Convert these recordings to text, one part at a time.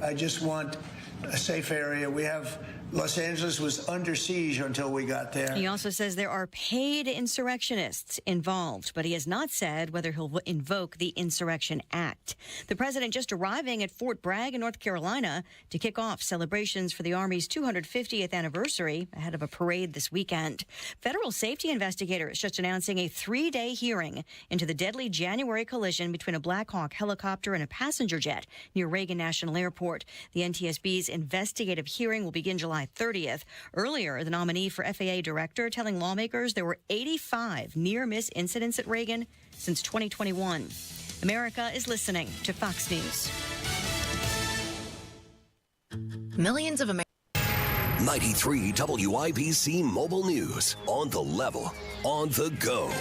I just want a safe area. Los Angeles was under siege until we got there. He also says there are paid insurrectionists involved, but he has not said whether he'll invoke the Insurrection Act. The president just arriving at Fort Bragg in North Carolina to kick off celebrations for the Army's 250th anniversary ahead of a parade this weekend. Federal safety investigators just announcing a 3-day hearing into the deadly January collision between a Black Hawk helicopter and a passenger jet near Reagan National Airport. The NTSB's investigative hearing will begin July 30th. Earlier, the nominee for FAA director telling lawmakers there were 85 near-miss incidents at Reagan since 2021. America is listening to Fox News. Millions of Americans. 93 WIBC Mobile News. On the level, on the go.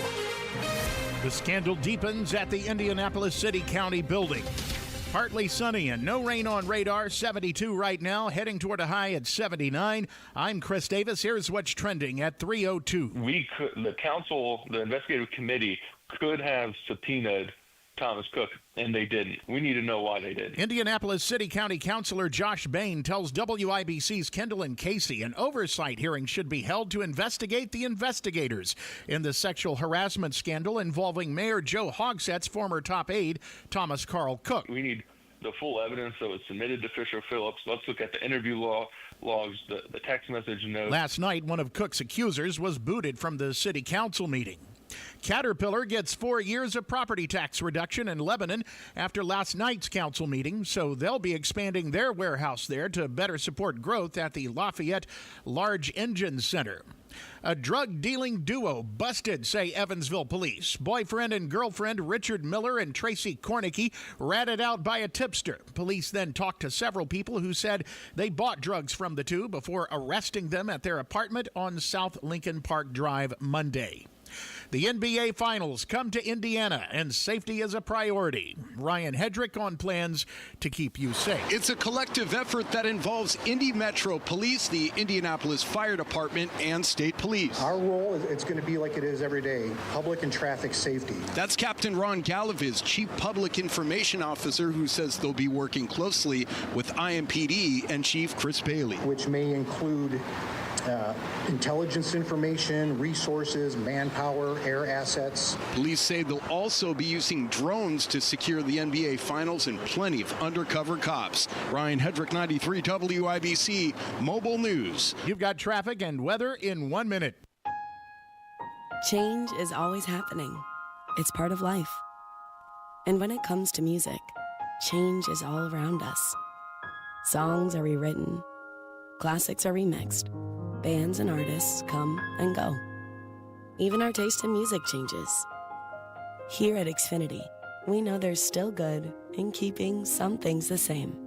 The scandal deepens at the Indianapolis City County building. Partly sunny and no rain on radar, 72 right now, heading toward a high at 79. I'm Chris Davis. Here's what's trending at 3:02. The investigative committee could have subpoenaed Thomas Cook, and they didn't. We need to know why they didn't. Indianapolis City County Councilor Josh Bain tells WIBC's Kendall and Casey an oversight hearing should be held to investigate the investigators in the sexual harassment scandal involving Mayor Joe Hogsett's former top aide, Thomas Carl Cook. We need the full evidence that was submitted to Fisher Phillips. Let's look at the interview logs, the text message notes. Last night, one of Cook's accusers was booted from the city council meeting. Caterpillar gets 4 years of property tax reduction in Lebanon after last night's council meeting, so they'll be expanding their warehouse there to better support growth at the Lafayette Large Engine Center. A drug-dealing duo busted, say Evansville police. Boyfriend and girlfriend Richard Miller and Tracy Kornicki ratted out by a tipster. Police then talked to several people who said they bought drugs from the two before arresting them at their apartment on South Lincoln Park Drive Monday. The NBA Finals come to Indiana, and safety is a priority. Ryan Hedrick on plans to keep you safe. It's a collective effort that involves Indy Metro Police, the Indianapolis Fire Department, and State Police. Our role, it's going to be like it is every day, public and traffic safety. That's Captain Ron Galaviz, Chief Public Information Officer, who says they'll be working closely with IMPD and Chief Chris Bailey. Which may include intelligence information, resources, manpower, air assets. Police say they'll also be using drones to secure the NBA Finals and plenty of undercover cops. Ryan Hedrick, 93 WIBC Mobile News. You've got traffic and weather in 1 minute. Change is always happening. It's part of life. And when it comes to music, change is all around us. Songs are rewritten. Classics are remixed. Bands and artists come and go. Even our taste in music changes. Here at Xfinity, we know there's still good in keeping some things the same.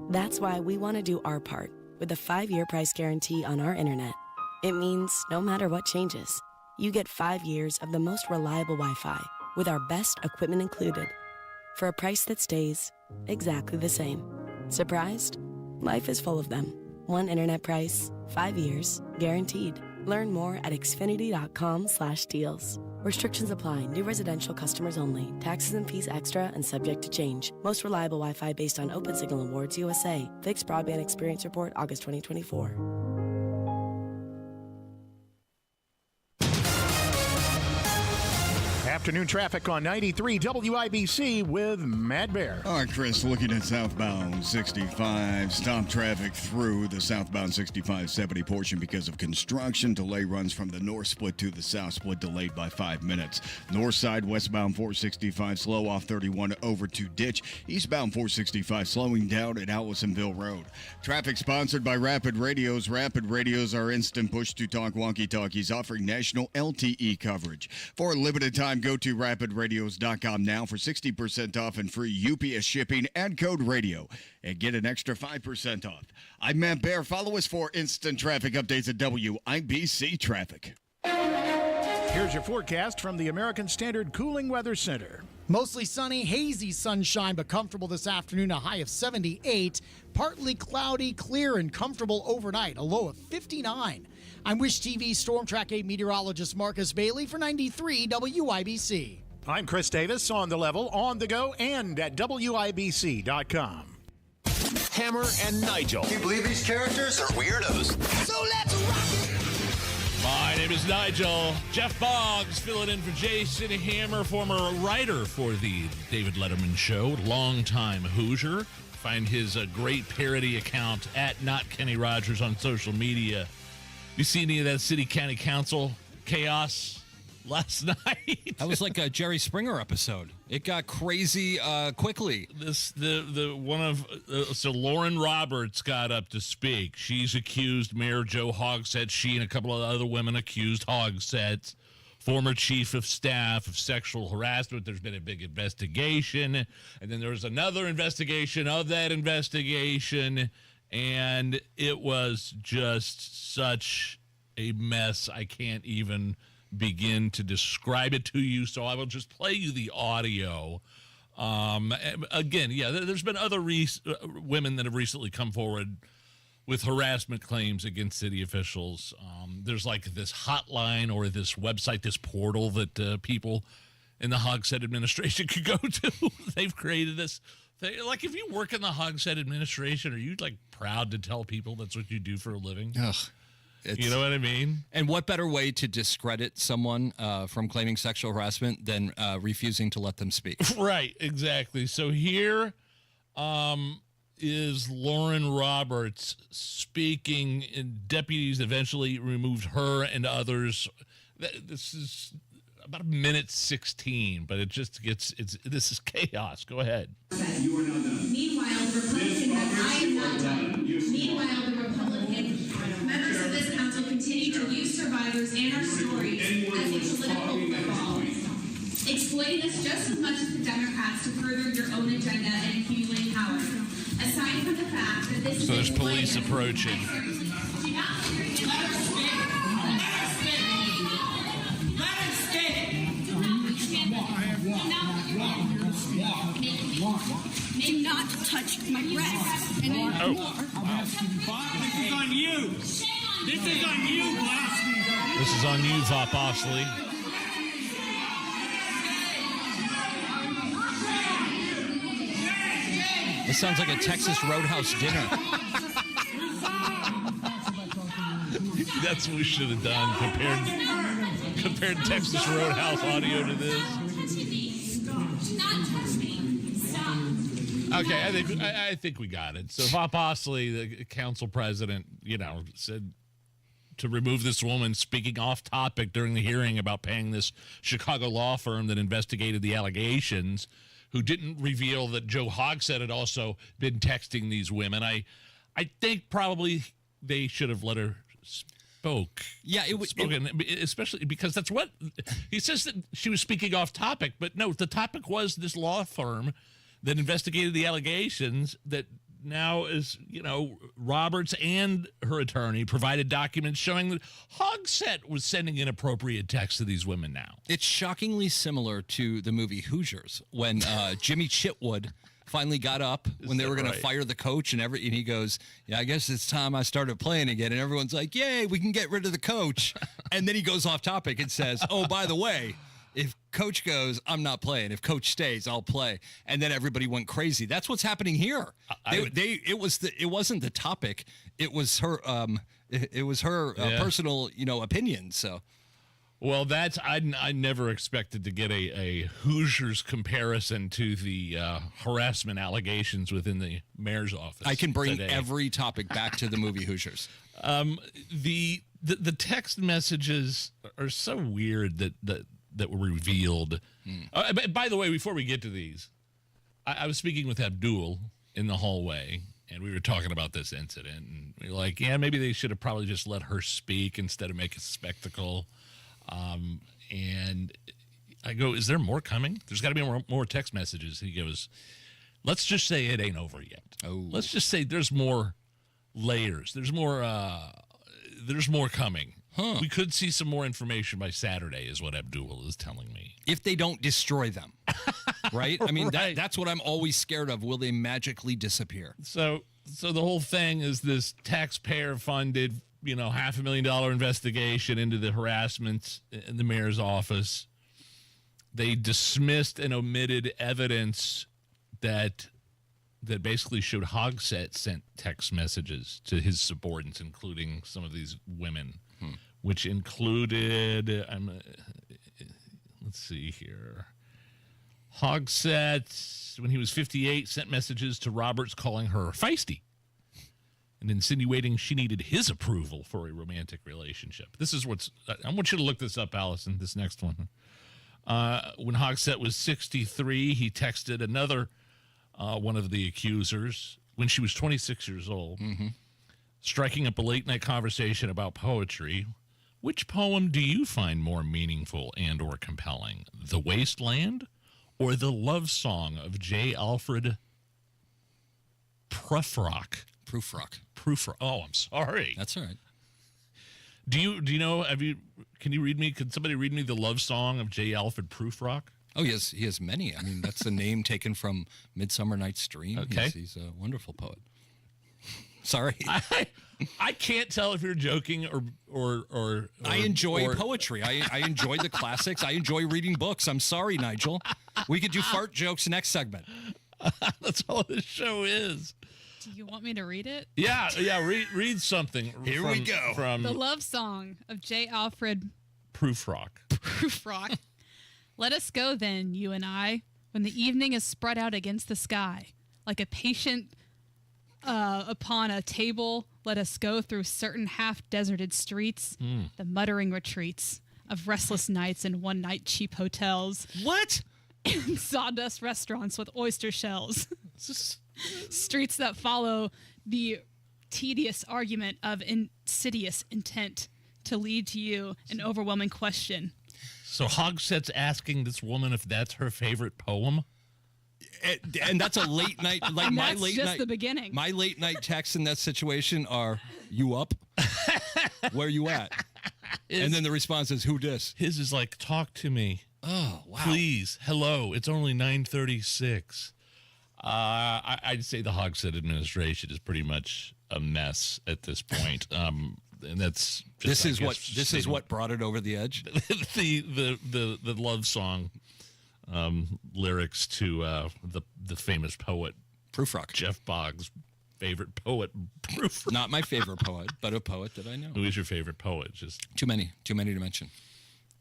That's why we want to do our part with a 5-year price guarantee on our internet. It means no matter what changes, you get 5 years of the most reliable Wi-Fi with our best equipment included for a price that stays exactly the same. Surprised? Life is full of them. One internet price, 5 years, guaranteed. Learn more at xfinity.com/deals. Restrictions apply. New residential customers only. Taxes and fees extra and subject to change. Most reliable Wi-Fi based on Open Signal Awards USA. Fixed Broadband Experience Report, August 2024. Afternoon traffic on 93 WIBC with Matt Bear. All right, Chris, looking at southbound 65. Stop traffic through the southbound 65-70 portion because of construction. Delay runs from the north split to the south split, delayed by 5 minutes. North side, westbound 465, slow off 31 over to Ditch. Eastbound 465, slowing down at Allisonville Road. Traffic sponsored by Rapid Radios. Rapid Radios are instant push-to-talk walkie-talkies offering national LTE coverage. For a limited time, go to rapidradios.com now for 60% off and free UPS shipping. Add code radio and get an extra 5% off. I'm Matt Bear. Follow us for instant traffic updates at WIBC Traffic. Here's your forecast from the American Standard Cooling Weather Center. Mostly sunny, hazy sunshine, but comfortable this afternoon, a high of 78. Partly cloudy, clear, and comfortable overnight, a low of 59. I'm Wish TV Storm Track 8 meteorologist Marcus Bailey for 93 WIBC. I'm Chris Davis, on the level, on the go, and at WIBC.com. Hammer and Nigel. Can you believe these characters are weirdos? So let's rock it! My name is Nigel. Jeff Boggs filling in for Jason Hammer, former writer for the David Letterman Show, longtime Hoosier. Find his great parody account at Not Kenny Rogers on social media. You see any of that city county council chaos last night? That was like a Jerry Springer episode. It got crazy quickly. So Lauren Roberts got up to speak. She's accused Mayor Joe Hogsett. She and a couple of other women accused Hogsett, former chief of staff, of sexual harassment. There's been a big investigation, and then there was another investigation of that investigation, and it was just such a mess. I can't even begin to describe it to you, so I will just play you the audio. Again, yeah, there's been other women that have recently come forward with harassment claims against city officials. There's like this hotline or this website, this portal that people in the Hogsett administration could go to. They've created this thing. Like, if you work in the Hogsett administration, are you like proud to tell people that's what you do for a living? Ugh. You know what I mean? And what better way to discredit someone from claiming sexual harassment than refusing to let them speak? Right, exactly. So here is Lauren Roberts speaking, and deputies eventually removed her and others. This is about a minute 16, but it just gets, this is chaos. Go ahead. You are not done. Meanwhile, the Republican, I am not done. Meanwhile, the Republican members of this council continue to use survivors and our stories as a political football, exploiting us just as much as the Democrats to further your own agenda and accumulate power. Aside from the fact that this So there's is police approaching. do not let her speak. Let her speak. Do not touch my breasts anymore. This is on you. This is on you, Boss. This is on you, Vop Osley. This sounds like a Texas Roadhouse dinner. That's what we should have done, compared Texas Roadhouse audio to this. Okay, I think we got it. So Vop Osley, the council president, said to remove this woman speaking off topic during the hearing about paying this Chicago law firm that investigated the allegations, who didn't reveal that Joe Hogsett had also been texting these women. I think probably they should have let her spoke. Yeah, especially because that's what he says, that she was speaking off topic. But no, the topic was this law firm that investigated the allegations that now is, Roberts and her attorney provided documents showing that Hogsett was sending inappropriate texts to these women now. It's shockingly similar to the movie Hoosiers, when Jimmy Chitwood finally got up when they were going to fire the coach, and he goes, "Yeah, I guess it's time I started playing again." And everyone's like, "Yay, we can get rid of the coach." And then he goes off topic and says, "Oh, by the way, if coach goes, I'm not playing. If coach stays, I'll play." And then everybody went crazy. That's what's happening here. It wasn't the topic. It was her. It was her personal, opinion. So, well, I never expected to get a Hoosiers comparison to the harassment allegations within the mayor's office. I can bring today. every topic back to the movie Hoosiers. The text messages are so weird that were revealed. By the way, before we get to these, I was speaking with Abdul in the hallway, and we were talking about this incident, and we were like, yeah, maybe they should have probably just let her speak instead of make a spectacle. And I go, is there more coming? There's got to be more text messages. He goes, let's just say it ain't over yet. Oh. Let's just say there's more layers. There's more coming. Huh. We could see some more information by Saturday, is what Abdul is telling me. If they don't destroy them, right? I mean, Right. that's what I'm always scared of. Will they magically disappear? So the whole thing is this taxpayer-funded, $500,000 investigation into the harassment in the mayor's office. They dismissed and omitted evidence that that basically showed Hogsett sent text messages to his subordinates, including some of these women, which included, let's see here. Hogsett, when he was 58, sent messages to Roberts calling her feisty and insinuating she needed his approval for a romantic relationship. This is I want you to look this up, Allison, this next one. When Hogsett was 63, he texted another one of the accusers when she was 26 years old, striking up a late-night conversation about poetry. Which poem do you find more meaningful and or compelling, The Wasteland or the love song of J. Alfred Prufrock? Prufrock. Oh, I'm sorry. That's all right. Do you know? Can you read me? Can somebody read me the love song of J. Alfred Prufrock? Oh, he has many. I mean, that's the name taken from Midsummer Night's Dream. Okay. He's a wonderful poet. Sorry. I can't tell if you're joking or I enjoy poetry. I enjoy the classics. I enjoy reading books. I'm sorry, Nigel. We could do fart jokes next segment. That's all this show is. Do you want me to read it? Yeah. Read something. Here we go. From The love song of J. Alfred Prufrock. Prufrock. Let us go then, you and I, when the evening is spread out against the sky, like a patient upon a table. Let us go through certain half-deserted streets, the muttering retreats of restless nights in one-night cheap hotels. What? And sawdust restaurants with oyster shells. Streets that follow the tedious argument of insidious intent to lead to you an overwhelming question. So Hogsett's asking this woman if that's her favorite poem? And that's a late night, like and my that's late just night. the beginning. My late night texts in that situation are, "You up? Where you at?" And then the response is, "Who dis?" His is like, "Talk to me. Oh, wow. Please. Hello. It's only 9:36. I'd say the Hogsett administration is pretty much a mess at this point. And that's just, this is what brought it over the edge. the love song lyrics to the famous poet Prufrock, Jeff Boggs' favorite poet. Prufrock. Not my favorite poet, but a poet that I know. Who is your favorite poet? Just too many to mention.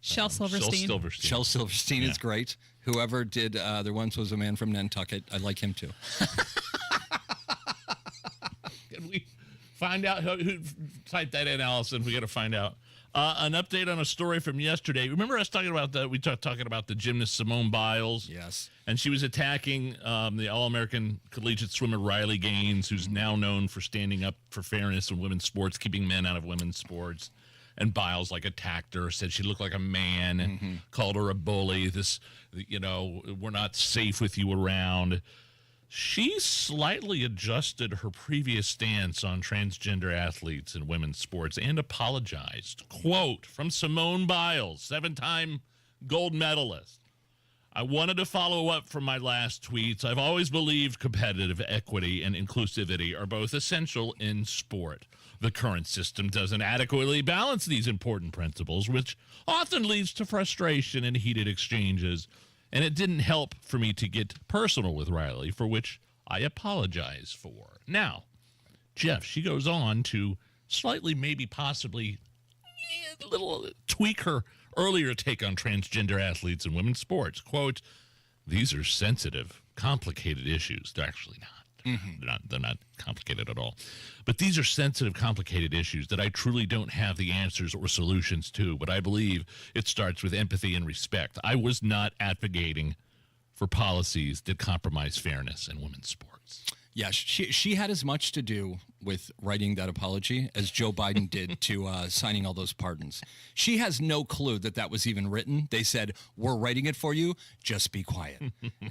Shel Silverstein. Shel Silverstein is great. Whoever did There Once Was a Man from Nantucket, I like him too. Can we find out who typed that in, Allison? We got to find out. An update on a story from yesterday. Remember us talking about talking about the gymnast Simone Biles? Yes. And she was attacking the All-American collegiate swimmer Riley Gaines, who's now known for standing up for fairness in women's sports, keeping men out of women's sports. And Biles attacked her, said she looked like a man, and called her a bully. We're not safe with you around. She slightly adjusted her previous stance on transgender athletes in women's sports and apologized. Quote from Simone Biles, 7-time gold medalist. I wanted to follow up from my last tweets. I've always believed competitive equity and inclusivity are both essential in sport. The current system doesn't adequately balance these important principles, which often leads to frustration and heated exchanges. And it didn't help for me to get personal with Riley, for which I apologize for. Now, Jeff, she goes on to slightly, maybe possibly, a little tweak her earlier take on transgender athletes in women's sports. Quote, these are sensitive, complicated issues. They're actually not. They're not complicated at all. But these are sensitive, complicated issues that I truly don't have the answers or solutions to. But I believe it starts with empathy and respect. I was not advocating for policies that compromise fairness in women's sports. Yeah, she had as much to do with writing that apology as Joe Biden did to signing all those pardons. She has no clue that was even written. They said, we're writing it for you. Just be quiet.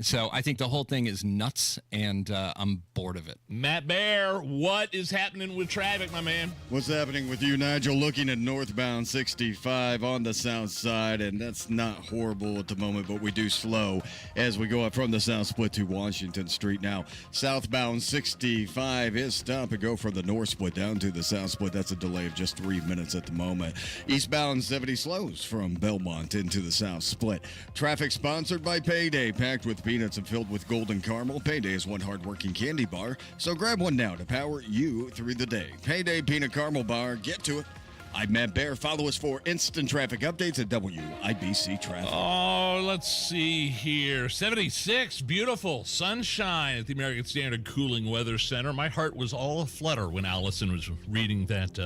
So I think the whole thing is nuts, and I'm bored of it. Matt Bear, what is happening with traffic, my man? What's happening with you, Nigel? Looking at northbound 65 on the south side, and that's not horrible at the moment, but we do slow as we go up from the south split to Washington Street now. Southbound 65 is stop and go for the north split down to the south split. That's a delay of just 3 minutes at the moment. Eastbound 70 slows from Belmont into the south split. Traffic sponsored by Payday, packed with peanuts and filled with golden caramel. Payday is one hard-working candy bar, so grab one now to power you through the day. Payday Peanut Caramel Bar. Get to it. I'm Matt Bear. Follow us for instant traffic updates at WIBC Traffic. Oh, let's see here. 76, beautiful sunshine at the American Standard Cooling Weather Center. My heart was all aflutter when Allison was reading that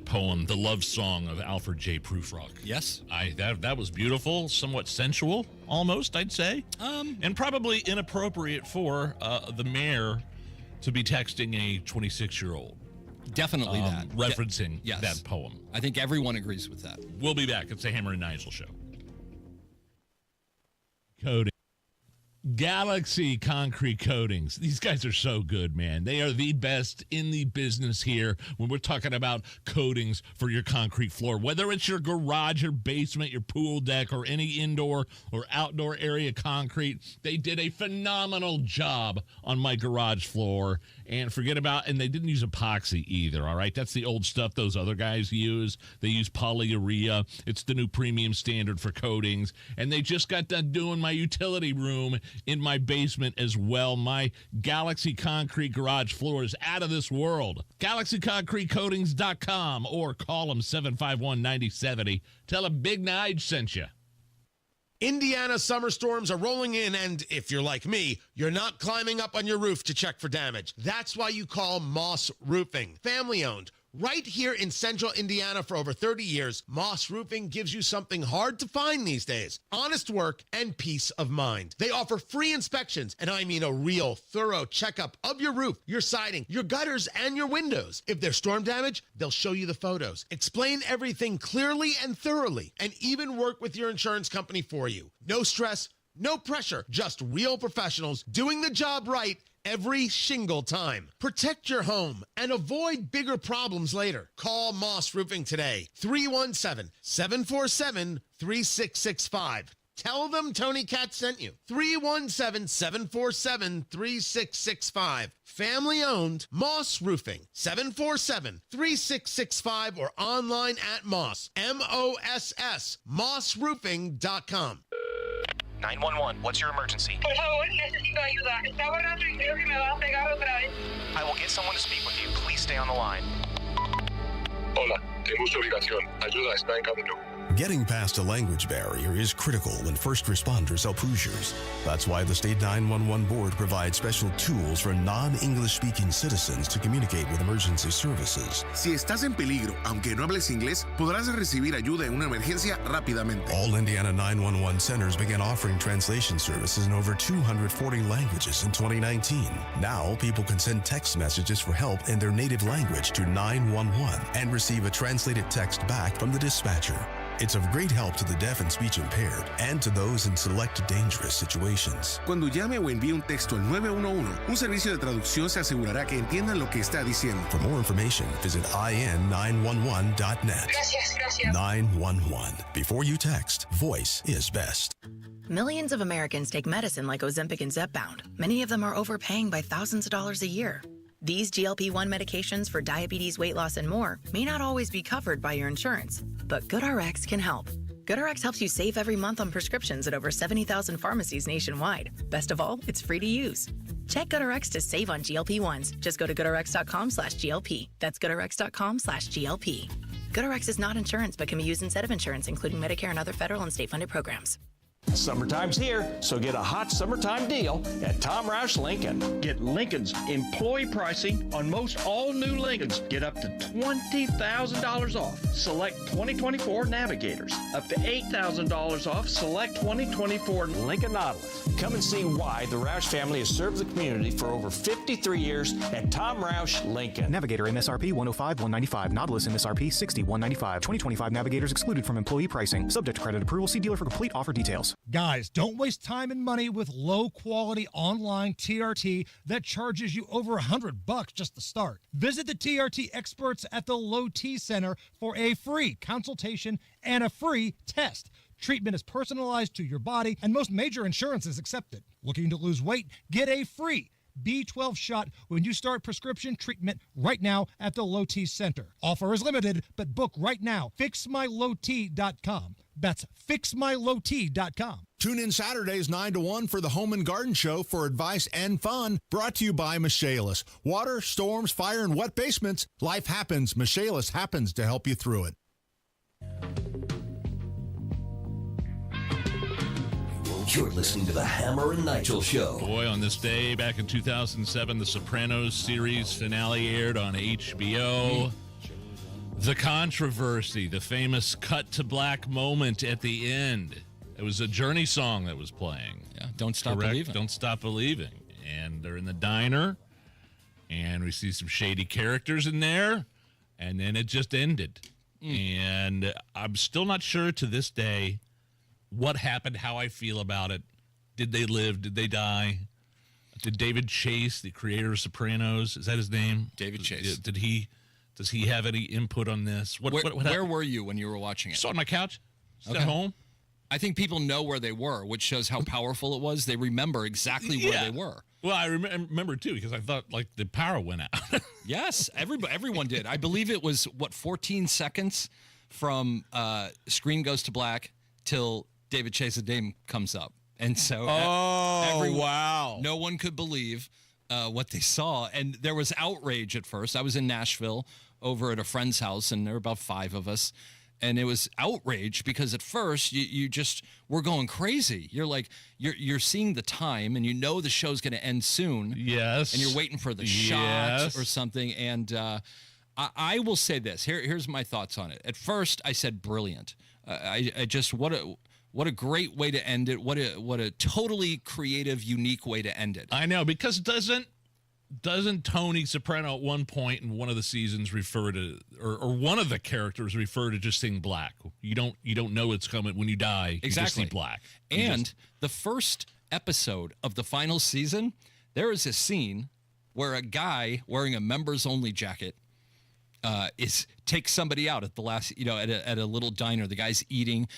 poem, The Love Song of Alfred J. Prufrock. Yes. That was beautiful, somewhat sensual, almost, I'd say. And probably inappropriate for the mayor to be texting a 26-year-old. Definitely that. Referencing Yes. that poem. I think everyone agrees with that. We'll be back. It's the Hammer and Nigel Show. Coding. Galaxy Concrete Coatings. These guys are so good, man. They are the best in the business here when we're talking about coatings for your concrete floor. Whether it's your garage, your basement, your pool deck, or any indoor or outdoor area concrete, they did a phenomenal job on my garage floor. And they didn't use epoxy either, all right? That's the old stuff those other guys use. They use polyurea. It's the new premium standard for coatings. And they just got done doing my utility room in my basement as well. My Galaxy Concrete garage floor is out of this world. GalaxyConcreteCoatings.com or call them 751-9070. Tell them Big Nige sent you. Indiana summer storms are rolling in, and if you're like me, you're not climbing up on your roof to check for damage. That's why you call Moss Roofing. Family owned. Right here in central Indiana for over 30 years, Moss Roofing gives you something hard to find these days. Honest work and peace of mind. They offer free inspections, and I mean a real thorough checkup of your roof, your siding, your gutters, and your windows. If there's storm damage, they'll show you the photos, explain everything clearly and thoroughly, and even work with your insurance company for you. No stress, no pressure, just real professionals doing the job right every single time. Protect your home and avoid bigger problems later. Call Moss Roofing today, 317-747-3665. Tell them Tony Katz sent you. 317-747-3665. Family owned, Moss Roofing, 747-3665 or online at Moss, M-O-S-S, mossroofing.com. 911, what's your emergency? Por favor, necesito ayuda. Está borracho y creo que me va a pegar otra vez. I will get someone to speak with you. Please stay on the line. Hola, tengo su ubicación. Ayuda está en camino. Getting past a language barrier is critical when first responders help Hoosiers. That's why the State 911 Board provides special tools for non-English speaking citizens to communicate with emergency services. Si estás en peligro, aunque no hables inglés, podrás recibir ayuda en una emergencia rápidamente. All Indiana 911 centers began offering translation services in over 240 languages in 2019. Now, people can send text messages for help in their native language to 911 and receive a translated text back from the dispatcher. It's of great help to the deaf and speech impaired and to those in select dangerous situations. Cuando llame o envíe un texto al 911, un servicio de traducción se asegurará que entiendan lo que está diciendo. For more information, visit in911.net. Gracias. 911. Before you text, voice is best. Millions of Americans take medicine like Ozempic and Zepbound. Many of them are overpaying by thousands of dollars a year. These GLP-1 medications for diabetes, weight loss, and more may not always be covered by your insurance, but GoodRx can help. GoodRx helps you save every month on prescriptions at over 70,000 pharmacies nationwide. Best of all, it's free to use. Check GoodRx to save on GLP-1s. Just go to GoodRx.com/GLP. That's GoodRx.com/GLP. GoodRx is not insurance, but can be used instead of insurance, including Medicare and other federal and state-funded programs. Summertime's here, so get a hot summertime deal at Tom Roush Lincoln. Get Lincoln's employee pricing on most all new Lincolns. Get up to $20,000 off select 2024 Navigators. Up to $8,000 off select 2024 Lincoln Nautilus. Come and see why the Roush family has served the community for over 53 years at Tom Roush Lincoln. Navigator MSRP $105,195. Nautilus MSRP $60,195. 2025 Navigators excluded from employee pricing. Subject to credit approval. See dealer for complete offer details. Guys, don't waste time and money with low-quality online TRT that charges you over $100 just to start. Visit the TRT experts at the Low T Center for a free consultation and a free test. Treatment is personalized to your body, and most major insurances accept it. Looking to lose weight? Get a free B12 shot when you start prescription treatment right now at the Low T Center. Offer is limited, but book right now. FixMyLowT.com. That's FixMyLowT.com. Tune in Saturdays 9 to 1 for the Home and Garden Show for advice and fun. Brought to you by Michaelis. Water, storms, fire, and wet basements. Life happens. Michaelis happens to help you through it. You're listening to the Hammer and Nigel Show. Boy, on this day back in 2007, The Sopranos series finale aired on HBO. The controversy, the famous cut to black moment at the end. It was a Journey song that was playing. Yeah, Don't Stop Believing. Don't Stop Believing. And they're in the diner, and we see some shady characters in there, and then it just ended. And I'm still not sure to this day what happened, how I feel about it. Did they live? Did they die? Did David Chase, the creator of Sopranos, is that his name? David Chase. Does he have any input on this? Where were you when you were watching it? Just on my couch. Just at home. I think people know where they were, which shows how powerful it was. They remember exactly where they were. Well, I remember too, because I thought like the power went out. Yes, everyone did. I believe it was 14 seconds from screen goes to black till David Chase's name comes up, and so wow, no one could believe what they saw, and there was outrage at first. I was in Nashville over at a friend's house, and there were about 5 of us. And it was outrage because at first you just were going crazy. You're like, you're seeing the time and you know the show's going to end soon. Yes. And you're waiting for the shot or something. And I will say this. Here's my thoughts on it. At first, I said brilliant. I just what a great way to end it. What a totally creative, unique way to end it. I know, because doesn't Tony Soprano at one point in one of the seasons refer to, or one of the characters refer to just seeing black? You don't know it's coming when you die. Exactly. You just see black. And the first episode of the final season, there is a scene where a guy wearing a members only jacket takes somebody out at the last, at a little diner. The guy's eating.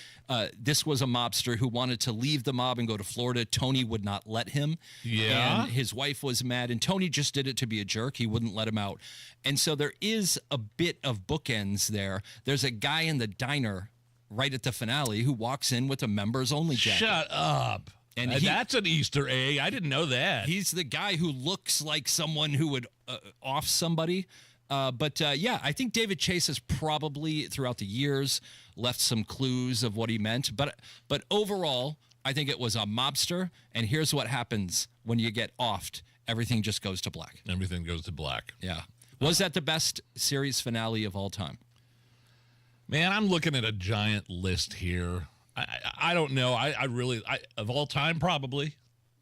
This was a mobster who wanted to leave the mob and go to Florida. Tony would not let him. Yeah. And his wife was mad, and Tony just did it to be a jerk. He wouldn't let him out. And so there is a bit of bookends there. There's a guy in the diner right at the finale who walks in with a members only jacket. Shut up. And that's an Easter egg. I didn't know that. He's the guy who looks like someone who would off somebody. But I think David Chase has probably throughout the years left some clues of what he meant. But overall, I think it was a mobster. And here's what happens when you get offed. Everything just goes to black. Everything goes to black. Yeah. Was that the best series finale of all time? Man, I'm looking at a giant list here. I don't know. I really, of all time, probably.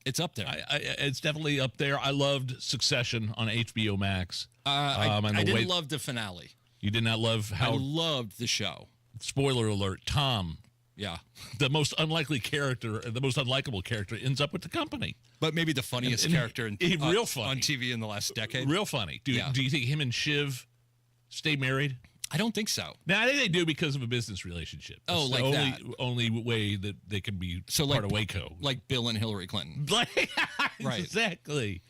It's up there. It's definitely up there. I loved Succession on HBO Max. I didn't love the finale. You did not love how... I loved the show. Spoiler alert, Tom. Yeah. The most unlikely character, the most unlikable character ends up with the company. But maybe the funniest character real funny. On TV in the last decade. Real funny. Do you think him and Shiv stay married? I don't think so. No, I think they do because of a business relationship. That's the only way that they can be part of Waco. Like Bill and Hillary Clinton. Right. Exactly.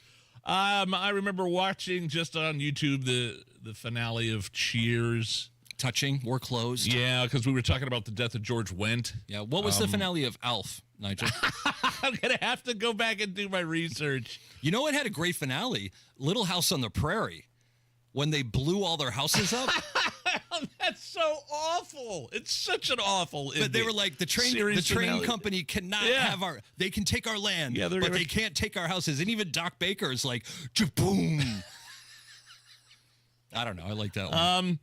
I remember watching just on YouTube the finale of Cheers. Touching. We're closed. Yeah, because we were talking about the death of George Wendt. Yeah. What was the finale of Alf, Nigel? I'm going to have to go back and do my research. You know what had a great finale? Little House on the Prairie. When they blew all their houses up. That's so awful. It's such an awful. But they were like, the train company cannot have they can take our land, but they can't take our houses. And even Doc Baker's like, boom. I don't know. I like that one.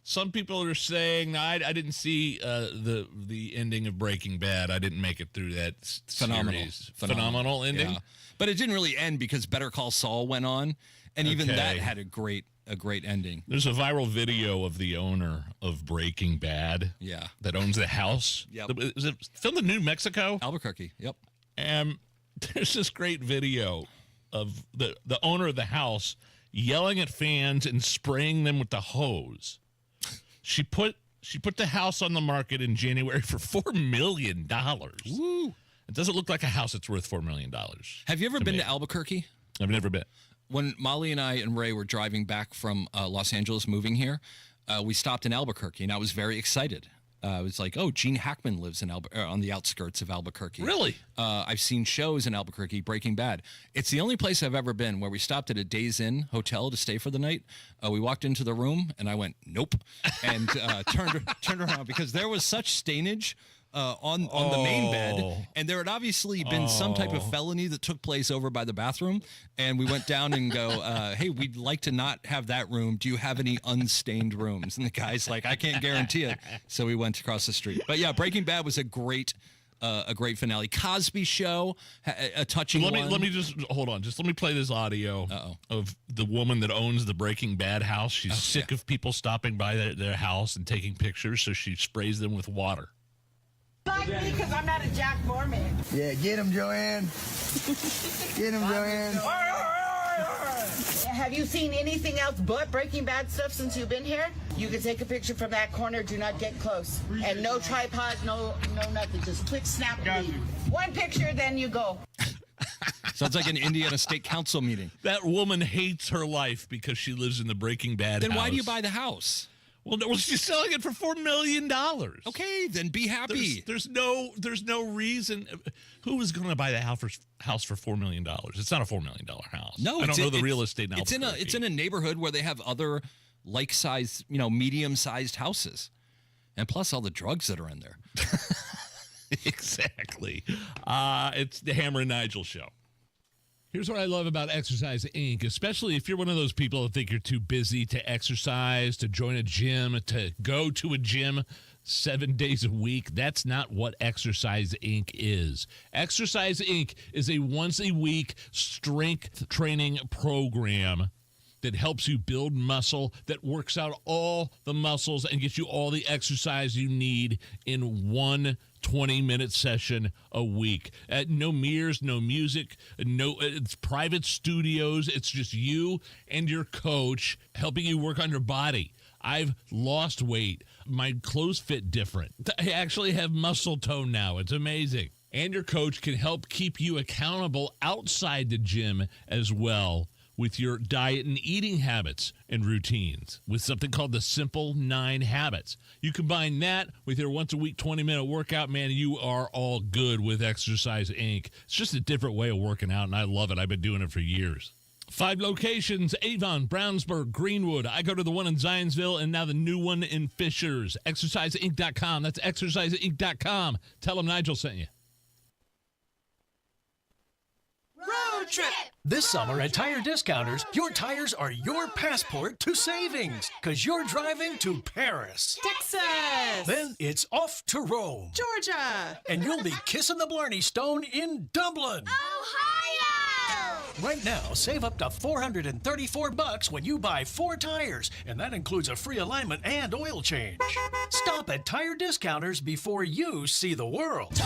Some people are saying I didn't see the ending of Breaking Bad. I didn't make it through that series. Phenomenal ending. Yeah. But it didn't really end because Better Call Saul went on, and even that had a great ending. There's a viral video of the owner of Breaking Bad. Yeah. That owns the house. Yep. Is it filmed in New Mexico? Albuquerque. Yep. And there's this great video of the owner of the house yelling at fans and spraying them with the hose. She put the house on the market in January for $4 million. Woo. It doesn't look like a house that's worth $4 million. Have you ever been to Albuquerque? I've never been. When Molly and I and Ray were driving back from Los Angeles moving here, we stopped in Albuquerque, and I was very excited. I was like, oh, Gene Hackman lives in on the outskirts of Albuquerque. Really? I've seen shows in Albuquerque, Breaking Bad. It's the only place I've ever been where we stopped at a Days Inn hotel to stay for the night. We walked into the room, and I went, nope, and turned around because there was such stainage on the main bed, and there had obviously been some type of felony that took place over by the bathroom, and we went down and go, hey, we'd like to not have that room. Do you have any unstained rooms? And the guy's like, I can't guarantee it. So we went across the street. But yeah, Breaking Bad was a great finale. Cosby Show, a touching one. Let me just hold on. Just let me play this audio of the woman that owns the Breaking Bad house. She's sick of people stopping by their house and taking pictures, so she sprays them with water. Like me because I'm not a Jack Mormon. Yeah, get him, Joanne. Get him, Joanne. Have you seen anything else but Breaking Bad stuff since you've been here? You can take a picture from that corner. Do not get close. And no tripod, no nothing. Just quick snap. One picture, then you go. Sounds like an Indiana State Council meeting. That woman hates her life because she lives in the Breaking Bad house. Then why do you buy the house? Well, no, she's selling it for $4 million. Okay, then be happy. There's no reason. Who is going to buy the house for $4 million? It's not a $4 million house. No, I don't know the real estate now. It's in a neighborhood where they have other like-sized, medium-sized houses, and plus all the drugs that are in there. Exactly. It's the Hammer and Nigel show. Here's what I love about Exercise Inc., especially if you're one of those people that think you're too busy to exercise, to join a gym, to go to a gym 7 days a week. That's not what Exercise Inc. is. Exercise Inc. is a once-a-week strength training program that helps you build muscle, that works out all the muscles and gets you all the exercise you need in one 20-minute session a week. No mirrors, no music, it's private studios. It's just you and your coach helping you work on your body. I've lost weight. My clothes fit different. I actually have muscle tone now. It's amazing. And your coach can help keep you accountable outside the gym as well, with your diet and eating habits and routines with something called the Simple 9 Habits. You combine that with your once-a-week 20-minute workout, man, you are all good with Exercise Inc. It's just a different way of working out, and I love it. I've been doing it for years. 5 locations: Avon, Brownsburg, Greenwood. I go to the one in Zionsville and now the new one in Fishers. ExerciseInc.com. That's ExerciseInc.com. Tell them Nigel sent you. Road trip! This summer at Tire Discounters, your tires are your passport to savings, because you're driving to Paris, Texas, then it's off to Rome, Georgia, and you'll be kissing the Blarney Stone in Dublin, Ohio! Right now, save up to $434 when you buy 4 tires, and that includes a free alignment and oil change. Stop at Tire Discounters before you see the world.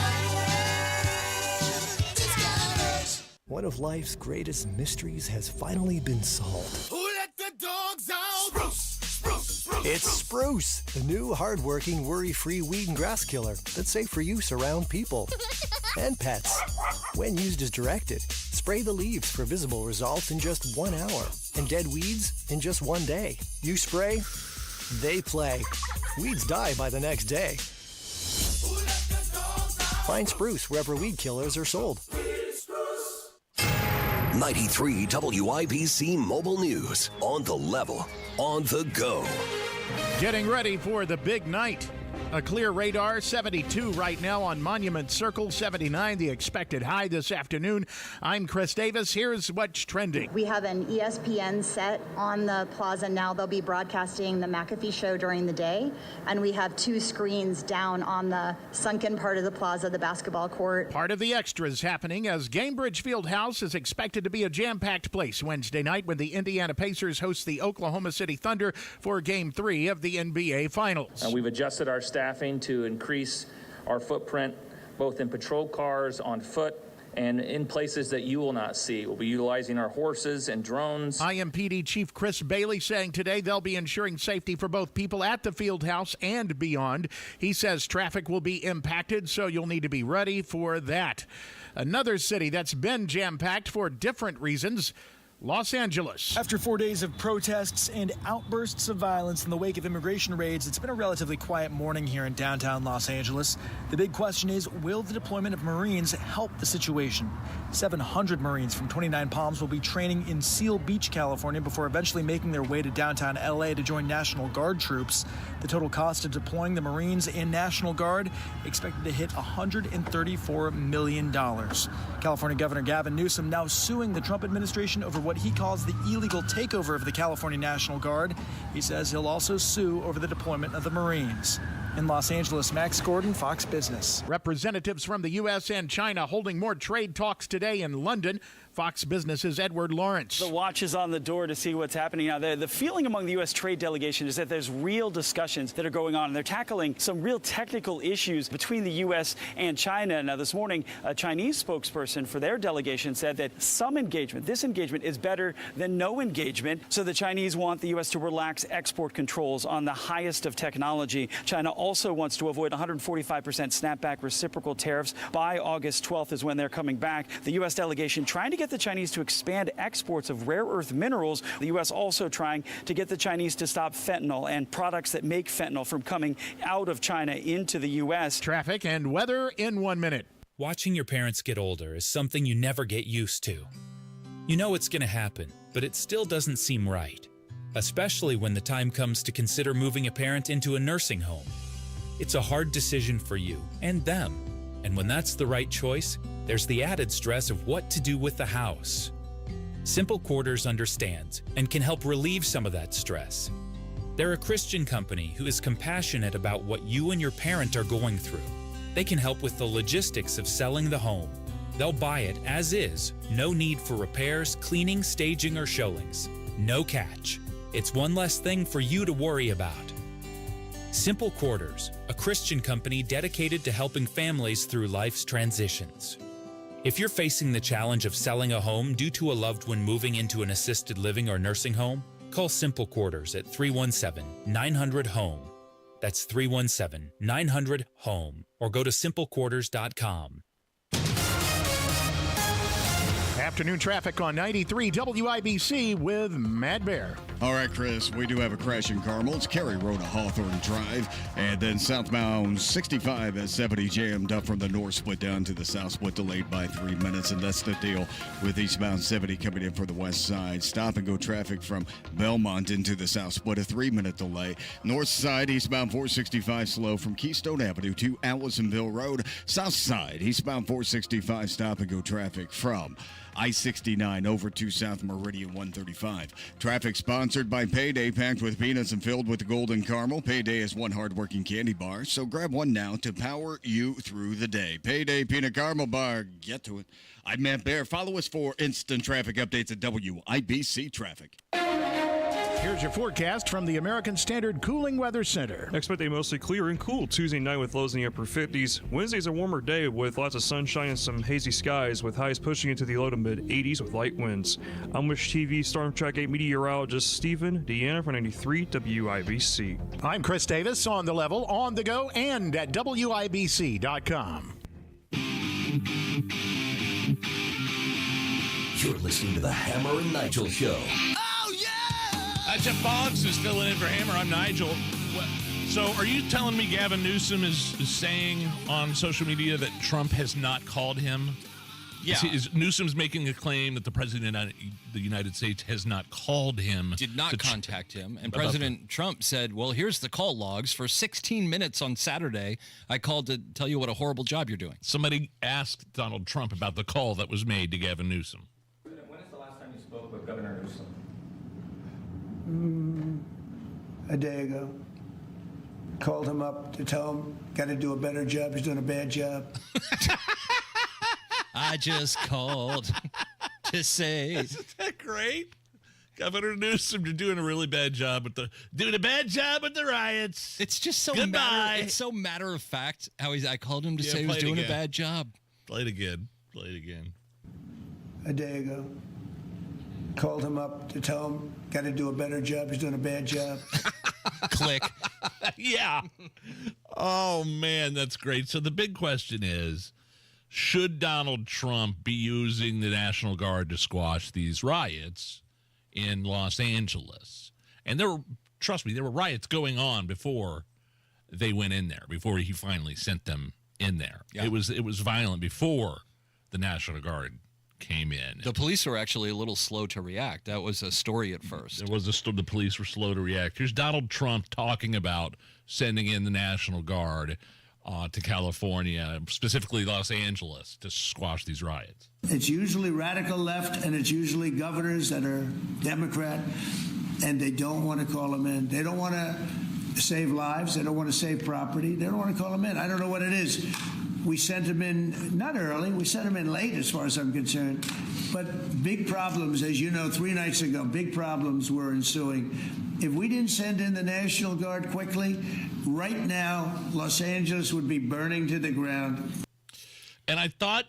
One of life's greatest mysteries has finally been solved. Who let the dogs out? Spruce, spruce, spruce. It's Spruce, the new hard-working, worry-free weed and grass killer that's safe for use around people and pets. When used as directed, spray the leaves for visible results in just 1 hour and dead weeds in just 1 day. You spray, they play. Weeds die by the next day. Find Spruce wherever weed killers are sold. 93 WIBC Mobile News. On the level, on the go. Getting ready for the big night. A clear radar, 72 right now on Monument Circle, 79 the expected high this afternoon. I'm Chris Davis. Here's what's trending. We have an ESPN set on the plaza now. They'll be broadcasting the McAfee show during the day. And we have 2 screens down on the sunken part of the plaza, the basketball court. Part of the extras happening as Gainbridge Fieldhouse is expected to be a jam-packed place Wednesday night when the Indiana Pacers host the Oklahoma City Thunder for Game 3 of the NBA Finals. We've adjusted our staffing to increase our footprint both in patrol cars, on foot, and in places that you will not see. We'll be utilizing our horses and drones. IMPD Chief Chris Bailey saying today they'll be ensuring safety for both people at the field house and beyond. He says traffic will be impacted, so you'll need to be ready for that. Another city that's been jam-packed for different reasons, Los Angeles. After 4 days of protests and outbursts of violence in the wake of immigration raids, it's been a relatively quiet morning here in downtown Los Angeles. The big question is, will the deployment of Marines help the situation? 700 Marines from 29 Palms will be training in Seal Beach, California, before eventually making their way to downtown LA to join National Guard troops. The total cost of deploying the Marines and National Guard expected to hit $134 million. California Governor Gavin Newsom now suing the Trump administration over what he calls the illegal takeover of the California National Guard. He says he'll also sue over the deployment of the Marines. In Los Angeles, Max Gordon, Fox Business. Representatives from the U.S. and China holding more trade talks today in London. Fox Business's Edward Lawrence. The watch is on the door to see what's happening now. The feeling among the U.S. trade delegation is that there's real discussions that are going on, and they're tackling some real technical issues between the U.S. and China. Now, this morning, a Chinese spokesperson for their delegation said that some engagement, this engagement, is better than no engagement. So the Chinese want the U.S. to relax export controls on the highest of technology. China also wants to avoid 145% snapback reciprocal tariffs. By August 12th is when they're coming back. The U.S. delegation trying to get the Chinese to expand exports of rare earth minerals. The U.S. also trying to get the Chinese to stop fentanyl and products that make fentanyl from coming out of China into the U.S. Traffic and weather in 1 minute. Watching your parents get older is something you never get used to. You know it's going to happen, but it still doesn't seem right, especially when the time comes to consider moving a parent into a nursing home. It's a hard decision for you and them, and when that's the right choice, there's the added stress of what to do with the house. Simple Quarters understands and can help relieve some of that stress. They're a Christian company who is compassionate about what you and your parent are going through. They can help with the logistics of selling the home. They'll buy it as is, no need for repairs, cleaning, staging, or showings. No catch. It's one less thing for you to worry about. Simple Quarters, a Christian company dedicated to helping families through life's transitions. If you're facing the challenge of selling a home due to a loved one moving into an assisted living or nursing home, call Simple Quarters at 317-900-HOME. That's 317-900-HOME. Or go to simplequarters.com. Afternoon traffic on 93 WIBC with Matt Bear. All right, Chris, we do have a crash in Carmel. It's Cary Road to Hawthorne Drive. And then southbound 65 at 70 jammed up from the north split down to the south split, delayed by 3 minutes. And that's the deal with eastbound 70 coming in for the west side. Stop and go traffic from Belmont into the south split, a 3-minute delay. North side, eastbound 465 slow from Keystone Avenue to Allisonville Road. South side, eastbound 465 stop and go traffic from I-69 over to South Meridian 135. Traffic sponsored by Payday, packed with peanuts and filled with golden caramel. Payday is one hard-working candy bar, so grab one now to power you through the day. Payday Peanut Caramel Bar. Get to it. I'm Matt Bear. Follow us for instant traffic updates at WIBC Traffic. Here's your forecast from the American Standard Cooling Weather Center. Expect a mostly clear and cool Tuesday night with lows in the upper 50s. Wednesday's a warmer day with lots of sunshine and some hazy skies, with highs pushing into the low to mid 80s with light winds. I'm Wish TV Storm Track 8 meteorologist Stephen Deanna for 93 WIBC. I'm Chris Davis, on the level, on the go, and at WIBC.com. You're listening to the Hammer and Nigel Show. Jeff Boggs is filling in for Hammer. I'm Nigel. So are you telling me Gavin Newsom is saying on social media that Trump has not called him? Yeah. Is Newsom's making a claim that the president of the United States has not called him? Did not contact him. And President Trump said, well, here's the call logs. For 16 minutes on Saturday, I called to tell you what a horrible job you're doing. Somebody asked Donald Trump about the call that was made to Gavin Newsom. When is the last time you spoke with Governor Newsom? A day ago. Called him up to tell him, got to do a better job. He's doing a bad job. I just called to say. Isn't that great? Governor Newsom, you're doing a really bad job with the riots. It's just so Goodbye. It's so matter of fact how I called him to say he was doing a bad job. Play it again. Play it again. A day ago. Called him up to tell him, got to do a better job. He's doing a bad job. Click. Yeah. Oh, man, that's great. So the big question is, should Donald Trump be using the National Guard to squash these riots in Los Angeles? And trust me, there were riots going on before they went in there, before he finally sent them in there. Yeah. It was violent before the National Guard came in. The police were actually a little slow to react. That was a story at first. There was the police were slow to react. Here's Donald Trump talking about sending in the National Guard to California, specifically Los Angeles, to squash these riots. It's usually radical left, and it's usually governors that are Democrat, and they don't want to call them in. They don't want to save lives. They don't want to save property. They don't want to call them in. I don't know what it is. We sent them in, not early, we sent them in late as far as I'm concerned. But big problems, as you know, 3 nights ago, big problems were ensuing. If we didn't send in the National Guard quickly, right now, Los Angeles would be burning to the ground. And I thought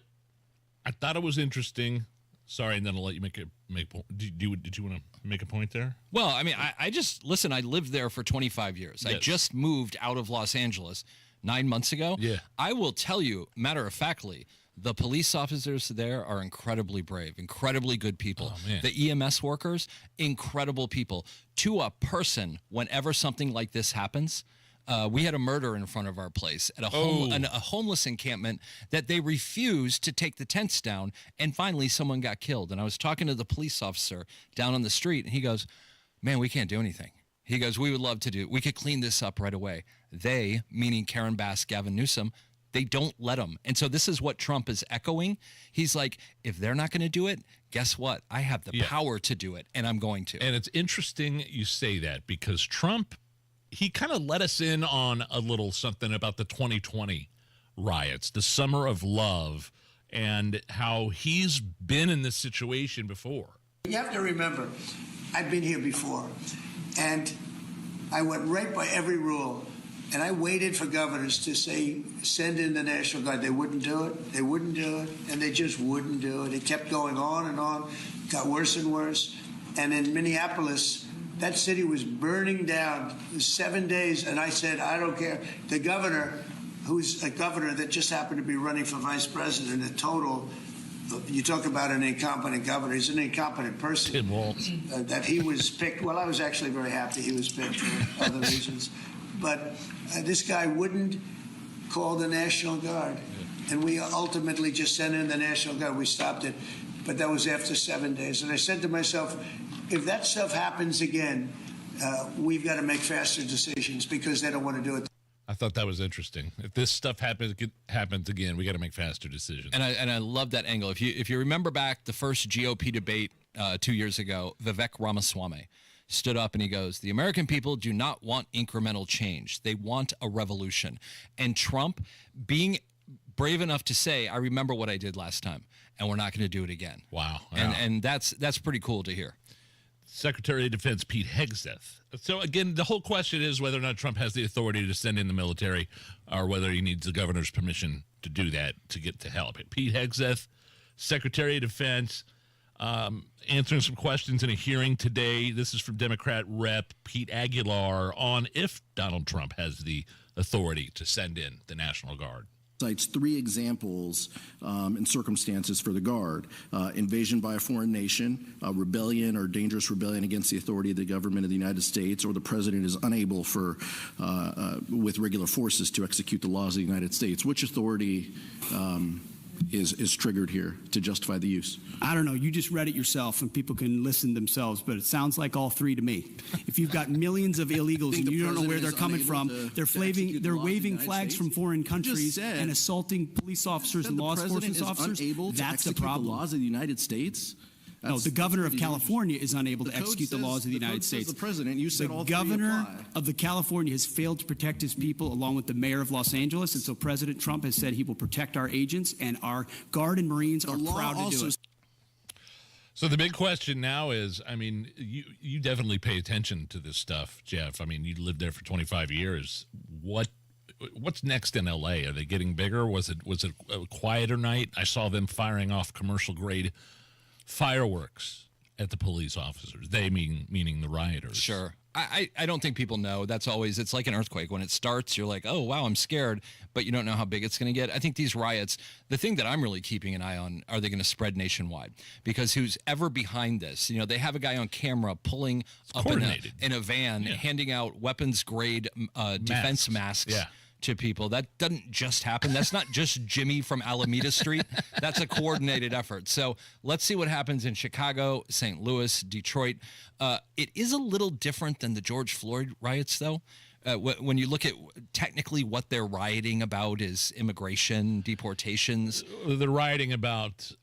it was interesting. Sorry, and then I'll let you make did you want to make a point there? Well, I mean, I just, listen, I lived there for 25 years. Yes. I just moved out of Los Angeles 9 months ago. Yeah. I will tell you, matter-of-factly, the police officers there are incredibly brave, incredibly good people. Oh, man. The EMS workers, incredible people. To a person, whenever something like this happens, we had a murder in front of our place at a homeless encampment that they refused to take the tents down, and finally someone got killed. And I was talking to the police officer down on the street, and he goes, man, we can't do anything. He goes, we would love to we could clean this up right away. They, meaning Karen Bass, Gavin Newsom, they don't let them. And so this is what Trump is echoing. He's like, if they're not going to do it, guess what? I have the power to do it, and I'm going to. And it's interesting you say that, because Trump, he kind of let us in on a little something about the 2020 riots, the summer of love, and how he's been in this situation before. You have to remember, I've been here before, and I went right by every rule. And I waited for governors to say, send in the National Guard. They wouldn't do it. They wouldn't do it. And they just wouldn't do it. It kept going on and on, got worse and worse. And in Minneapolis, that city was burning down 7 days. And I said, I don't care. The governor, who's a governor that just happened to be running for vice president, a total, you talk about an incompetent governor. He's an incompetent person. Tim Walz. That he was picked. Well, I was actually very happy he was picked for other reasons. But this guy wouldn't call the National Guard. And we ultimately just sent in the National Guard. We stopped it. But that was after 7 days. And I said to myself, if that stuff happens again, we've got to make faster decisions, because they don't want to do it. I thought that was interesting. If this stuff happens again, we got to make faster decisions. And I love that angle. If you remember back the first GOP debate 2 years ago, Vivek Ramaswamy stood up and he goes, the American people do not want incremental change. They want a revolution. And Trump being brave enough to say, I remember what I did last time, and we're not going to do it again. Wow. And that's pretty cool to hear. Secretary of Defense Pete Hegseth. So, again, the whole question is whether or not Trump has the authority to send in the military, or whether he needs the governor's permission to do that, to get to help. Pete Hegseth, Secretary of Defense, answering some questions in a hearing today. This is from Democrat Rep. Pete Aguilar on if Donald Trump has the authority to send in the National Guard. Cites 3 examples and circumstances for the Guard: invasion by a foreign nation, rebellion or dangerous rebellion against the authority of the government of the United States, or the president is unable with regular forces to execute the laws of the United States. Which authority is triggered here to justify the use? I don't know. You just read it yourself, and people can listen themselves, but it sounds like all 3 to me. If you've got millions of illegals and you don't know where they're coming from, they're waving flags from foreign countries and assaulting police officers and law enforcement officers. That's the problem. The laws of the United States. No, the governor of California is unable to execute the laws of the United States. The president, you said all 3 governor apply. of the California has failed to protect his people, along with the mayor of Los Angeles, and so President Trump has said he will protect our agents, and our Guard and Marines are proud to do it. So the big question now is, I mean, you definitely pay attention to this stuff, Jeff. I mean, you lived there for 25 years. What what's next in L.A.? Are they getting bigger? Was it a quieter night? I saw them firing off commercial grade fireworks at the police officers. They meaning the rioters. Sure. I don't think people know. That's always, it's like an earthquake. When it starts, you're like, oh, wow, I'm scared, but you don't know how big it's going to get. I think these riots, the thing that I'm really keeping an eye on, are they going to spread nationwide? Because who's ever behind this? You know, they have a guy on camera pulling up in a van, handing out weapons-grade defense masks. To people. That doesn't just happen. That's not just Jimmy from Alameda Street. That's a coordinated effort. So let's see what happens in Chicago, St. Louis, Detroit. It is a little different than the George Floyd riots, though. When you look at technically what they're rioting about is immigration, deportations. They're rioting about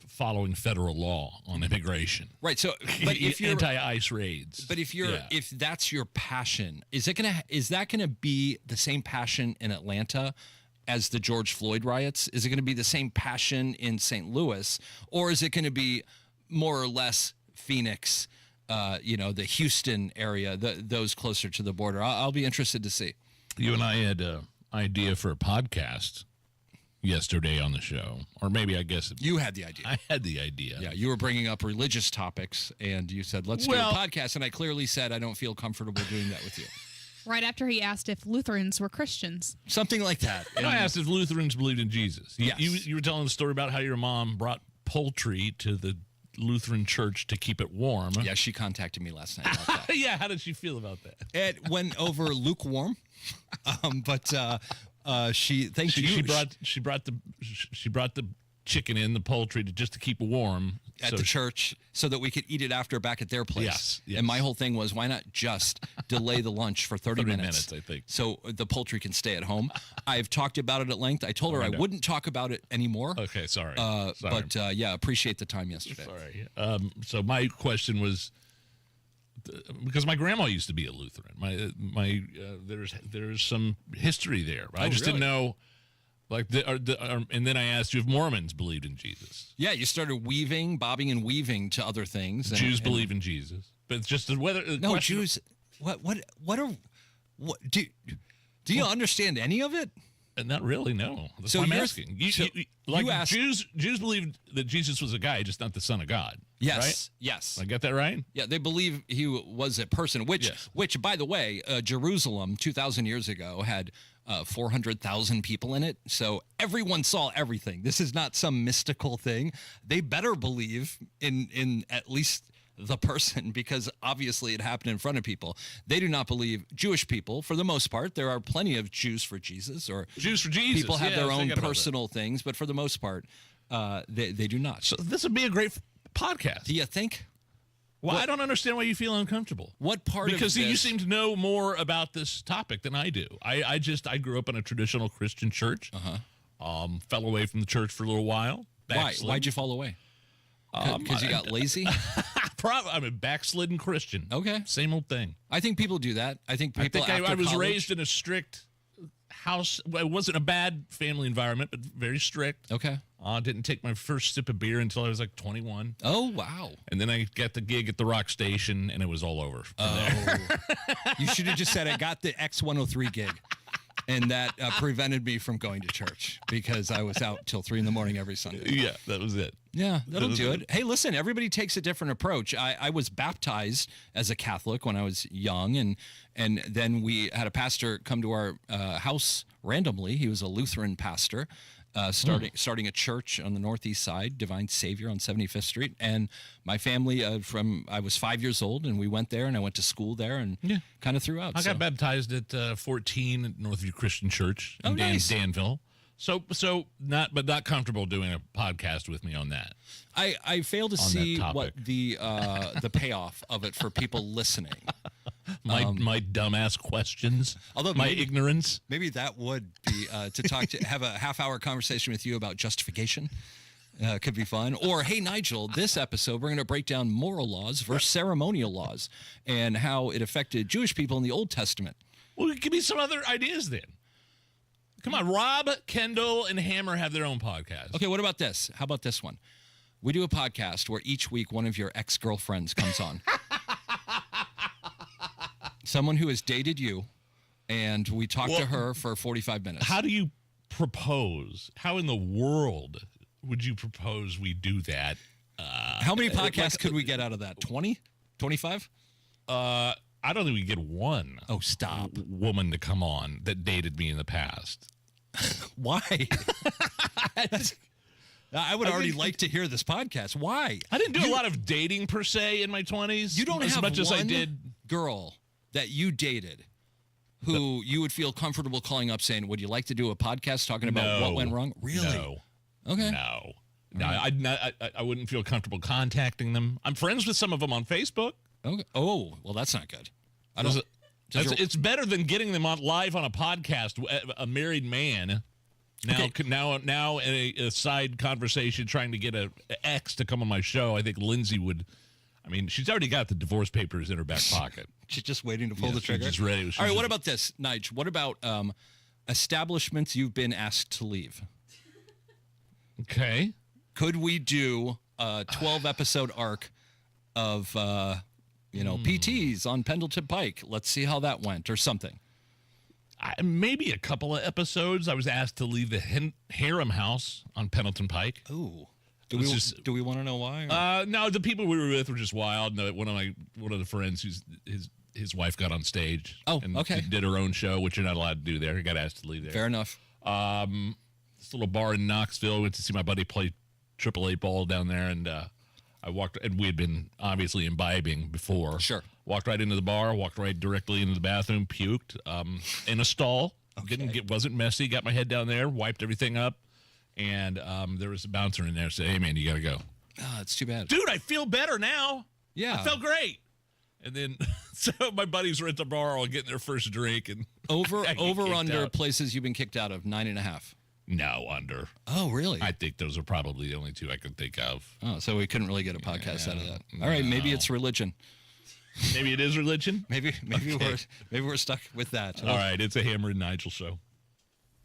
following federal law on immigration. Right. So, but if you're anti-ICE raids. But if that's your passion, is that gonna be the same passion in Atlanta as the George Floyd riots? Is it gonna be the same passion in St. Louis, or is it gonna be more or less Phoenix? The Houston area, those closer to the border. I'll be interested to see. You and I had an idea for a podcast yesterday on the show, or maybe I guess you had the idea. I had the idea. Yeah, you were bringing up religious topics, and you said, let's do a podcast, and I clearly said I don't feel comfortable doing that with you. Right after he asked if Lutherans were Christians. Something like that. And I asked if Lutherans believed in Jesus. Yes. You were telling the story about how your mom brought poultry to the Lutheran church to keep it warm. Yeah, she contacted me last night about that. Yeah, how did she feel about that? It went over lukewarm, but she brought the chicken in, the poultry, just to keep it warm at the church so that we could eat it after back at their place. Yes. And my whole thing was, why not just delay the lunch for 30 minutes? I think. So the poultry can stay at home. I've talked about it at length. I told her I wouldn't talk about it anymore. Okay, sorry. But appreciate the time yesterday. Sorry. So my question was, because my grandma used to be a Lutheran. There's some history there. But I just didn't know. And then I asked you if Mormons believed in Jesus. Yeah, you started bobbing and weaving to other things. Jews believe in Jesus, but it's just whether Jews. Do you understand any of it? Not really. No. That's so what I'm asking. You asked, Jews believed that Jesus was a guy, just not the Son of God. Yes. Right? Yes. I get that right? Yeah, they believe he was a person. Which, by the way, Jerusalem 2,000 years ago had 400,000 people in it. So everyone saw everything. This is not some mystical thing. They better believe in at least the person, because obviously it happened in front of people. They do not believe, Jewish people, for the most part. There are plenty of Jews for Jesus, or Jews for Jesus. People have their own personal things, but for the most part, they do not. So this would be a great podcast. Do you think? Well, I don't understand why you feel uncomfortable. What part because of this? You seem to know more about this topic than I do. I grew up in a traditional Christian church. Fell away from the church for a little while. Why'd you fall away? Because you got lazy? I'm a backslidden Christian. Okay. Same old thing. I think people do that. I think I was raised in a strict house. Well, it wasn't a bad family environment, but very strict. Okay. Didn't take my first sip of beer until I was like 21. Oh, wow. And then I got the gig at the rock station, and it was all over. You should have just said I got the X103 gig. And that prevented me from going to church because I was out till 3 a.m. every Sunday. Yeah, that was it. Yeah, that'll do it. Hey, listen, everybody takes a different approach. I was baptized as a Catholic when I was young, and then we had a pastor come to our house randomly. He was a Lutheran pastor. Starting a church on the northeast side, Divine Savior on 75th Street. And my family, I was 5 years old, and we went there, and I went to school there, and kind of threw out. I got baptized at 14 at Northview Christian Church in Danville. So not comfortable doing a podcast with me on that. I fail to see what the payoff of it for people listening. My dumbass questions, although ignorance. Maybe that would be to have a half-hour conversation with you about justification. Could be fun. Or, hey, Nigel, this episode we're going to break down moral laws versus ceremonial laws and how it affected Jewish people in the Old Testament. Well, give me some other ideas then. Come on, Rob, Kendall, and Hammer have their own podcast. Okay, what about this? How about this one? We do a podcast where each week one of your ex-girlfriends comes on. Someone who has dated you and we talked to her for 45 minutes. How do you propose? How in the world would you propose we do that? How many podcasts could we get out of that? 20? 25? I don't think we get one. Oh, stop. Woman to come on that dated me in the past. Why? I would already like to hear this podcast. Why? I didn't do a lot of dating per se in my 20s. You don't as have much one as I did girl that you dated who you would feel comfortable calling up saying, would you like to do a podcast talking about what went wrong? Really? No. Okay. No. I wouldn't feel comfortable contacting them. I'm friends with some of them on Facebook. Okay. Oh, well, that's not good. It's better than getting them on live on a podcast. A married man now in a side conversation trying to get an ex to come on my show. I think Lindsay would. I mean, she's already got the divorce papers in her back pocket. She's just waiting to pull the trigger. She's just ready. All right. What about this, Nigel? What about establishments you've been asked to leave? Okay. Could we do a 12-episode arc of PTs on Pendleton Pike? Let's see how that went, or something. Maybe a couple of episodes. I was asked to leave the harem house on Pendleton Pike. Ooh. Do we want to know why? No, the people we were with were just wild. No, one of the friends who's his wife got on stage. Oh, and okay. Did her own show, which you're not allowed to do there. He got asked to leave there. Fair enough. This little bar in Knoxville. Went to see my buddy play 888 ball down there, and I walked, and we had been obviously imbibing before. Sure. Walked right into the bar. Walked right directly into the bathroom. Puked in a stall. Okay. Wasn't messy. Got my head down there. Wiped everything up. And there was a bouncer in there. Said, "Hey man, you got to go." Oh, it's too bad, dude. I feel better now. Yeah, I felt great. And then so my buddies were at the bar all getting their first drink and over under out. Places you've been kicked out of 9.5. No, under. Oh, really? I think those are probably the only two I could think of. Oh, so we couldn't really get a podcast out of that. All right, maybe it's religion. Maybe it is religion. Maybe we're stuck with that. All right, it's a Hammer and Nigel show.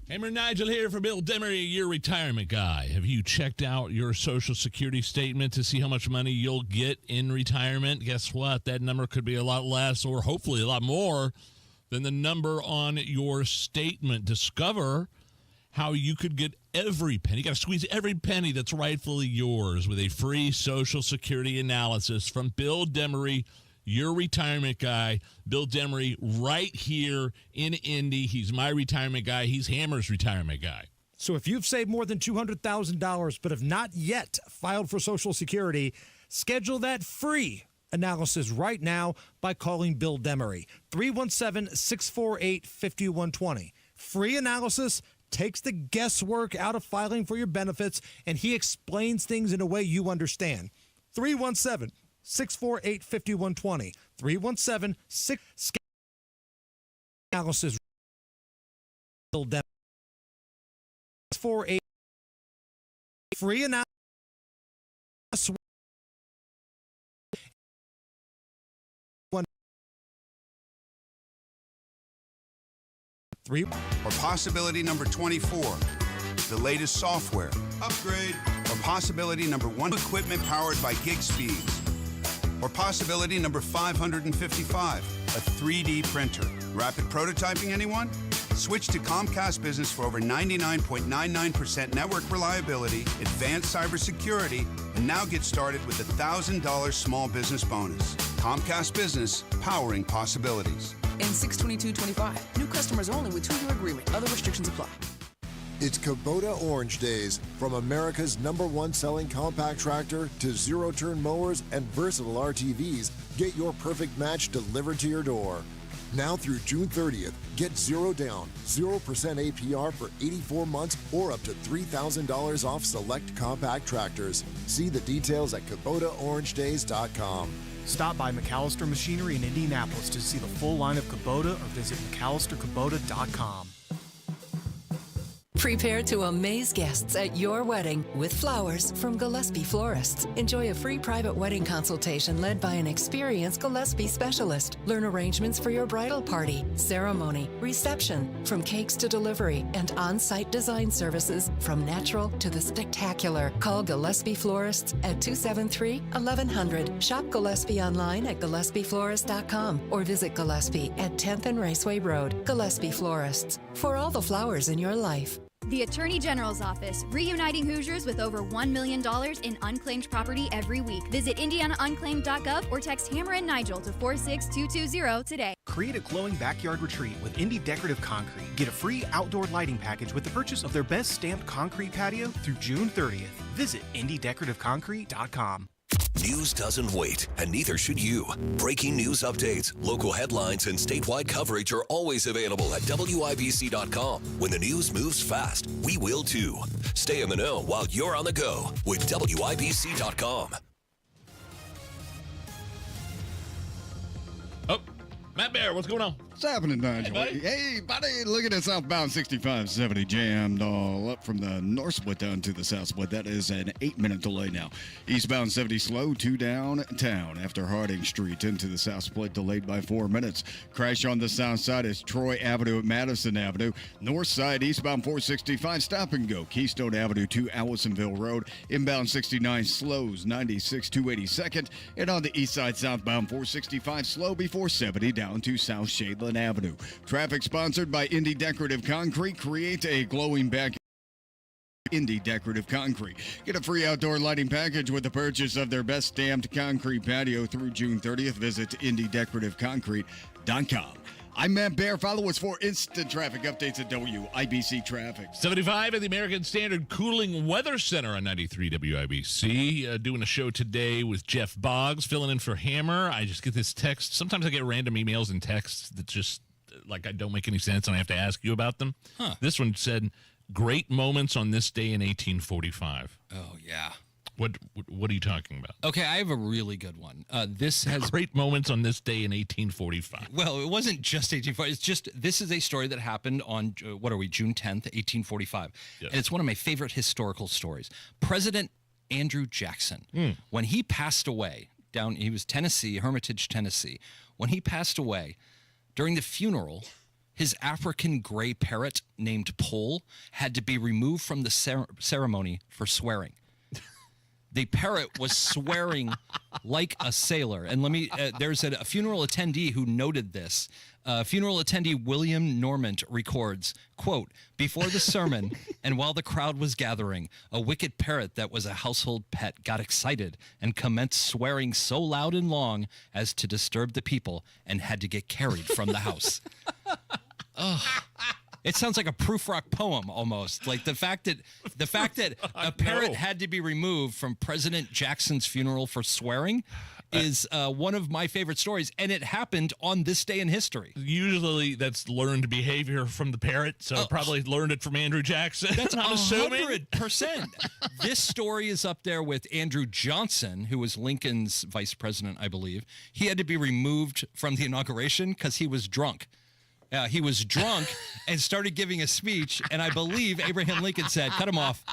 Hammer and Nigel here for Bill Demery, your retirement guy. Have you checked out your Social Security statement to see how much money you'll get in retirement? Guess what? That number could be a lot less or hopefully a lot more than the number on your statement. Discover how you could get every penny. You got to squeeze every penny that's rightfully yours with a free Social Security analysis from Bill Demery, your retirement guy. Bill Demery right here in Indy. He's my retirement guy. He's Hammer's retirement guy. So if you've saved more than $200,000 but have not yet filed for Social Security, schedule that free analysis right now by calling Bill Demery. 317-648-5120. Free analysis takes the guesswork out of filing for your benefits, and he explains things in a way you understand. 317-648-5120. 317-6 analysis. Bill Demery. 648 free analysis. Or possibility number 24, the latest software upgrade. Or possibility number 1, equipment powered by gig speeds. Or possibility number 555, a 3D printer. Rapid prototyping, anyone? Switch to Comcast Business for over 99.99% network reliability, advanced cybersecurity, and now get started with a $1,000 small business bonus. Comcast Business, powering possibilities. In 6/22/25, new customers only with 2-year agreement. Other restrictions apply. It's Kubota Orange Days. From America's #1 selling compact tractor to zero-turn mowers and versatile RTVs, get your perfect match delivered to your door. Now through June 30th, get 0 down, 0% APR for 84 months or up to $3,000 off select compact tractors. See the details at KubotaOrangeDays.com. Stop by McAllister Machinery in Indianapolis to see the full line of Kubota or visit McAllisterKubota.com. Prepare to amaze guests at your wedding with flowers from Gillespie Florists. Enjoy a free private wedding consultation led by an experienced Gillespie specialist. Learn arrangements for your bridal party, ceremony, reception, from cakes to delivery, and on-site design services from natural to the spectacular. Call Gillespie Florists at 273-1100. Shop Gillespie online at GillespieFlorist.com or visit Gillespie at 10th and Raceway Road. Gillespie Florists, for all the flowers in your life. The Attorney General's Office, reuniting Hoosiers with over $1 million in unclaimed property every week. Visit IndianaUnclaimed.gov or text Hammer and Nigel to 46220 today. Create a glowing backyard retreat with Indy Decorative Concrete. Get a free outdoor lighting package with the purchase of their best stamped concrete patio through June 30th. Visit IndyDecorativeConcrete.com. News doesn't wait, and neither should you. Breaking news updates, local headlines, and statewide coverage are always available at WIBC.com. When the news moves fast, we will too. Stay in the know while you're on the go with WIBC.com. Oh, Matt Bear, what's going on? What's happening, Nigel? Hey, buddy, look at that southbound 6570 jammed all up from the north split down to the south split. That is an 8-minute delay now. Eastbound 70 slow, 2 downtown after Harding Street into the south split, delayed by 4 minutes. Crash on the south side is Troy Avenue at Madison Avenue. North side, eastbound 465, stop and go. Keystone Avenue to Allisonville Road. Inbound 69 slows, 96 to 82nd. And on the east side, southbound 465 slow before 70 down to South Shadeland Avenue. Traffic sponsored by Indy Decorative Concrete. Create a glowing back. Indy Decorative Concrete. Get a free outdoor lighting package with the purchase of their best stamped concrete patio through June 30th. Visit IndyDecorativeConcrete.com. I'm Matt Bear. Follow us for instant traffic updates at WIBC Traffic. 75 at the American Standard Cooling Weather Center on 93 WIBC. Doing a show today with Jeff Boggs, filling in for Hammer. I just get this text. Sometimes I get random emails and texts that just, like, I don't make any sense, and I have to ask you about them. This one said, great moments on this day in 1845. Oh, yeah. What are you talking about? Okay, I have a really good one. This has great moments on this day in 1845. Well, it wasn't just 1845. It's just, this is a story that happened on, June 10th, 1845. Yes. And it's one of my favorite historical stories. President Andrew Jackson, when he passed away, he was Tennessee, Hermitage, Tennessee. When he passed away, during the funeral, his African gray parrot named Pole had to be removed from the ceremony for swearing. The parrot was swearing like a sailor. And there's a funeral attendee who noted this. Funeral attendee William Normant records, quote, before the sermon and while the crowd was gathering, a wicked parrot that was a household pet got excited and commenced swearing so loud and long as to disturb the people and had to get carried from the house. Ugh. It sounds like a proof rock poem almost. Like the fact that a parrot had to be removed from President Jackson's funeral for swearing is one of my favorite stories, and it happened on this day in history. Usually that's learned behavior from the parrot, so probably learned it from Andrew Jackson. That's I'm assuming. 100%. This story is up there with Andrew Johnson, who was Lincoln's vice president, I believe. He had to be removed from the inauguration because he was drunk. He was drunk and started giving a speech, and I believe Abraham Lincoln said, cut him off.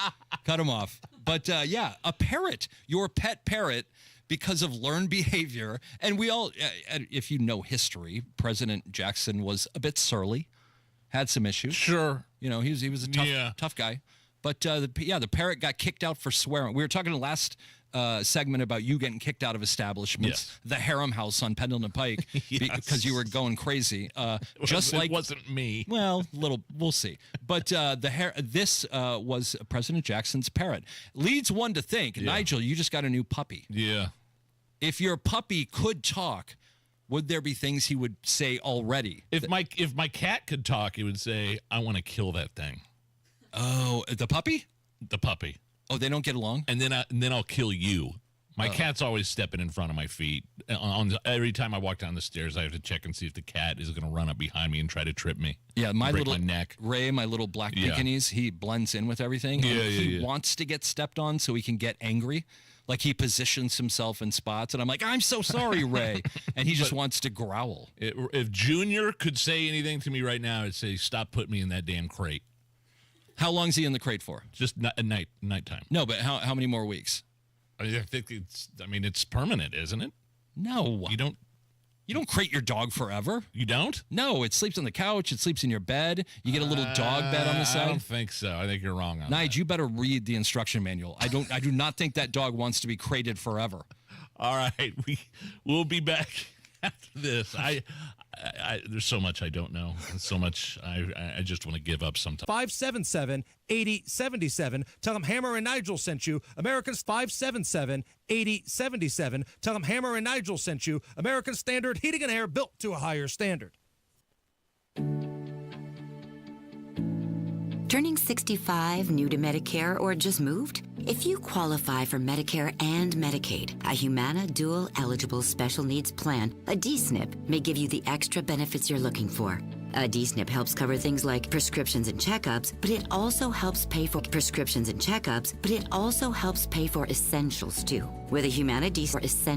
But, yeah, a parrot, your pet parrot, because of learned behavior. And we all, if you know history, President Jackson was a bit surly, had some issues. Sure. You know, he was a tough guy. But, the parrot got kicked out for swearing. We were talking last segment about you getting kicked out of establishments, yes. The Harem House on Pendleton Pike, because you were going crazy. It wasn't me. Well, we'll see. But this was President Jackson's parrot. Leads one to think, Nigel, you just got a new puppy. Yeah. If your puppy could talk, would there be things he would say already? If my cat could talk, he would say, I want to kill that thing. Oh, the puppy? The puppy. Oh, they don't get along? And then I'll kill you. My cat's always stepping in front of my feet. Every time I walk down the stairs, I have to check and see if the cat is going to run up behind me and try to trip me. Yeah, my neck. Ray, my little black Pekingese, he blends in with everything. He wants to get stepped on so he can get angry. Like he positions himself in spots, and I'm like, I'm so sorry, Ray. And he just wants to growl. If Junior could say anything to me right now, I'd say, stop putting me in that damn crate. How long is he in the crate for? Just nighttime. No, but how many more weeks? I think it's permanent, isn't it? No. You don't crate your dog forever. You don't? No, it sleeps on the couch. It sleeps in your bed. You get a little dog bed on the side. I don't think so. I think you're wrong on Nigel, you better read the instruction manual. I do not think that dog wants to be crated forever. All right. We'll be back after this. There's so much I don't know. There's so much I just want to give up sometimes. 577-8077. Tell them Hammer and Nigel sent you. Americans 577-8077. Tell them Hammer and Nigel sent you. American Standard Heating and Air, built to a higher standard. Turning 65, new to Medicare, or just moved? If you qualify for Medicare and Medicaid, a Humana Dual Eligible Special Needs Plan, a D-SNP, may give you the extra benefits you're looking for. A D-SNP helps cover things like prescriptions and checkups, but it also helps pay for essentials too. With a Humana D-SNP,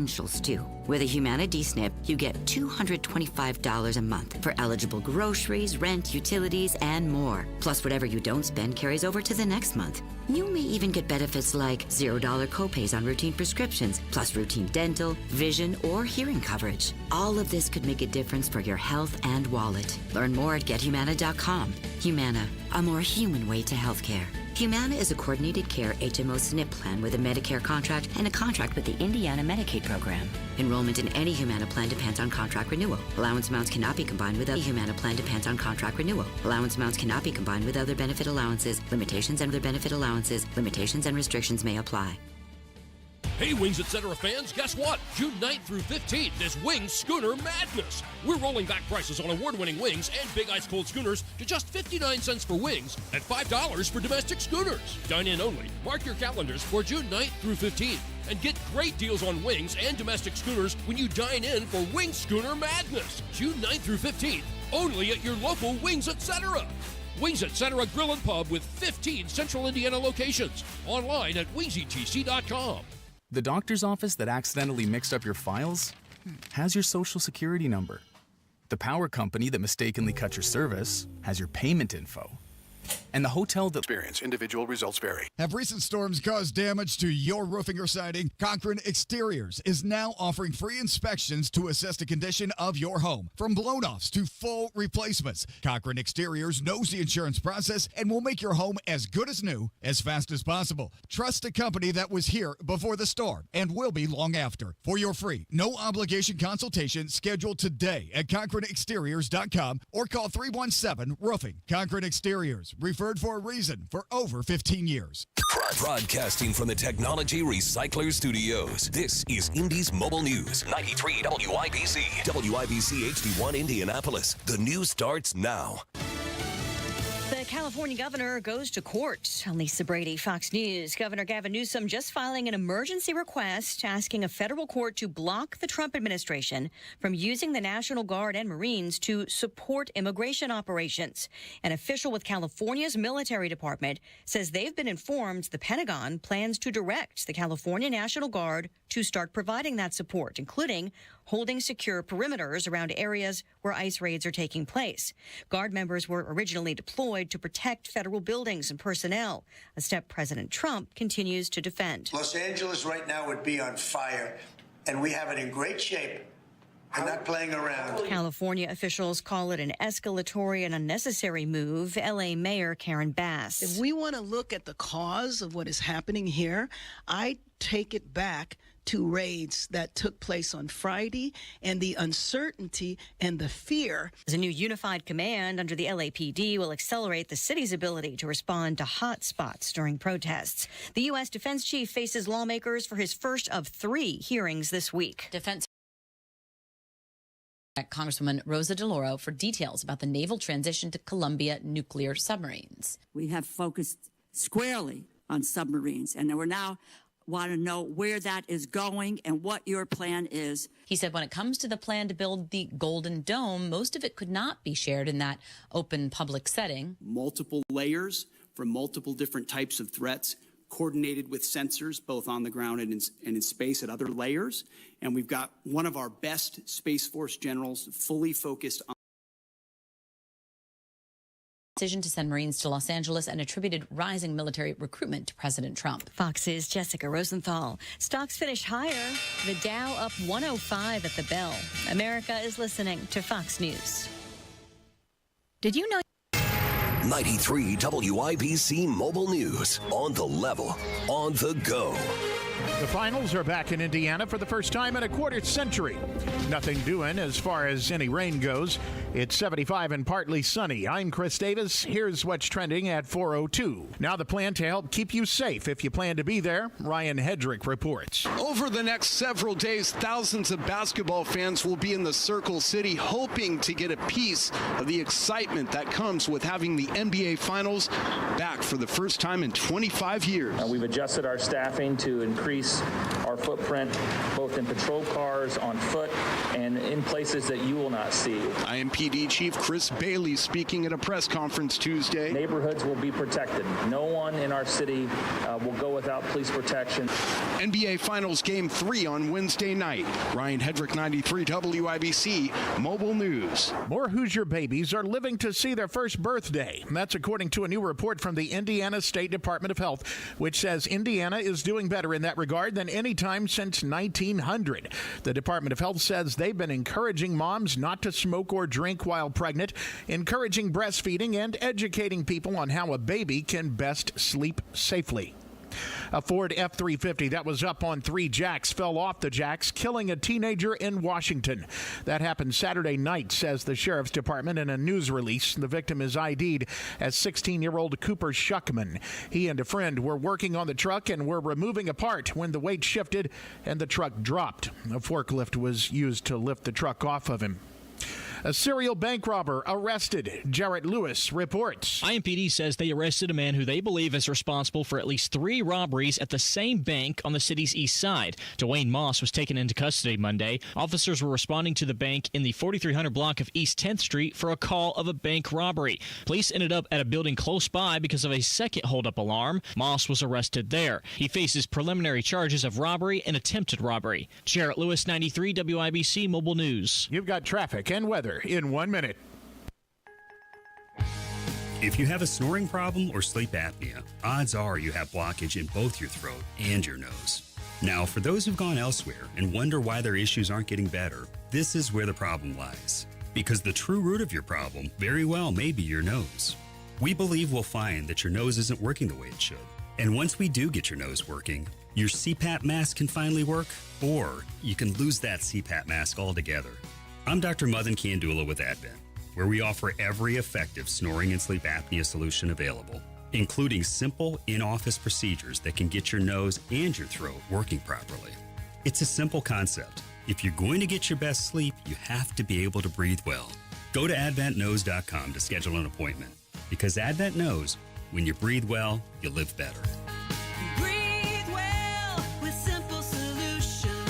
you get $225 a month for eligible groceries, rent, utilities, and more. Plus, whatever you don't spend carries over to the next month. You may even get benefits like $0 copays on routine prescriptions, plus routine dental, vision, or hearing coverage. All of this could make a difference for your health and wallet. Learn more at GetHumana.com. Humana, a more human way to healthcare. Humana is a coordinated care HMO SNP plan with a Medicare contract and a contract with the Indiana Medicaid program. Enrollment in any Humana plan depends on contract renewal. Allowance amounts cannot be combined with other Humana plan depends on contract renewal. Allowance amounts cannot be combined with other benefit allowances. Limitations and restrictions may apply. Hey, Wings Etc. fans, guess what? June 9th through 15th is Wings Schooner Madness. We're rolling back prices on award-winning wings and big ice cold schooners to just 59 cents for wings and $5 for domestic schooners. Dine in only. Mark your calendars for June 9th through 15th and get great deals on wings and domestic schooners when you dine in for Wings Schooner Madness. June 9th through 15th, only at your local Wings Etc. Wings Etc. Grill and Pub with 15 Central Indiana locations. Online at wingsetc.com. The doctor's office that accidentally mixed up your files has your social security number. The power company that mistakenly cut your service has your payment info. And the hotel that experience individual results vary. Have recent storms caused damage to your roofing or siding? Cochran Exteriors is now offering free inspections to assess the condition of your home, from blown-offs to full replacements. Cochran Exteriors knows the insurance process and will make your home as good as new as fast as possible. Trust a company that was here before the storm and will be long after. For your free, no-obligation consultation, schedule today at CochranExteriors.com or call 317-ROOFING. Cochran Exteriors, referred for a reason for over 15 years. Broadcasting from the Technology Recycler Studios, this is Indy's Mobile News, 93 WIBC. WIBC HD1 Indianapolis. The news starts now. The California governor goes to court. Lisa Brady, Fox News. Governor Gavin Newsom just filing an emergency request asking a federal court to block the Trump administration from using the National Guard and Marines to support immigration operations. An official with California's military department says they've been informed the Pentagon plans to direct the California National Guard to start providing that support, including holding secure perimeters around areas where ICE raids are taking place. Guard members were originally deployed to protect federal buildings and personnel, a step President Trump continues to defend. Los Angeles right now would be on fire, and we have it in great shape. I'm not playing around. California officials call it an escalatory and unnecessary move. L.A. Mayor Karen Bass. If we want to look at the cause of what is happening here, I take it back to raids that took place on Friday and the uncertainty and the fear. A new unified command under the LAPD will accelerate the city's ability to respond to hot spots during protests. The U.S. defense chief faces lawmakers for his first of 3 hearings this week. Defense Congresswoman Rosa DeLauro for details about the naval transition to Columbia nuclear submarines. We have focused squarely on submarines, and we're now want to know where that is going and what your plan is. He said when it comes to the plan to build the Golden Dome, most of it could not be shared in that open public setting. Multiple layers for multiple different types of threats, coordinated with sensors, both on the ground and in space at other layers. And we've got one of our best Space Force generals fully focused on Decision to send Marines to Los Angeles and attributed rising military recruitment to President Trump. Fox's Jessica Rosenthal. Stocks finish higher. The Dow up 105 at the bell. America is listening to Fox News. Did you know? 93 WIBC Mobile News. On the level, on the go. The finals are back in Indiana for the first time in a quarter century. Nothing doing as far as any rain goes. It's 75 and partly sunny. I'm Chris Davis. Here's what's trending at 4:02. Now the plan to help keep you safe if you plan to be there. Ryan Hedrick reports. Over the next several days, thousands of basketball fans will be in the Circle City hoping to get a piece of the excitement that comes with having the NBA Finals back for the first time in 25 years. We've adjusted our staffing to increase our footprint, both in patrol cars, on foot, and in places that you will not see. IMPD Chief Chris Bailey speaking at a press conference Tuesday. Neighborhoods will be protected. No one in our city will go without police protection. NBA Finals Game 3 on Wednesday night. Ryan Hedrick, 93 WIBC Mobile News. More Hoosier babies are living to see their first birthday. That's according to a new report from the Indiana State Department of Health, which says Indiana is doing better in that regard than any time since 1900. The Department of Health says they've been encouraging moms not to smoke or drink while pregnant, encouraging breastfeeding, and educating people on how a baby can best sleep safely. A Ford F-350 that was up on 3 jacks fell off the jacks, killing a teenager in Washington. That happened Saturday night, says the Sheriff's Department in a news release. The victim is ID'd as 16-year-old Cooper Shuckman. He and a friend were working on the truck and were removing a part when the weight shifted and the truck dropped. A forklift was used to lift the truck off of him. A serial bank robber arrested. Jarrett Lewis reports. IMPD says they arrested a man who they believe is responsible for at least 3 robberies at the same bank on the city's east side. Dwayne Moss was taken into custody Monday. Officers were responding to the bank in the 4300 block of East 10th Street for a call of a bank robbery. Police ended up at a building close by because of a second holdup alarm. Moss was arrested there. He faces preliminary charges of robbery and attempted robbery. Jarrett Lewis, 93 WIBC Mobile News. You've got traffic and weather in 1 minute. If you have a snoring problem or sleep apnea, odds are you have blockage in both your throat and your nose. Now, for those who've gone elsewhere and wonder why their issues aren't getting better, this is where the problem lies. Because the true root of your problem very well may be your nose. We believe we'll find that your nose isn't working the way it should. And once we do get your nose working, your CPAP mask can finally work, or you can lose that CPAP mask altogether. I'm Dr. Madan Kandula with Advent, where we offer every effective snoring and sleep apnea solution available, including simple in-office procedures that can get your nose and your throat working properly. It's a simple concept. If you're going to get your best sleep, you have to be able to breathe well. Go to adventknows.com to schedule an appointment, because Advent knows when you breathe well, you live better. Breathe well with simple solutions.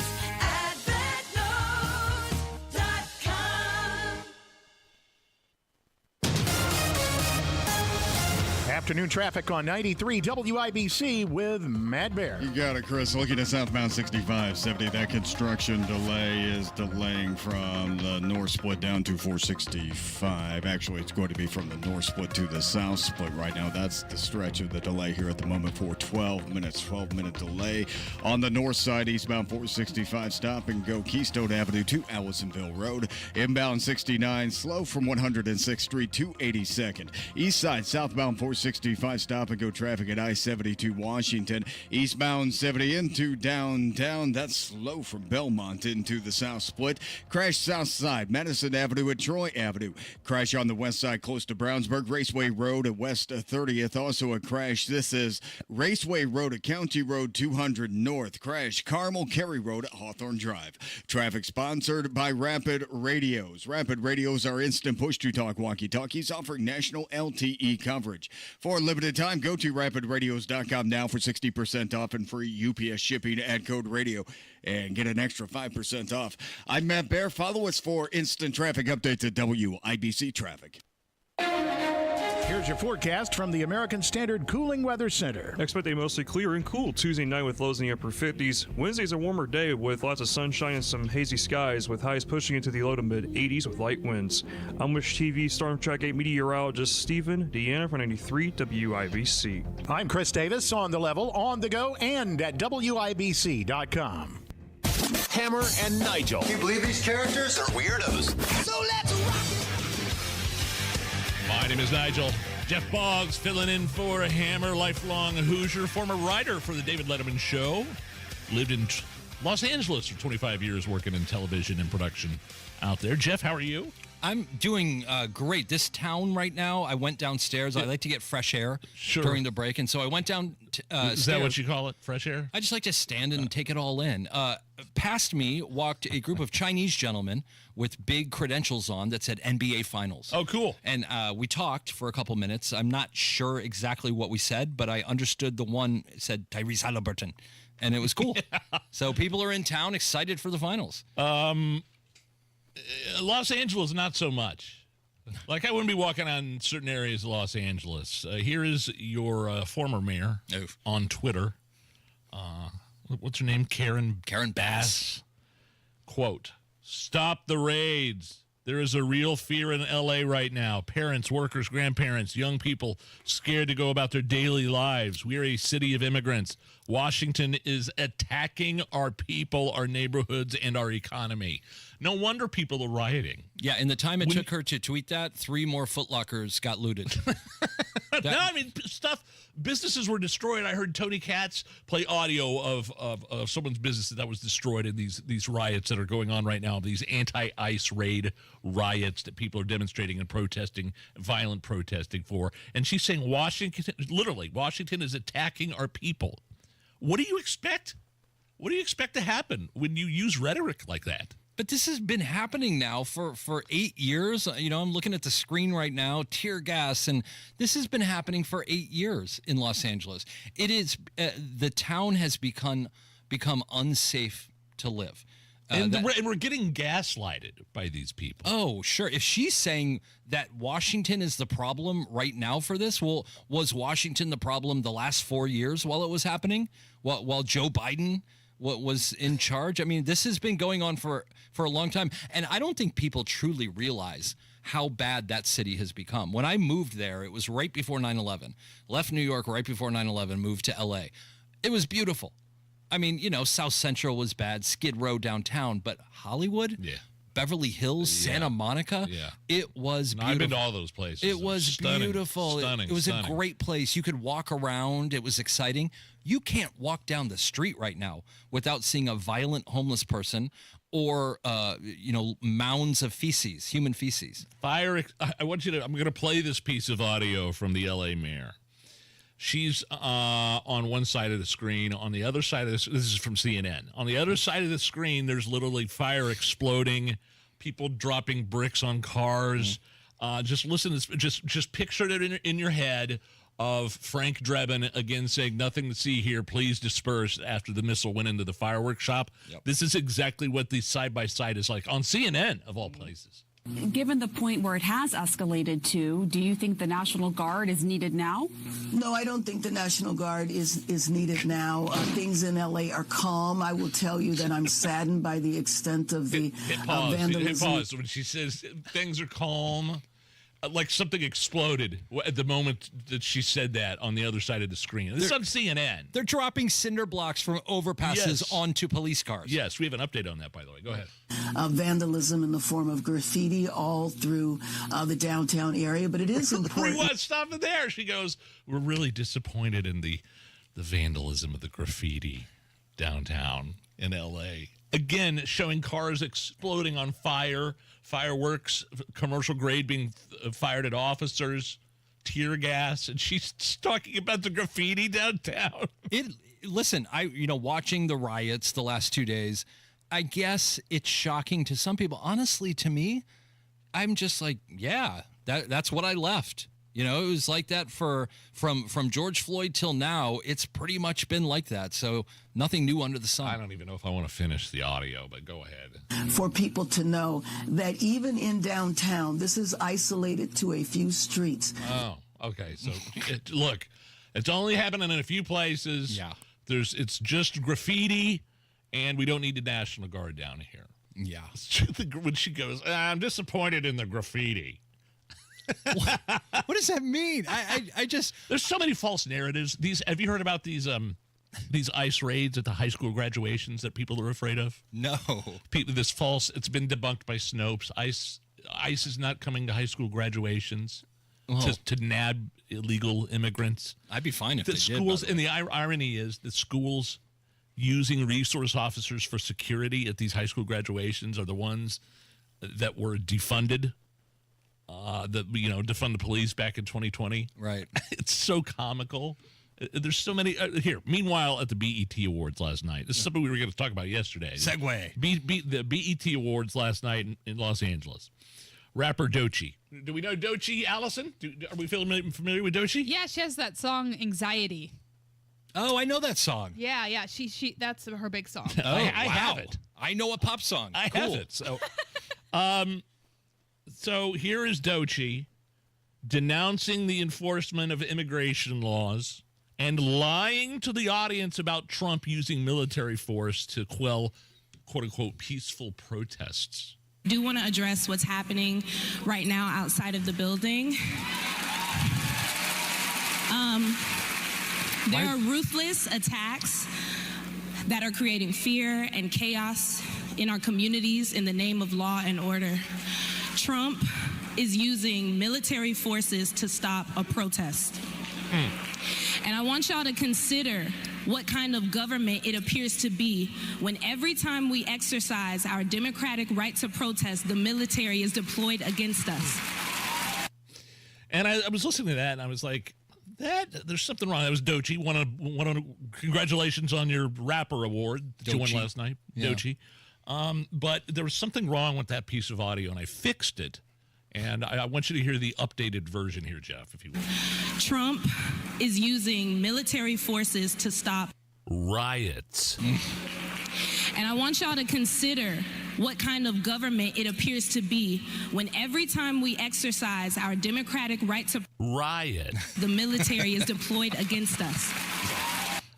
Afternoon traffic on 93 WIBC with Matt Bear. You got it, Chris. Looking at southbound 6570, that construction delay is delaying from the north split down to 465. Actually, it's going to be from the north split to the south split right now. That's the stretch of the delay here at the moment for 12 minutes. 12-minute delay on the north side, eastbound 465. Stop and go Keystone Avenue to Allisonville Road. Inbound 69, slow from 106th Street to 82nd. East side, southbound 465. Stop and go traffic at I-72 Washington. Eastbound 70 into downtown. That's slow from Belmont into the south split. Crash south side, Madison Avenue and Troy Avenue. Crash on the west side close to Brownsburg. Raceway Road at West 30th. Also a crash. This is Raceway Road at County Road 200 North. Crash Carmel Cary Road at Hawthorne Drive. Traffic sponsored by Rapid Radios. Rapid Radios are instant push-to-talk walkie-talkies offering national LTE coverage. For a limited time, go to rapidradios.com now for 60% off and free UPS shipping at Code Radio and get an extra 5% off. I'm Matt Bear. Follow us for instant traffic updates at WIBC Traffic. Here's your forecast from the American Standard Cooling Weather Center. Expect a mostly clear and cool Tuesday night with lows in the upper 50s. Wednesday's a warmer day with lots of sunshine and some hazy skies with highs pushing into the low to mid 80s with light winds. I'm Wish TV Storm Track 8 meteorologist Stephen Deanna for 93 WIBC. I'm Chris Davis on the level, on the go, and at WIBC.com. Hammer and Nigel. Can you believe these characters are weirdos? So let's rock it! My name is Nigel. Jeff Boggs filling in for a Hammer, lifelong Hoosier, former writer for the David Letterman Show. Lived in Los Angeles for 25 years working in television and production out there. Jeff, how are you? I'm doing great. This town right now, I went downstairs. I like to get fresh air during the break, and so I went down Is that what you call it, fresh air? I just like to stand and take it all in. Past me walked a group of Chinese gentlemen with big credentials on that said NBA Finals. Oh, cool. And we talked for a couple minutes. I'm not sure exactly what we said, but I understood the one said Tyrese Halliburton, and it was cool. So people are in town excited for the finals. Los Angeles, not so much. Like, I wouldn't be walking on certain areas of Los Angeles. Here is your former mayor on Twitter. What's her name? Karen Bass. Quote, "Stop the raids. There is a real fear in L.A. right now. Parents, workers, grandparents, young people scared to go about their daily lives. We are a city of immigrants. Washington is attacking our people, our neighborhoods, and our economy." No wonder people are rioting. Yeah, in the time it took her to tweet that, 3 more Foot Lockers got looted. No, I mean, businesses were destroyed. I heard Tony Katz play audio of someone's business that was destroyed in these riots that are going on right now, these anti-ICE raid riots that people are demonstrating and protesting, violent protesting for. And she's saying Washington is attacking our people. What do you expect? What do you expect to happen when you use rhetoric like that? But this has been happening now for 8 years. You know, I'm looking at the screen right now, tear gas, and this has been happening for 8 years in Los Angeles. It is the town has become unsafe to live. And we're getting gaslighted by these people. Oh, sure. If she's saying that Washington is the problem right now for this, well, was Washington the problem the last 4 years while it was happening? While Joe Biden was in charge? I mean, this has been going on for a long time. And I don't think people truly realize how bad that city has become. When I moved there, it was right before 9/11. Left New York right before 9/11, moved to L.A. It was beautiful. I mean, you know, South Central was bad, Skid Row downtown, but Hollywood, Beverly Hills, Santa Monica, it was beautiful. I've been to all those places. It was beautiful. Stunning, it was a great place. You could walk around. It was exciting. You can't walk down the street right now without seeing a violent homeless person or, mounds of feces, human feces. I'm going to play this piece of audio from the L.A. mayor. She's on one side of the screen. On the other side of this is from CNN. On the other side of the screen, there's literally fire exploding, people dropping bricks on cars. Just listen to this. Just picture it in your head of Frank Drebin again saying, "Nothing to see here. Please disperse," after the missile went into the fireworks shop. Yep. This is exactly what the side-by-side is like on CNN, of all places. Given the point where it has escalated to, do you think the National Guard is needed now? No, I don't think the National Guard is needed now. Things in L.A. are calm. I will tell you that I'm saddened by the extent of the vandalism. Hit pause. When she says things are calm, like something exploded at the moment that she said that on the other side of the screen. This is on CNN. They're dropping cinder blocks from overpasses onto police cars. Yes, we have an update on that, by the way. Go ahead. Vandalism in the form of graffiti all through the downtown area, but it is important. Stop it there. She goes, "We're really disappointed in the vandalism of the graffiti downtown in L.A." Again, showing cars exploding on fire, fireworks, commercial grade being fired at officers, tear gas, and she's talking about the graffiti downtown. Listen, watching the riots the last 2 days, I guess it's shocking to some people. Honestly, to me, I'm just like, yeah, that's what I left. You know, it was like that from George Floyd till now. It's pretty much been like that. So nothing new under the sun. I don't even know if I want to finish the audio, but go ahead. For people to know that even in downtown, this is isolated to a few streets. Okay, so look, it's only happening in a few places. Yeah. It's just graffiti, and we don't need the National Guard down here. Yeah. When she goes, I'm disappointed in the graffiti. What does that mean? I just there's so many false narratives. Have you heard about these ICE raids at the high school graduations that people are afraid of? No. This false. It's been debunked by Snopes. ICE is not coming to high school graduations to nab illegal immigrants. I'd be fine if the they schools. did. And the irony is that schools using resource officers for security at these high school graduations are the ones that were defunded. Defund the police back in 2020. Right. It's so comical. There's so many here. Meanwhile, at the BET Awards last night, this is something we were going to talk about yesterday. Segue. The BET Awards last night in Los Angeles. Rapper Doechii. Do we know Doechii, Allison? Are we familiar with Doechii? Yeah, she has that song "Anxiety." Oh, I know that song. Yeah. She that's her big song. Oh, I have it. I know a pop song. I cool. have it. So, so here is Doechii denouncing the enforcement of immigration laws and lying to the audience about Trump using military force to quell, quote unquote, peaceful protests. I do want to address what's happening right now outside of the building. There are ruthless attacks that are creating fear and chaos in our communities in the name of law and order. Trump is using military forces to stop a protest. And I want y'all to consider what kind of government it appears to be when every time we exercise our democratic right to protest, the military is deployed against us. And I was listening to that, and I was like, there's something wrong. That was Doechii. Congratulations on your rapper award that you won last night, Yeah. Doechii. But there was something wrong with that piece of audio, and I fixed it. And I want you to hear the updated version here, Jeff, if you will. Trump is using military forces to stop riots. And I want y'all to consider what kind of government it appears to be when every time we exercise our democratic right to riot, the military is deployed against us.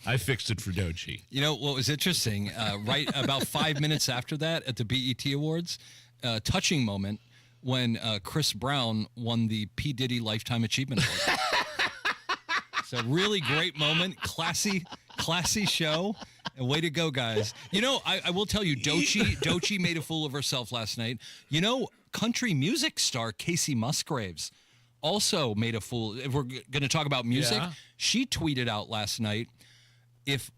I fixed it for Doechii. You know what was interesting? Right about 5 minutes after that at the BET Awards, touching moment when Chris Brown won the P. Diddy Lifetime Achievement Award. So really great moment, classy show, and way to go, guys. You know, I will tell you, Doechii made a fool of herself last night. You know, country music star Casey Musgraves also made a fool. If we're going to talk about music, she tweeted out last night, if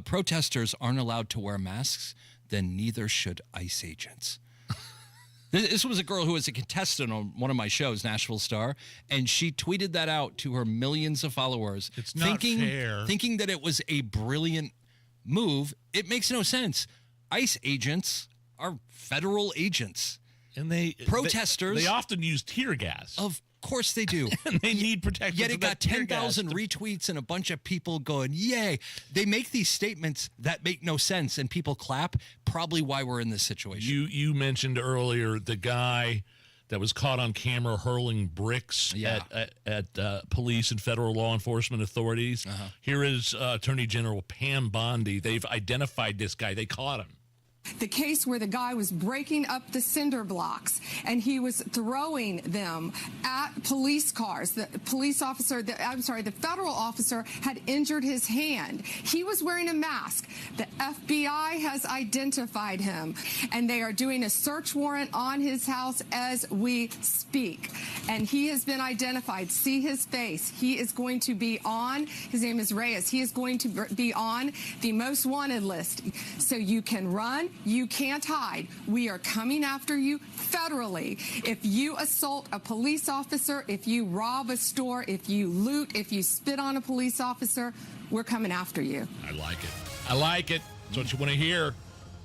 protesters aren't allowed to wear masks, then neither should ICE agents. This was a girl who was a contestant on one of my shows, Nashville Star, and she tweeted that out to her millions of followers. It's not fair. Thinking that it was a brilliant move. It makes no sense. ICE agents are federal agents. And protesters. They often use tear gas. Of course they do. And they need protection. Yet it got 10,000 retweets and a bunch of people going, yay. They make these statements that make no sense and people clap, probably why we're in this situation. You mentioned earlier the guy that was caught on camera hurling bricks at police and federal law enforcement authorities. Here is Attorney General Pam Bondi. They've identified this guy. They caught him. The case where the guy was breaking up the cinder blocks and he was throwing them at police cars. The federal officer had injured his hand. He was wearing a mask. The FBI has identified him and they are doing a search warrant on his house as we speak. And he has been identified. See his face. He is going to be on, his name is Reyes. He is going to be on the most wanted list. So you can run. You can't hide. We are coming after you federally. If you assault a police officer, if you rob a store, if you loot, if you spit on a police officer, we're coming after you. I like it. I like it. That's what you want to hear.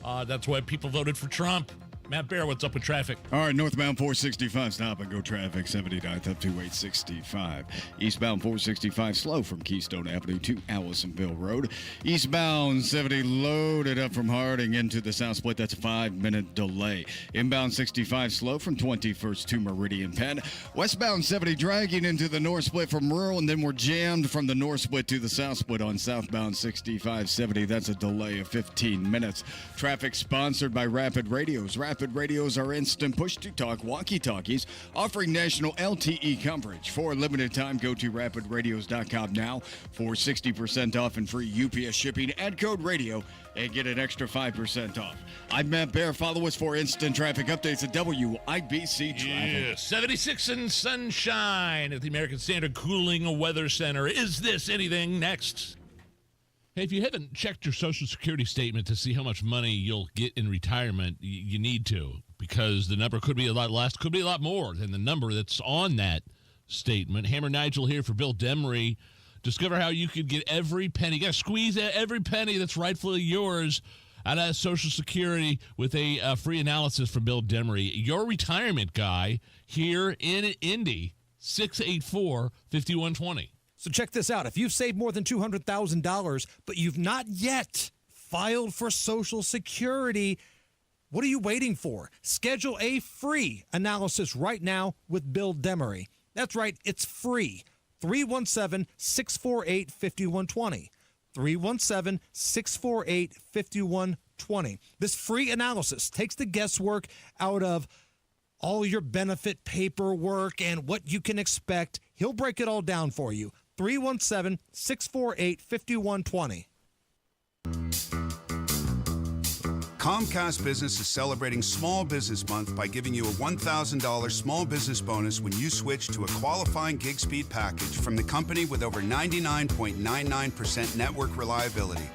That's why people voted for Trump. Matt Bear, what's up with traffic? All right, northbound 465, stop and go traffic, 79th up to 865. Eastbound 465, slow from Keystone Avenue to Allisonville Road. Eastbound 70, loaded up from Harding into the South Split. That's a 5-minute delay. Inbound 65, slow from 21st to Meridian Penn. Westbound 70, dragging into the North Split from Rural, and then we're jammed from the North Split to the South Split on southbound 6570. That's a delay of 15 minutes. Traffic sponsored by Rapid Radios. Rapid Radios are instant push-to-talk walkie-talkies offering national LTE coverage. For a limited time, go to rapidradios.com now for 60% off and free UPS shipping. Add code radio and get an extra 5% off. I'm Matt Bear. Follow us for instant traffic updates at WIBC Traffic. Yeah, 76 and sunshine at the American Standard Cooling Weather Center. Is this anything? Next. Hey, if you haven't checked your Social Security statement to see how much money you'll get in retirement, you need to, because the number could be a lot less, could be a lot more than the number that's on that statement. Hammer Nigel here for Bill Demery. Discover how you could get every penny. You got to squeeze every penny that's rightfully yours out of Social Security with a free analysis from Bill Demery. Your retirement guy here in Indy, 684-5120. So check this out. If you've saved more than $200,000, but you've not yet filed for Social Security, what are you waiting for? Schedule a free analysis right now with Bill Demery. That's right, it's free. 317-648-5120. 317-648-5120. This free analysis takes the guesswork out of all your benefit paperwork and what you can expect. He'll break it all down for you. 317-648-5120. Comcast Business is celebrating Small Business Month by giving you a $1,000 small business bonus when you switch to a qualifying gig speed package from the company with over 99.99% network reliability.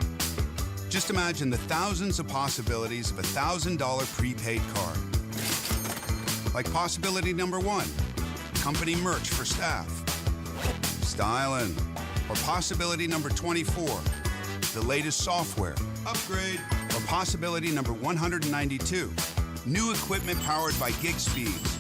Just imagine the thousands of possibilities of a $1,000 prepaid card. Like possibility number 1, company merch for staff. Styling. Or possibility number 24, the latest software. Upgrade. Or possibility number 192, new equipment powered by gig speeds.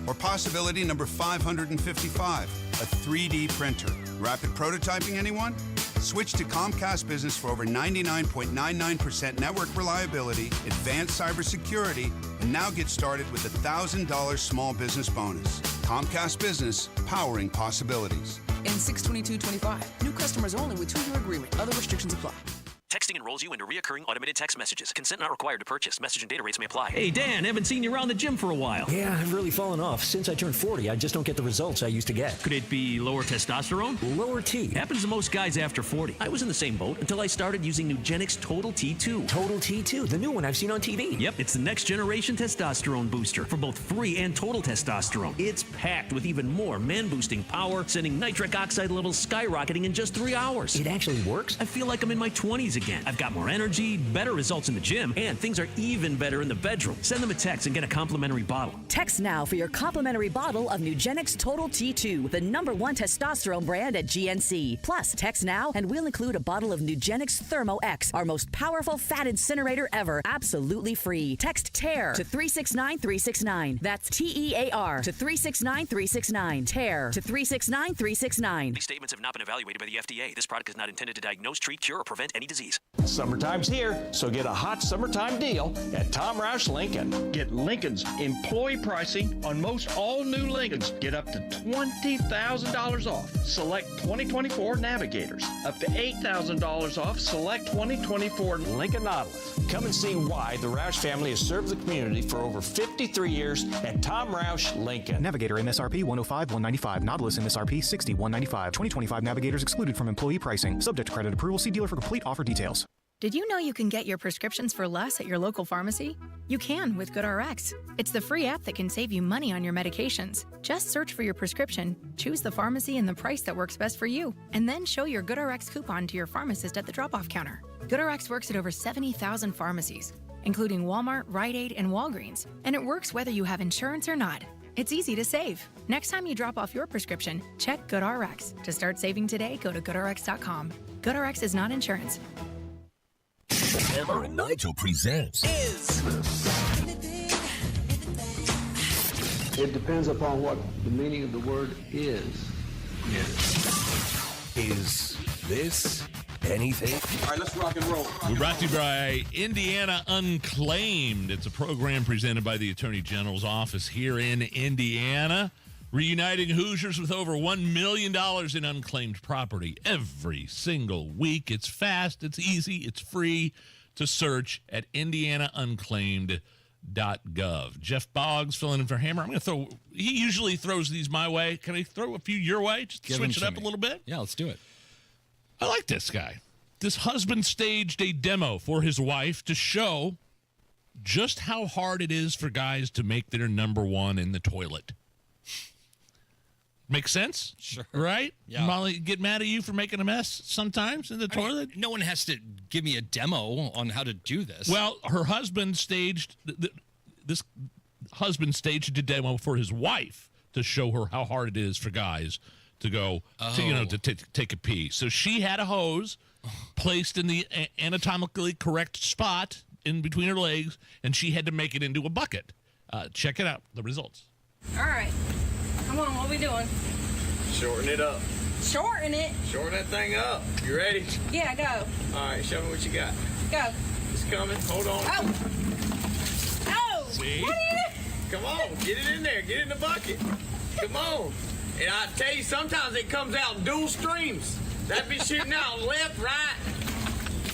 Or possibility number 555, a 3D printer. Rapid prototyping, anyone? Switch to Comcast Business for over 99.99% network reliability, advanced cybersecurity, and now get started with a $1,000 small business bonus. Comcast Business, powering possibilities. In 62225, new customers only with 2-year agreement. Other restrictions apply. Texting enrolls you into recurring automated text messages. Consent not required to purchase. Message and data rates may apply. Hey, Dan, haven't seen you around the gym for a while. Yeah, I've really fallen off. Since I turned 40, I just don't get the results I used to get. Could it be lower testosterone? Lower T. Happens to most guys after 40. I was in the same boat until I started using Nugenix Total T2. Total T2, the new one I've seen on TV. Yep, it's the next generation testosterone booster for both free and total testosterone. It's packed with even more man-boosting power, sending nitric oxide levels skyrocketing in just 3 hours. It actually works? I feel like I'm in my 20s again. I've got more energy, better results in the gym, and things are even better in the bedroom. Send them a text and get a complimentary bottle. Text now for your complimentary bottle of Nugenix Total T2, the #1 testosterone brand at GNC. Plus, text now and we'll include a bottle of Nugenix Thermo X, our most powerful fat incinerator ever, absolutely free. Text TEAR to 369-369. That's TEAR to 369-369. TEAR to 369-369. These statements have not been evaluated by the FDA. This product is not intended to diagnose, treat, cure, or prevent any disease. Summertime's here, so get a hot summertime deal at Tom Roush Lincoln. Get Lincoln's employee pricing on most all new Lincolns. Get up to $20,000 off select 2024 Navigators. Up to $8,000 off select 2024 Lincoln Nautilus. Come and see why the Roush family has served the community for over 53 years at Tom Roush Lincoln. Navigator MSRP 105-195. Nautilus MSRP 60-195. 2025 Navigators excluded from employee pricing. Subject to credit approval. See dealer for complete offer details. Did you know you can get your prescriptions for less at your local pharmacy? You can with GoodRx. It's the free app that can save you money on your medications. Just search for your prescription, choose the pharmacy and the price that works best for you, and then show your GoodRx coupon to your pharmacist at the drop-off counter. GoodRx works at over 70,000 pharmacies, including Walmart, Rite Aid, and Walgreens, and it works whether you have insurance or not. It's easy to save. Next time you drop off your prescription, check GoodRx. To start saving today, go to GoodRx.com. GoodRx is not insurance. Hammer and Nigel presents It depends upon what the meaning of the word is. Is this anything? All right, let's rock and roll. We're brought to you by Indiana Unclaimed. It's a program presented by the Attorney General's office here in Indiana, reuniting Hoosiers with over $1 million in unclaimed property every single week. It's fast, it's easy, it's free to search at indianaunclaimed.gov. Jeff Boggs filling in for Hammer. He usually throws these my way. Can I throw a few your way? Just to switch it up a little bit? Yeah, let's do it. I like this guy. This husband staged a demo for his wife to show just how hard it is for guys to make their number one in the toilet. Makes sense? Sure. Right? Yeah. Molly get mad at you for making a mess sometimes in the toilet? No one has to give me a demo on how to do this. Well, her husband staged this husband staged a demo for his wife to show her how hard it is for guys to go to take a pee. So she had a hose placed in the anatomically correct spot in between her legs, and she had to make it into a bucket. Check it out, the results. All right. Come on, what are we doing? Shorten it up. Shorten it? Shorten that thing up. You ready? Yeah, go. All right, show me what you got. Go. It's coming. Hold on. Oh! Oh! See? What are you? Come on, get it in there. Get it in the bucket. Come on. And I tell you, sometimes it comes out in dual streams. That be shooting out left, right.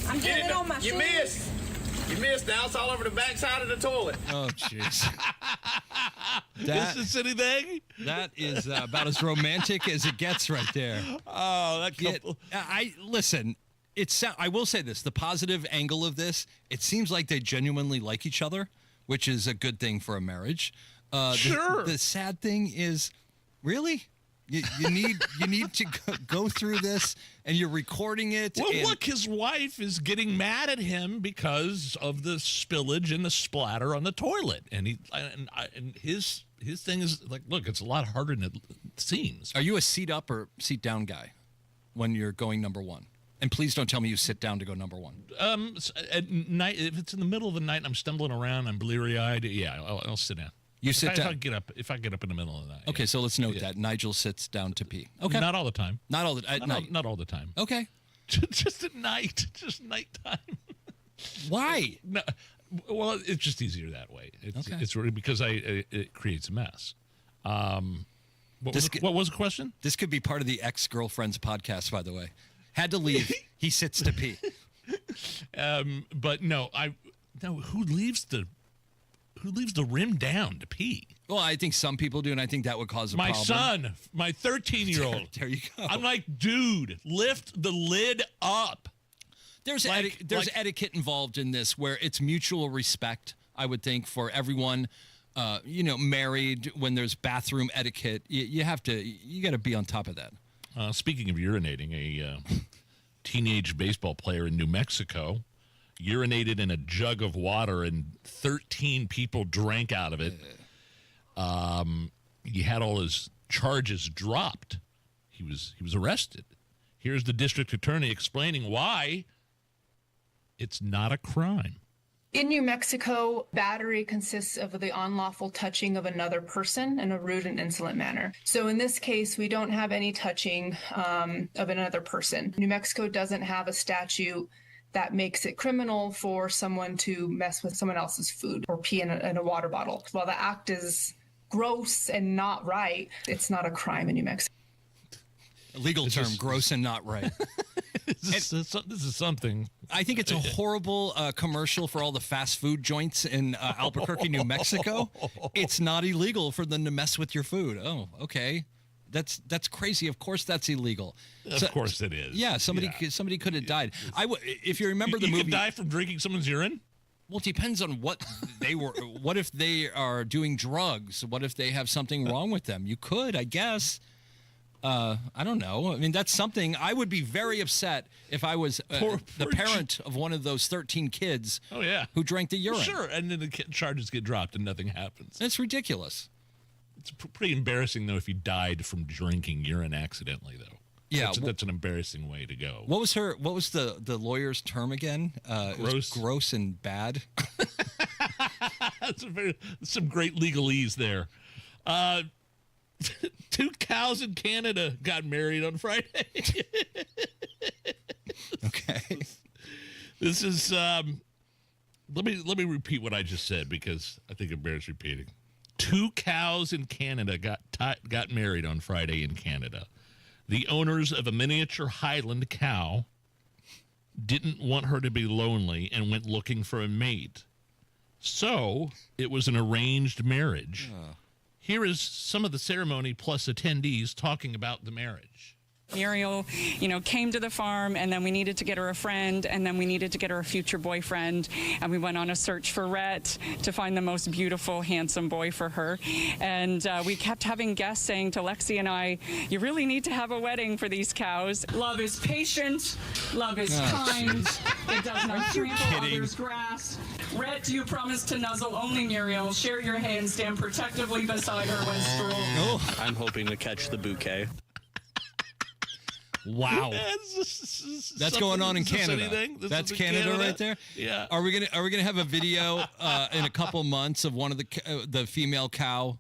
I'm getting it on my You shoes. missed. You missed. Now it's all over the backside of the toilet. Oh, jeez. Is this anything? That is about as romantic as it gets right there. Oh, that couple. Listen, I will say this. The positive angle of this, it seems like they genuinely like each other, which is a good thing for a marriage. Sure. The sad thing is, really? You need to go through this, and you're recording it. Well, look, his wife is getting mad at him because of the spillage and the splatter on the toilet, and his thing is like, look, it's a lot harder than it seems. Are you a seat up or seat down guy when you're going number one? And please don't tell me you sit down to go number one. At night, if it's in the middle of the night and I'm stumbling around, I'm bleary-eyed. Yeah, I'll sit down. You sit down. If I get up in the middle of the night. Okay, so let's note that Nigel sits down to pee. Okay, not all the time. Not all the night. Not all the time. Okay, just at night, just nighttime. Why? No, well, it's just easier that way. It's really because it creates a mess. What was the question? This could be part of the ex-girlfriend's podcast, by the way. Had to leave. He sits to pee. But no, who leaves the rim down to pee? Well, I think some people do, and I think that would cause a problem. My son, my 13-year-old. There you go. I'm like, dude, lift the lid up. There's etiquette involved in this where it's mutual respect, I would think, for everyone. Married, when there's bathroom etiquette, you got to be on top of that. Speaking of urinating, a teenage baseball player in New Mexico urinated in a jug of water and 13 people drank out of it. He had all his charges dropped. He was arrested. Here's the district attorney explaining why it's not a crime. In New Mexico, battery consists of the unlawful touching of another person in a rude and insolent manner. So in this case, we don't have any touching of another person. New Mexico doesn't have a statute that makes it criminal for someone to mess with someone else's food or pee in a water bottle. While the act is gross and not right, it's not a crime in New Mexico. A legal term, gross and not right. This is something. I think it's a horrible commercial for all the fast food joints in Albuquerque, New Mexico. It's not illegal for them to mess with your food. Oh, okay. That's crazy. Of course, that's illegal. Of course, it is. Yeah, somebody could have died. If you remember the movie, you could die from drinking someone's urine. Well, it depends on what they were. What if they are doing drugs? What if they have something wrong with them? You could, I guess. I don't know. I mean, that's something. I would be very upset if I was the parent of one of those 13 kids. Oh yeah, who drank the urine. Sure, and then the charges get dropped and nothing happens. It's ridiculous. It's pretty embarrassing though if you died from drinking urine accidentally though. Yeah, that's an embarrassing way to go. What was the lawyer's term again? Gross, gross and bad. That's some great legalese there. Two cows in Canada got married on Friday. Okay. This is let me repeat what I just said because I think it bears repeating. Two cows in Canada got married on Friday in Canada. The owners of a miniature Highland cow didn't want her to be lonely and went looking for a mate. So it was an arranged marriage. Here is some of the ceremony plus attendees talking about the marriage. Muriel, came to the farm, and then we needed to get her a friend, and then we needed to get her a future boyfriend, and we went on a search for Rhett to find the most beautiful, handsome boy for her. And we kept having guests saying to Lexi and I, you really need to have a wedding for these cows. Love is patient. Love is kind. It does not trample others' grass. Rhett, do you promise to nuzzle only Muriel, share your hay, and stand protectively beside her when strolling? I'm hoping to catch the bouquet. Wow, that's going on in Canada. That's Canada right there. Yeah. Are we gonna have a video in a couple months of one of the female cow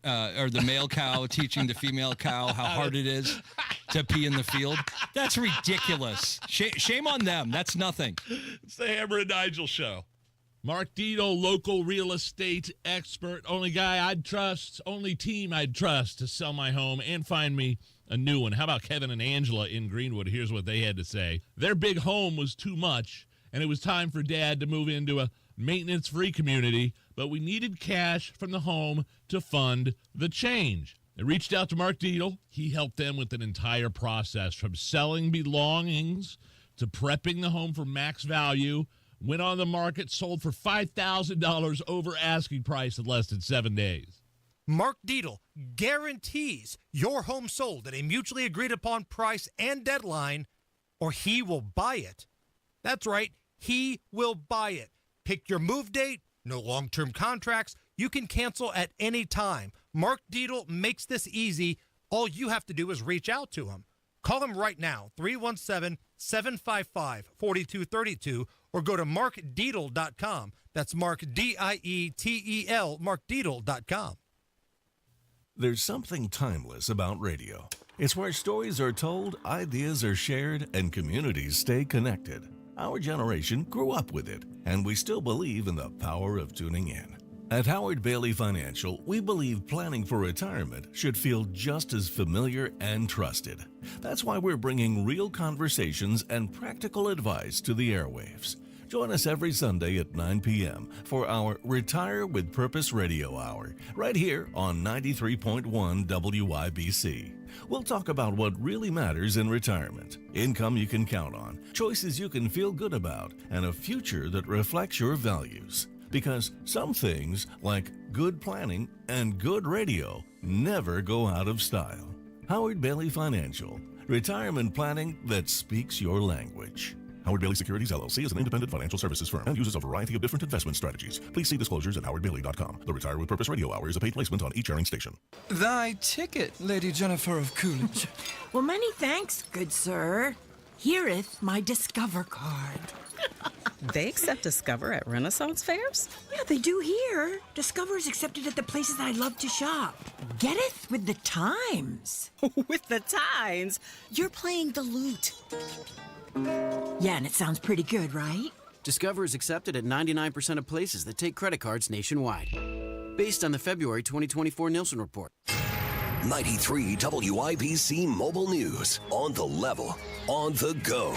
or the male cow teaching the female cow how hard it is to pee in the field? That's ridiculous. Shame on them. That's nothing. It's the Hammer and Nigel show. Mark Dito, local real estate expert, only guy I'd trust, only team I'd trust to sell my home and find me a new one. How about Kevin and Angela in Greenwood? Here's what they had to say. Their big home was too much, and it was time for Dad to move into a maintenance-free community, but we needed cash from the home to fund the change. They reached out to Mark Dietel. He helped them with an entire process from selling belongings to prepping the home for max value, went on the market, sold for $5,000 over asking price in less than 7 days. Mark Dietel guarantees your home sold at a mutually agreed upon price and deadline, or he will buy it. That's right, he will buy it. Pick your move date, no long-term contracts. You can cancel at any time. Mark Dietel makes this easy. All you have to do is reach out to him. Call him right now, 317-755-4232, or go to markdietel.com. That's Mark, D-I-E-T-E-L, markdietel.com. There's something timeless about radio. It's where stories are told, ideas are shared, and communities stay connected. Our generation grew up with it, and we still believe in the power of tuning in. At Howard Bailey Financial, we believe planning for retirement should feel just as familiar and trusted. That's why we're bringing real conversations and practical advice to the airwaves. Join us every Sunday at 9 p.m. for our Retire with Purpose Radio Hour, right here on 93.1 WIBC. We'll talk about what really matters in retirement, income you can count on, choices you can feel good about, and a future that reflects your values. Because some things, like good planning and good radio, never go out of style. Howard Bailey Financial, retirement planning that speaks your language. Howard Bailey Securities, LLC is an independent financial services firm and uses a variety of different investment strategies. Please see disclosures at howardbailey.com. The Retire with Purpose Radio Hour is a paid placement on each airing station. Thy ticket, Lady Jennifer of Coolidge. Well, many thanks, good sir. Hereeth my Discover card. They accept Discover at Renaissance fairs? Yeah, they do here. Discover is accepted at the places that I love to shop. Getteth with the times. With the times? You're playing the lute. Yeah, and it sounds pretty good, right? Discover is accepted at 99% of places that take credit cards nationwide. Based on the February 2024 Nielsen report. 93 WIBC Mobile News. On the level. On the go.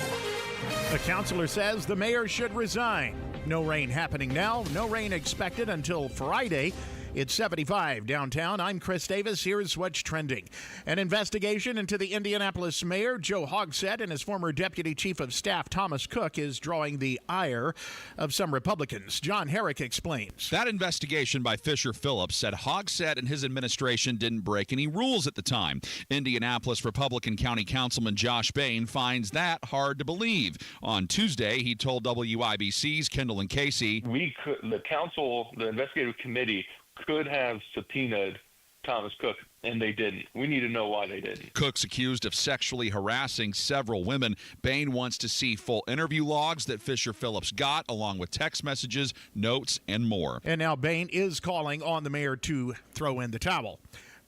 The counselor says the mayor should resign. No rain happening now. No rain expected until Friday. It's 75 downtown. I'm Chris Davis. Here's what's trending. An investigation into the Indianapolis mayor, Joe Hogsett, and his former deputy chief of staff, Thomas Cook, is drawing the ire of some Republicans. John Herrick explains. That investigation by Fisher Phillips said Hogsett and his administration didn't break any rules at the time. Indianapolis Republican County Councilman Josh Bain finds that hard to believe. On Tuesday, he told WIBC's Kendall and Casey, the council, the investigative committee, could have subpoenaed Thomas Cook, and they didn't. We need to know why they didn't. Cook's accused of sexually harassing several women. Bain wants to see full interview logs that Fisher Phillips got, along with text messages, notes, and more. And now Bain is calling on the mayor to throw in the towel.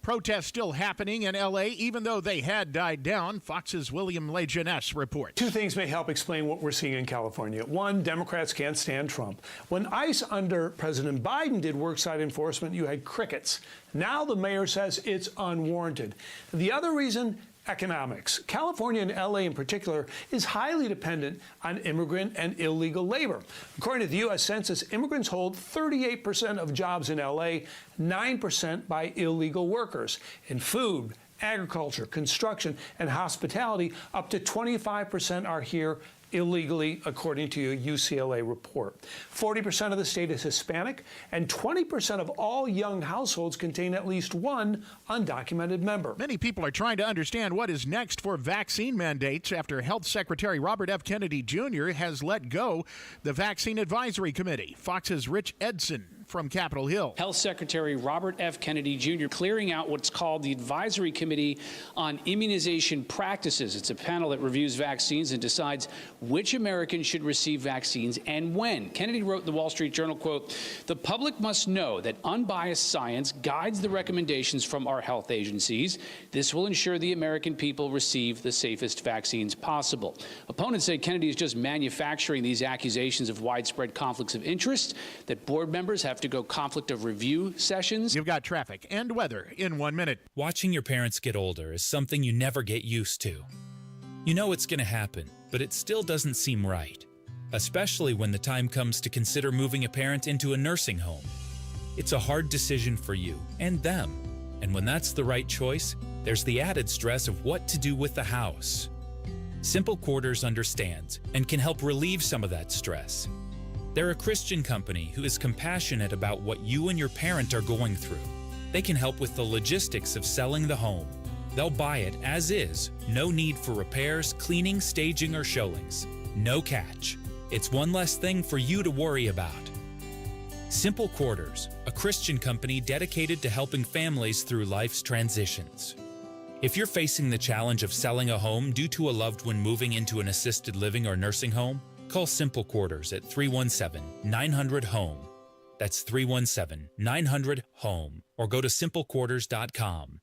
Protests still happening in L.A., even though they had died down. Fox's William Lejeunesse reports. Two things may help explain what we're seeing in California. One, Democrats can't stand Trump. When ICE under President Biden did worksite enforcement, you had crickets. Now the mayor says it's unwarranted. The other reason, economics. California and LA in particular is highly dependent on immigrant and illegal labor. According to the U.S. Census, immigrants hold 38% of jobs in LA, 9% by illegal workers. In food, agriculture, construction, and hospitality, up to 25% are here illegally, according to a UCLA report. 40% of the state is Hispanic, and 20% of all young households contain at least one undocumented member. Many people are trying to understand what is next for vaccine mandates after Health Secretary Robert F. Kennedy Jr. has let go the Vaccine Advisory Committee. Fox's Rich Edson from Capitol Hill. Health Secretary Robert F. Kennedy Jr. clearing out what's called the Advisory Committee on Immunization Practices. It's a panel that reviews vaccines and decides which Americans should receive vaccines and when. Kennedy wrote in the Wall Street Journal, quote, "The public must know that unbiased science guides the recommendations from our health agencies. This will ensure the American people receive the safest vaccines possible." Opponents say Kennedy is just manufacturing these accusations of widespread conflicts of interest, that board members have to go conflict of review sessions. You've got traffic and weather in 1 minute. Watching your parents get older is something you never get used to. You know it's going to happen, but it still doesn't seem right, especially when the time comes to consider moving a parent into a nursing home. It's a hard decision for you and them, and when that's the right choice, there's the added stress of what to do with the house. Simple Quarters understands and can help relieve some of that stress. They're a Christian company who is compassionate about what you and your parent are going through. They can help with the logistics of selling the home. They'll buy it as is, no need for repairs, cleaning, staging, or showings. No catch. It's one less thing for you to worry about. Simple Quarters, a Christian company dedicated to helping families through life's transitions. If you're facing the challenge of selling a home due to a loved one moving into an assisted living or nursing home, call Simple Quarters at 317-900-HOME. That's 317-900-HOME. Or go to simplequarters.com.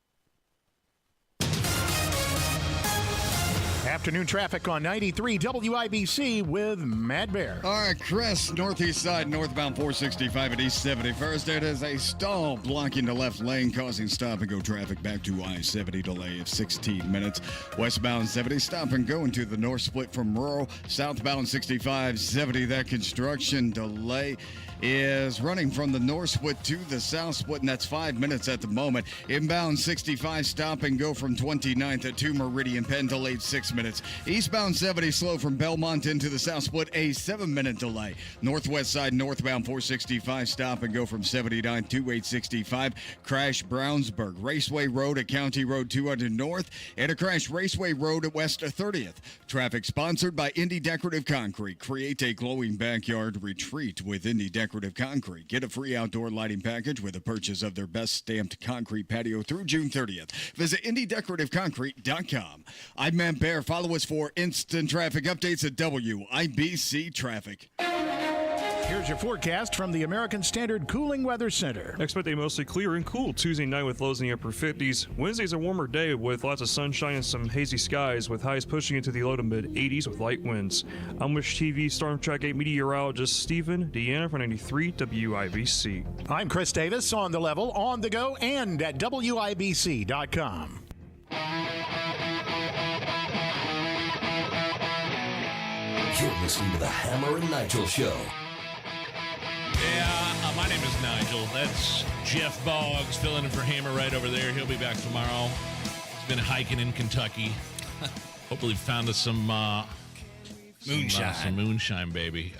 Afternoon traffic on 93 WIBC with Matt Bear. All right, Chris, northeast side, northbound 465 at East 71st. There is a stall blocking the left lane, causing stop-and-go traffic back to I-70, delay of 16 minutes. Westbound 70, stop and go into the north split from rural. Southbound 65, 70, that construction delay is running from the north split to the south split, and that's 5 minutes at the moment. Inbound 65, stop and go from 29th to Meridian Penn, delayed 6 minutes. Eastbound 70, slow from Belmont into the south split, a 7-minute delay. Northwest side, northbound 465, stop and go from 79 to 865. Crash Brownsburg, Raceway Road at County Road 200 North, and a crash Raceway Road at West 30th. Traffic sponsored by Indy Decorative Concrete. Create a glowing backyard retreat with Indy Decorative Concrete. Get a free outdoor lighting package with a purchase of their best stamped concrete patio through June 30th. Visit IndyDecorativeConcrete.com. I'm Matt Bear. Follow us for instant traffic updates at WIBC Traffic. Here's your forecast from the American Standard Cooling Weather Center. Expect a mostly clear and cool Tuesday night with lows in the upper 50s. Wednesday's a warmer day with lots of sunshine and some hazy skies, with highs pushing into the low to mid 80s with light winds. I'm Wish TV Storm Track 8 meteorologist Stephen Deanna for 93 WIBC. I'm Chris Davis, on the level, on the go, and at WIBC.com. You're listening to the Hammer and Nigel Show. Yeah, my name is Nigel. That's Jeff Boggs filling in for Hammer right over there. He'll be back tomorrow. He's been hiking in Kentucky. Hopefully found us some moonshine. Some moonshine, baby.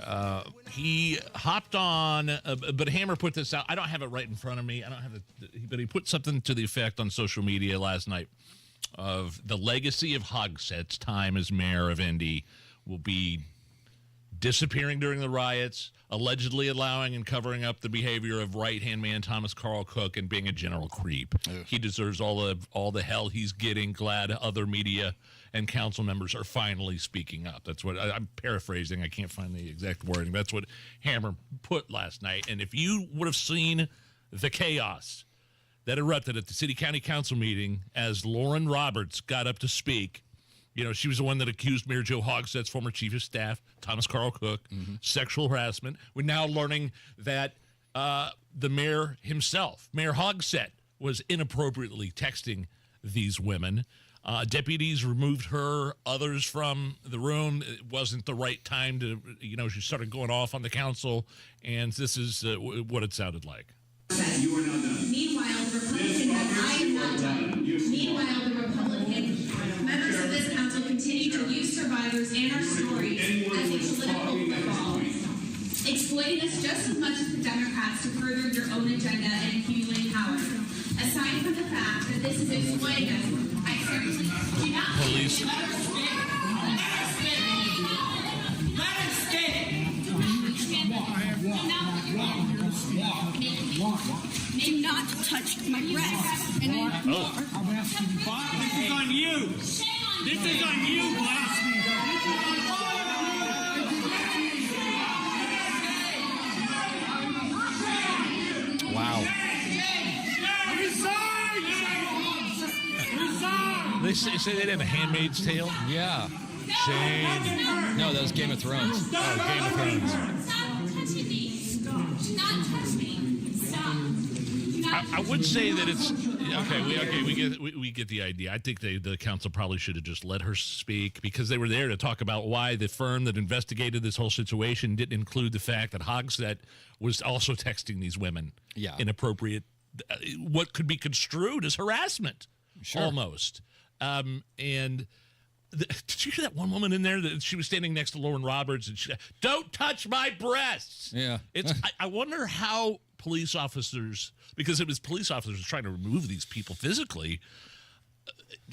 He hopped on, but Hammer put this out. I don't have it right in front of me. I don't have it, but he put something to the effect on social media last night of the legacy of Hogsett's time as mayor of Indy will be disappearing during the riots, allegedly allowing and covering up the behavior of right-hand man Thomas Carl Cook, and being a general creep. He deserves all the hell he's getting. Glad other media and council members are finally speaking up. That's what I'm paraphrasing. I can't find the exact wording. That's what Hammer put last night. And if you would have seen the chaos that erupted at the city county council meeting as Lauren Roberts got up to speak. You know, she was the one that accused Mayor Joe Hogsett's former chief of staff, Thomas Carl Cook, sexual harassment. We're now learning that the mayor himself, Mayor Hogsett, was inappropriately texting these women. Deputies removed her, others from the room. It wasn't the right time to, she started going off on the council, and this is what it sounded like. You are not done. Meanwhile, the Republican, I am not done. Meanwhile, the Republican members of this council continue to use survivors and our stories as a political football, exploiting us just as much as the Democrats to further their own agenda and accumulate power. Aside from the fact that this is exploiting us, I certainly do not Police. let her stay. Let her stay. Do not touch my breasts anymore. This is on you. This is on you, blasphemy. Wow. They say they have a Handmaid's Tale? Yeah. Shame. No, that was Game of Thrones. Oh, Game of Thrones. I would say that it's we get the idea. I think the council probably should have just let her speak, because they were there to talk about why the firm that investigated this whole situation didn't include the fact that Hogsett was also texting these women inappropriate, what could be construed as harassment, almost. And did you hear that one woman in there that she was standing next to Lauren Roberts and she, "Don't touch my breasts"? Yeah. It's. I wonder how police officers, because it was police officers trying to remove these people physically.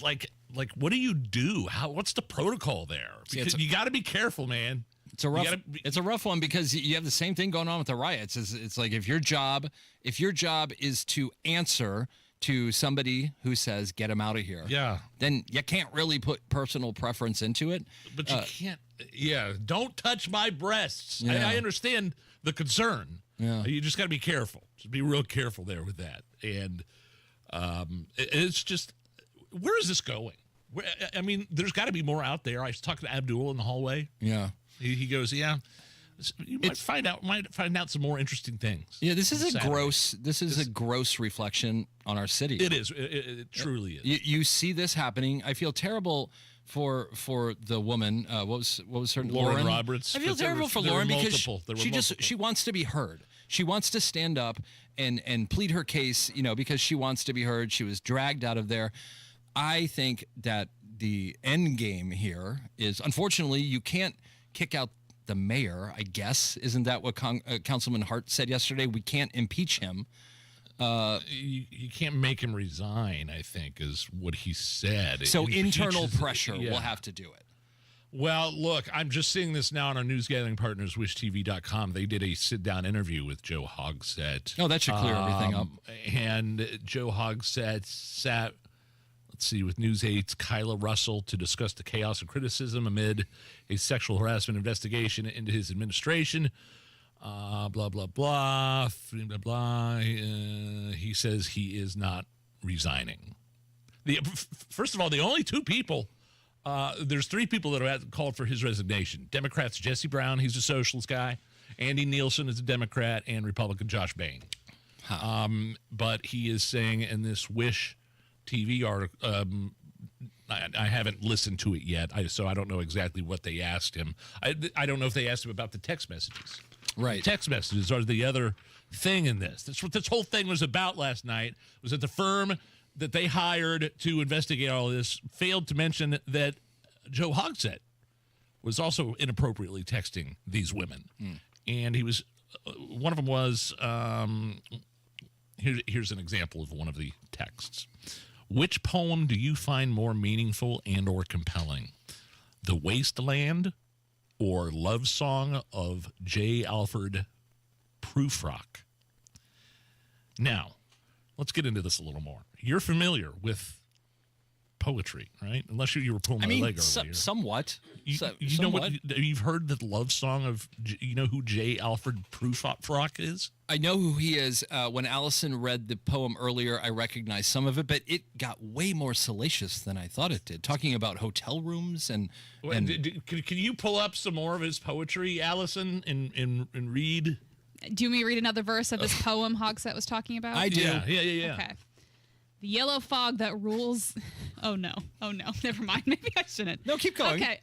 Like what do you do? What's the protocol there? Because you got to be careful, man. It's a rough one, because you have the same thing going on with the riots. It's like if your job is to answer to somebody who says, "Get him out of here," then you can't really put personal preference into it. But you can't. Yeah, don't touch my breasts. I understand the concern. Yeah, you just got to be careful. Just be real careful there with that. And it's just, where is this going? I mean, there's got to be more out there. I was talking to Abdul in the hallway. Yeah, he goes, "Yeah, you might find out some more interesting things." Yeah, this is a gross reflection on our city. It is. It truly is. You see this happening. I feel terrible for the woman. What was her name? Lauren Roberts. I feel terrible for Lauren because she wants to be heard. She wants to stand up and plead her case, because she wants to be heard. She was dragged out of there. I think that the end game here is, unfortunately, you can't kick out the mayor, I guess. Isn't that what Councilman Hart said yesterday? We can't impeach him. You can't make him resign, I think, is what he said. So internal pressure will have to do it. Well, look, I'm just seeing this now on our news gathering partners, wishtv.com. They did a sit-down interview with Joe Hogsett. Oh, that should clear everything up. And Joe Hogsett sat, with News 8's Kyla Russell to discuss the chaos and criticism amid a sexual harassment investigation into his administration. Blah, blah, blah, blah, blah. He says he is not resigning. First of all, the only two people, there's three people that have called for his resignation. Democrats, Jesse Brown, he's a socialist guy. Andy Nielsen is a Democrat, and Republican Josh Bain. But he is saying in this Wish TV article, I haven't listened to it yet, so I don't know exactly what they asked him. I don't know if they asked him about the text messages. Right. Text messages are the other thing in this. That's what this whole thing was about last night, was that the firm that they hired to investigate all this failed to mention that Joe Hogsett was also inappropriately texting these women. And he was, one of them was, here's an example of one of the texts. "Which poem do you find more meaningful and or compelling? The Wasteland or Love Song of J. Alfred Prufrock. Now, let's get into this a little more. You're familiar with poetry, right? Unless you were pulling my leg earlier. Somewhat. You know what? You've heard the Love Song of, you know who J. Alfred Prufrock is? I know who he is. When Allison read the poem earlier, I recognized some of it, but it got way more salacious than I thought it did. Talking about hotel rooms and Can you pull up some more of his poetry, Allison, and read? Do you want me to read another verse of this poem Hogsett was talking about? I do. Yeah. Okay. The yellow fog that rules. Oh no. Never mind. Maybe I shouldn't. No, keep going. Okay.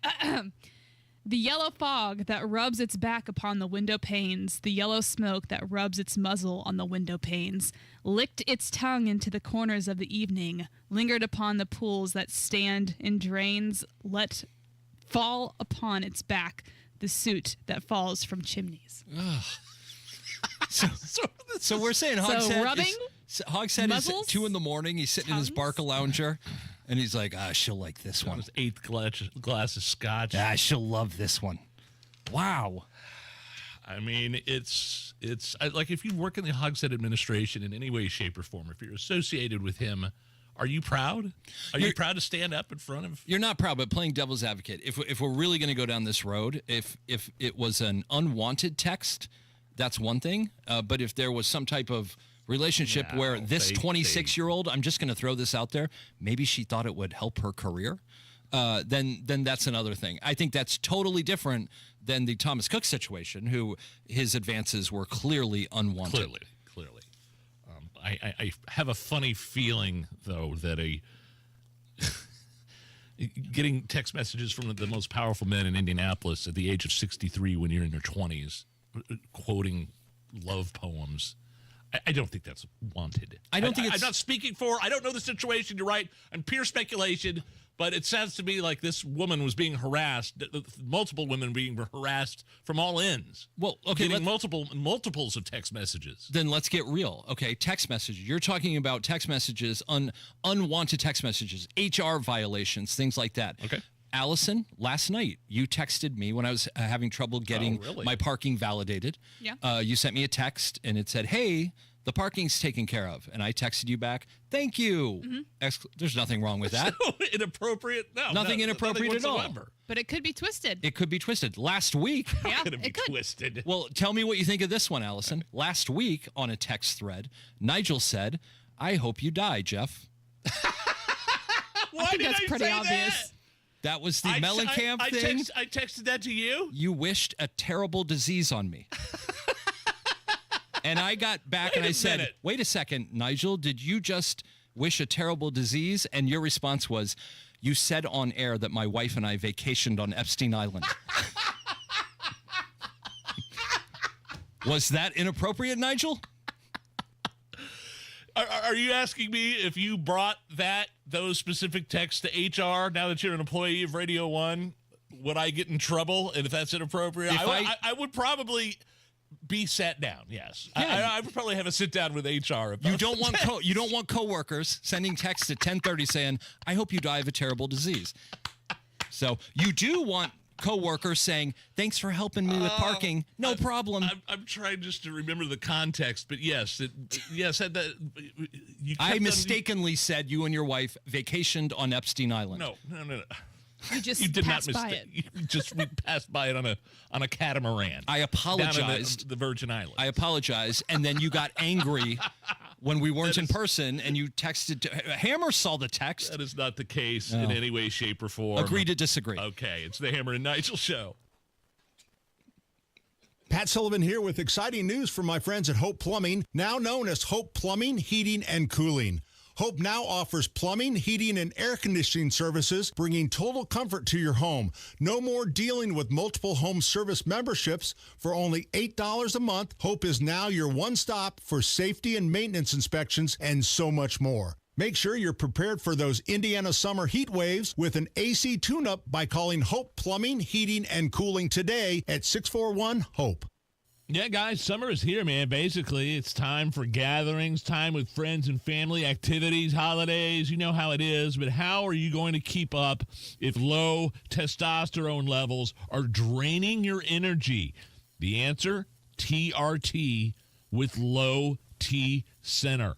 The yellow fog that rubs its back upon the window panes, the yellow smoke that rubs its muzzle on the window panes, licked its tongue into the corners of the evening, lingered upon the pools that stand in drains, let fall upon its back the soot that falls from chimneys. So we're saying Hogsett rubbing Hogsett is 2 a.m. He's sitting in his Barca lounger, and he's like, she'll like this one. His 8th glass of scotch. She'll love this one. Wow. I mean, it's like if you work in the Hogsett administration in any way, shape, or form, if you're associated with him, are you proud? Are you proud to stand up in front of? You're not proud, but playing devil's advocate. If we're really going to go down this road, if it was an unwanted text, that's one thing. But if there was some type of relationship where this 26-year-old, I'm just going to throw this out there, maybe she thought it would help her career, then that's another thing. I think that's totally different than the Thomas Cook situation, who his advances were clearly unwanted. Clearly. I have a funny feeling, though, that getting text messages from the most powerful men in Indianapolis at the age of 63 when you're in your 20s, quoting love poems, I don't think that's wanted. I don't think it's... I'm not speaking for... I don't know the situation. You're right. I'm pure speculation. But it sounds to me like this woman was being harassed, multiple women being harassed from all ends. Well, okay, getting multiples of text messages. Then let's get real. Okay, text messages. You're talking about text messages, unwanted text messages, HR violations, things like that. Okay. Allison, last night, you texted me when I was having trouble getting my parking validated. Yeah. You sent me a text, and it said, hey, the parking's taken care of. And I texted you back, thank you. Mm-hmm. There's nothing wrong with that. So inappropriate? No. Nothing inappropriate nothing at whatsoever. all. But it could be twisted. It could be twisted. Last week. Yeah, it could be twisted. Well, tell me what you think of this one, Allison. Last week on a text thread, Nigel said, I hope you die, Jeff. I think that's pretty obvious. That was the Mellencamp thing. I texted that to you? You wished a terrible disease on me. And I got back and I said, wait a second, Nigel, did you just wish a terrible disease? And your response was, you said on air that my wife and I vacationed on Epstein Island. Was that inappropriate, Nigel? Are you asking me if you brought those specific texts to HR now that you're an employee of Radio 1? Would I get in trouble? And if that's inappropriate, I would probably be sat down. Yes, yeah. I would probably have a sit down with HR. You don't want coworkers sending texts at 10:30 saying, "I hope you die of a terrible disease." So you do want coworkers saying, "Thanks for helping me with parking. No problem." I'm trying just to remember the context, but yes, I mistakenly said you and your wife vacationed on Epstein Island. No. You just you did passed not by it. You just passed by it on a catamaran. I apologized. Down in the Virgin Islands. I apologized, and then you got angry when we weren't in person, and you texted. Hammer saw the text. That is not the case in any way, shape, or form. Agree to disagree. Okay, it's the Hammer and Nigel show. Pat Sullivan here with exciting news from my friends at Hope Plumbing, now known as Hope Plumbing, Heating, and Cooling. Hope now offers plumbing, heating, and air conditioning services, bringing total comfort to your home. No more dealing with multiple home service memberships. For only $8 a month, Hope is now your one-stop for safety and maintenance inspections and so much more. Make sure you're prepared for those Indiana summer heat waves with an AC tune-up by calling Hope Plumbing, Heating, and Cooling today at 641-HOPE. Yeah, guys, summer is here, man. Basically, it's time for gatherings, time with friends and family, activities, holidays. You know how it is. But how are you going to keep up if low testosterone levels are draining your energy? The answer, TRT with Low T Center.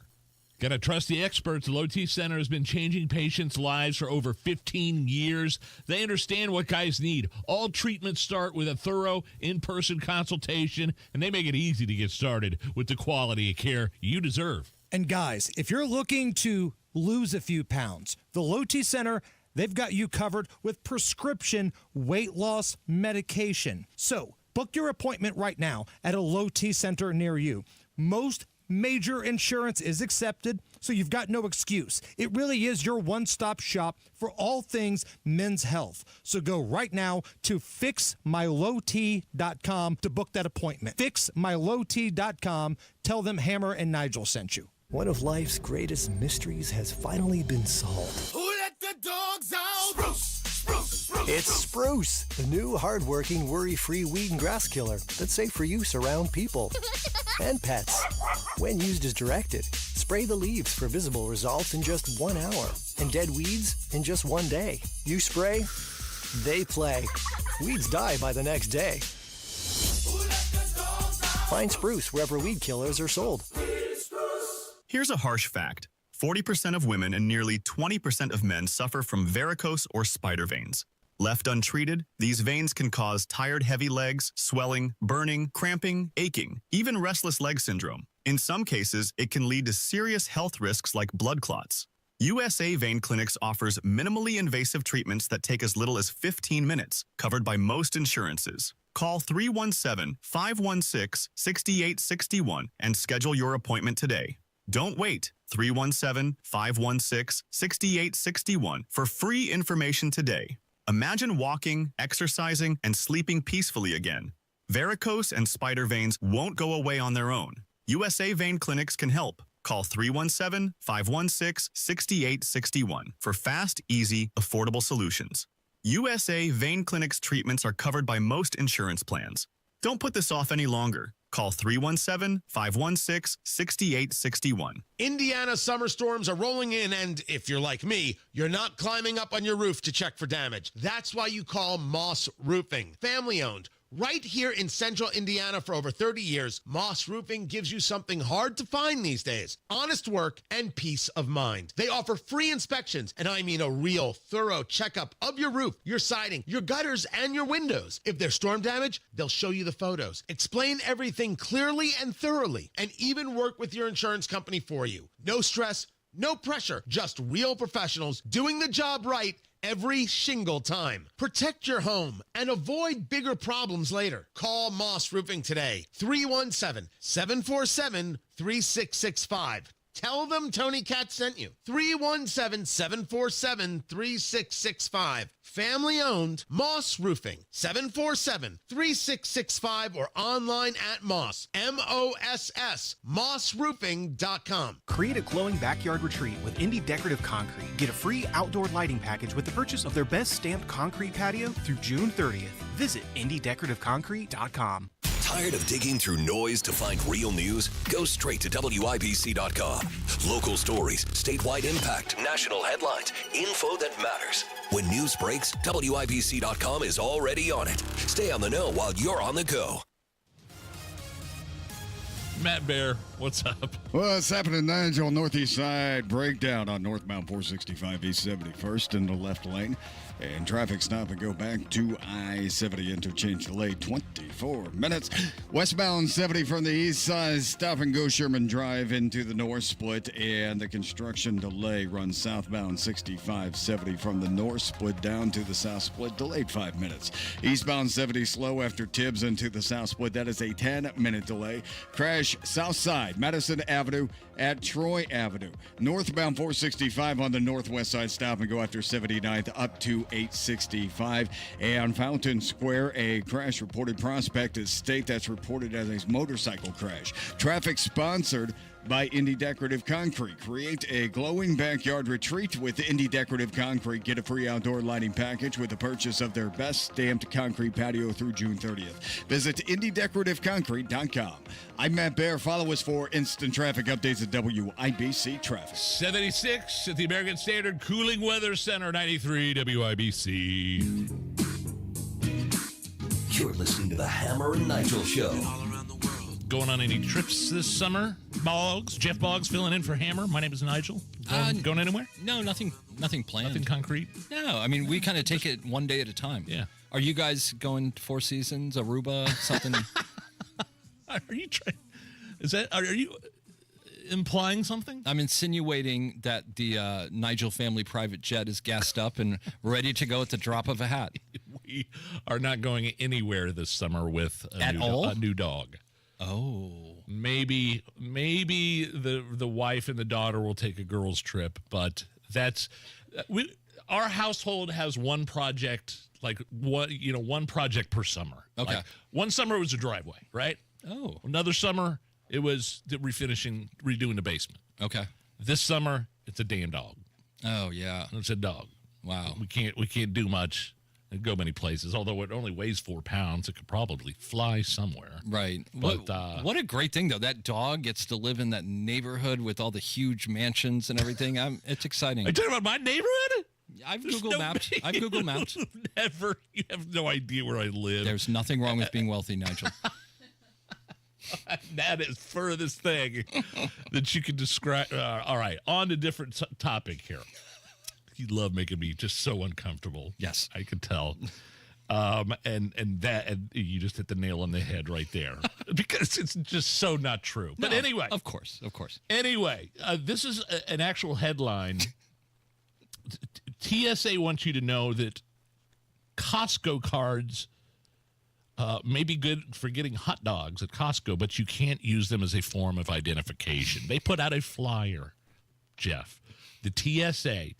Got to trust the experts. The Low T Center has been changing patients' lives for over 15 years. They understand what guys need. All treatments start with a thorough in-person consultation, and they make it easy to get started with the quality of care you deserve. And guys, if you're looking to lose a few pounds, the Low T Center, they've got you covered with prescription weight loss medication. So book your appointment right now at a Low T Center near you. Most major insurance is accepted, so you've got no excuse. It really is your one-stop shop for all things men's health. So go right now to fixmylowt.com to book that appointment. Fixmylowt.com. Tell them Hammer and Nigel sent you. One of life's greatest mysteries has finally been solved. Who let the dogs out? Spruce, spruce, spruce. It's Spruce, the new hard-working, worry-free weed and grass killer that's safe for use around people and pets. When used as directed, spray the leaves for visible results in just 1 hour and dead weeds in just 1 day. You spray, they play. Weeds die by the next day. Find Spruce wherever weed killers are sold. Here's a harsh fact. 40% of women and nearly 20% of men suffer from varicose or spider veins. Left untreated, these veins can cause tired, heavy legs, swelling, burning, cramping, aching, even restless leg syndrome. In some cases, it can lead to serious health risks like blood clots. USA Vein Clinics offers minimally invasive treatments that take as little as 15 minutes, covered by most insurances. Call 317-516-6861 and schedule your appointment today. Don't wait. 317-516-6861 for free information today. Imagine walking, exercising, and sleeping peacefully again. Varicose and spider veins won't go away on their own. USA Vein Clinics can help. Call 317-516-6861 for fast, easy, affordable solutions. USA Vein Clinics treatments are covered by most insurance plans. Don't put this off any longer. Call 317-516-6861. Indiana summer storms are rolling in, and if you're like me, you're not climbing up on your roof to check for damage. That's why you call Moss Roofing. Family owned. Right here in central Indiana for over 30 years, Moss Roofing gives you something hard to find these days: honest work and peace of mind. They offer free inspections, and I mean a real thorough checkup of your roof, your siding, your gutters, and your windows. If there's storm damage, they'll show you the photos, explain everything clearly and thoroughly, and even work with your insurance company for you. No stress, no pressure, just real professionals doing the job right every single time. Protect your home and avoid bigger problems later. Call Moss Roofing today. 317-747-3665. Tell them Tony Katz sent you. 317-747-3665. Family owned, Moss Roofing. 747-3665 or online at Moss, M-O-S-S, mossroofing.com. Create a glowing backyard retreat with Indie Decorative Concrete. Get a free outdoor lighting package with the purchase of their best stamped concrete patio through June 30th. Visit IndieDecorativeConcrete.com. Tired of digging through noise to find real news? Go straight to WIBC.com. Local stories, statewide impact, national headlines, info that matters. When news breaks, WIBC.com is already on it. Stay on the know while you're on the go. Matt Bear, what's up? Well, it's happening, Nigel. Northeast side breakdown on northbound 465 East 71st in the left lane. And traffic stop and go back to I-70 interchange delay 24 minutes. Westbound 70 from the east side, stop and go Sherman Drive into the north split. And the construction delay runs southbound 65-70 from the north split down to the south split, delayed 5 minutes. Eastbound 70 slow after Tibbs into the south split. That is a 10-minute delay. Crash south side, Madison Avenue at Troy Avenue. Northbound 465 on the northwest side, stop and go after 79th up to 865. And Fountain Square, a crash reported. Prospect State, that's reported as a motorcycle crash. Traffic sponsored by Indy Decorative Concrete. Create a glowing backyard retreat with Indy Decorative Concrete. Get a free outdoor lighting package with the purchase of their best stamped concrete patio through June 30th. Visit IndyDecorativeConcrete.com. I'm Matt Baer. Follow us for instant traffic updates at WIBC Traffic. 76 at the American Standard Cooling Weather Center, 93 WIBC. You're listening to the Hammer and Nigel Show. Going on any trips this summer? Boggs, Jeff Boggs filling in for Hammer. My name is Nigel. Going anywhere? No, nothing planned. Nothing concrete? No, I mean, we kind of take it one day at a time. Yeah. Are you guys going to Four Seasons, Aruba, something? Are you trying? Are you implying something? I'm insinuating that the Nigel family private jet is gassed up and ready to go at the drop of a hat. We are not going anywhere this summer with a new dog. Oh. Maybe the wife and the daughter will take a girls' trip, but that's our household has one project, one project per summer. Okay. Like, one summer it was a driveway, right? Oh. Another summer it was redoing the basement. Okay. This summer it's a damn dog. Oh yeah. It's a dog. Wow. We can't do much and go many places. Although it only weighs 4 pounds, it could probably fly somewhere. Right. But what a great thing though. That dog gets to live in that neighborhood with all the huge mansions and everything. It's exciting. Are you talking about my neighborhood? I've Google Mapped. You have no idea where I live. There's nothing wrong with being wealthy, Nigel. That is furthest thing that you can describe. All right, on to different topic here. You love making me just so uncomfortable. Yes, I can tell. And you just hit the nail on the head right there because it's just so not true. But anyway, of course. Anyway, this is an actual headline. TSA wants you to know that Costco cards may be good for getting hot dogs at Costco, but you can't use them as a form of identification. They put out a flyer, Jeff. The TSA,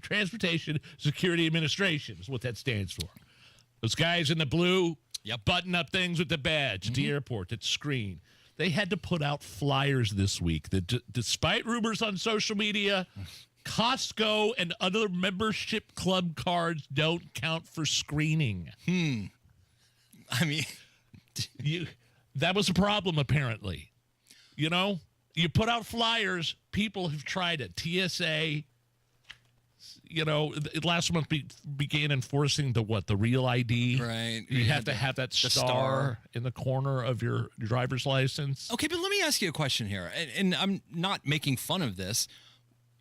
Transportation Security Administration, is what that stands for. Those guys in the blue, button up things with the badge at the airport that screen. They had to put out flyers this week that despite rumors on social media, Costco and other membership club cards don't count for screening. I mean, that was a problem, apparently. You know, you put out flyers, people have tried it. TSA, last month began enforcing the real ID. Right. You have to have that star in the corner of your driver's license. Okay, but let me ask you a question here, and I'm not making fun of this.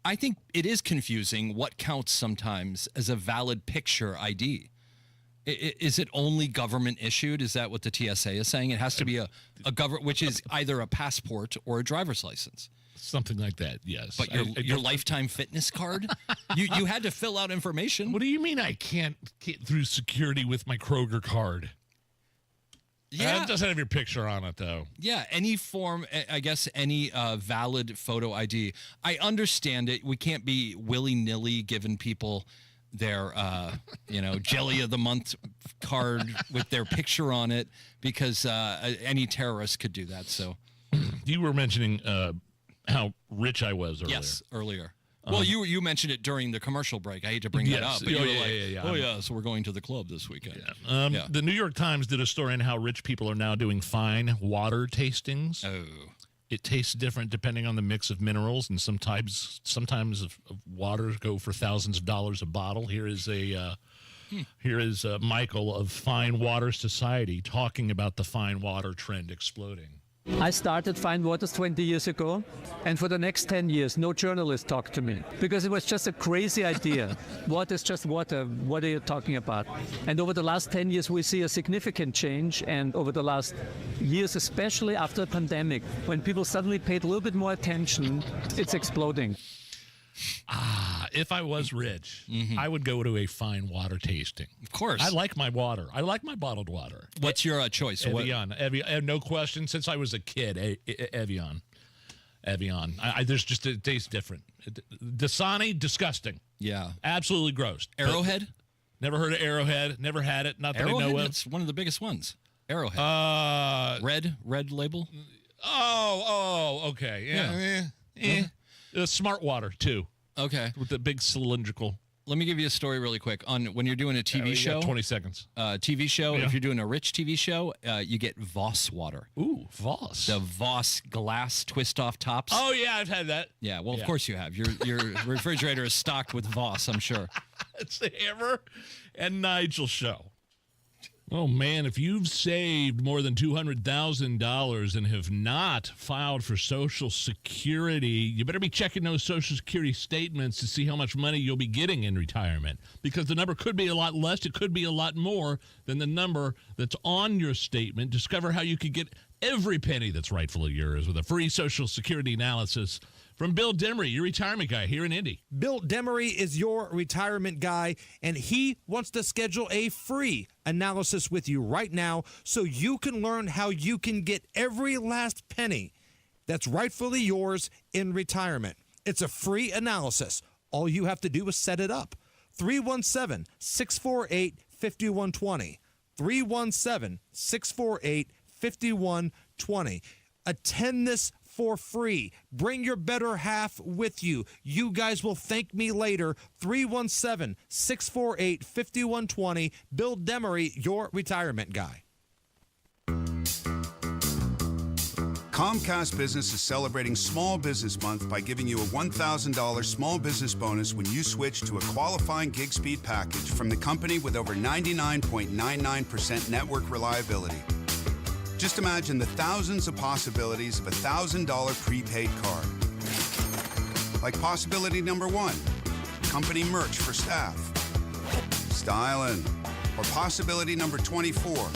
I think it is confusing what counts sometimes as a valid picture ID. Is it only government issued? Is that what the TSA is saying? It has to be a government, which is either a passport or a driver's license. Something like that, yes. But your lifetime fitness card, you had to fill out information. What do you mean I can't get through security with my Kroger card? Yeah, it doesn't have your picture on it though. Yeah, any form, I guess, any valid photo ID. I understand it. We can't be willy-nilly giving people their jelly of the month card with their picture on it because any terrorist could do that. So you were mentioning how rich I was earlier. Yes, earlier. Well, you mentioned it during the commercial break. I hate to bring that up, but you were like, so we're going to the club this weekend. Yeah. The New York Times did a story on how rich people are now doing fine water tastings. Oh. It tastes different depending on the mix of minerals, and sometimes of waters go for thousands of dollars a bottle. Here is Michael of Fine Water Society talking about the fine water trend exploding. I started Fine Waters 20 years ago, and for the next 10 years, no journalist talked to me because it was just a crazy idea. Water is just water. What are you talking about? And over the last 10 years, we see a significant change, and over the last years, especially after the pandemic, when people suddenly paid a little bit more attention, it's exploding. If I was rich, I would go to a fine water tasting. Of course. I like my water. I like my bottled water. What's your choice? Evian. Evian. No question. Since I was a kid, Evian. There's just, it tastes different. Dasani, disgusting. Yeah. Absolutely gross. Arrowhead? Never heard of Arrowhead. Never had it. Not that I know of. It's one of the biggest ones. Arrowhead. Red label? Okay. Yeah. Smart water, too. Okay. With the big cylindrical. Let me give you a story really quick on when you're doing a TV show. 20 seconds. TV show. Yeah. If you're doing a rich TV show, you get Voss water. Ooh, Voss. The Voss glass twist-off tops. Oh, yeah, I've had that. Yeah, well, of course you have. Your refrigerator is stocked with Voss, I'm sure. It's the Hammer and Nigel show. Oh, man, if you've saved more than $200,000 and have not filed for Social Security, you better be checking those Social Security statements to see how much money you'll be getting in retirement, because the number could be a lot less. It could be a lot more than the number that's on your statement. Discover how you could get every penny that's rightfully yours with a free Social Security analysis from Bill Demery, your retirement guy here in Indy. Bill Demery is your retirement guy, and he wants to schedule a free analysis with you right now so you can learn how you can get every last penny that's rightfully yours in retirement. It's a free analysis. All you have to do is set it up. 317-648-5120. 317-648-5120. Attend this for free. Bring your better half with you. You guys will thank me later. 317-648-5120. Bill Demery, your retirement guy. Comcast Business is celebrating Small Business Month by giving you a $1,000 small business bonus when you switch to a qualifying gig speed package from the company with over 99.99% network reliability. Just imagine the thousands of possibilities of a $1,000 prepaid card. Like possibility number 1, company merch for staff. Styling. Or possibility number 24,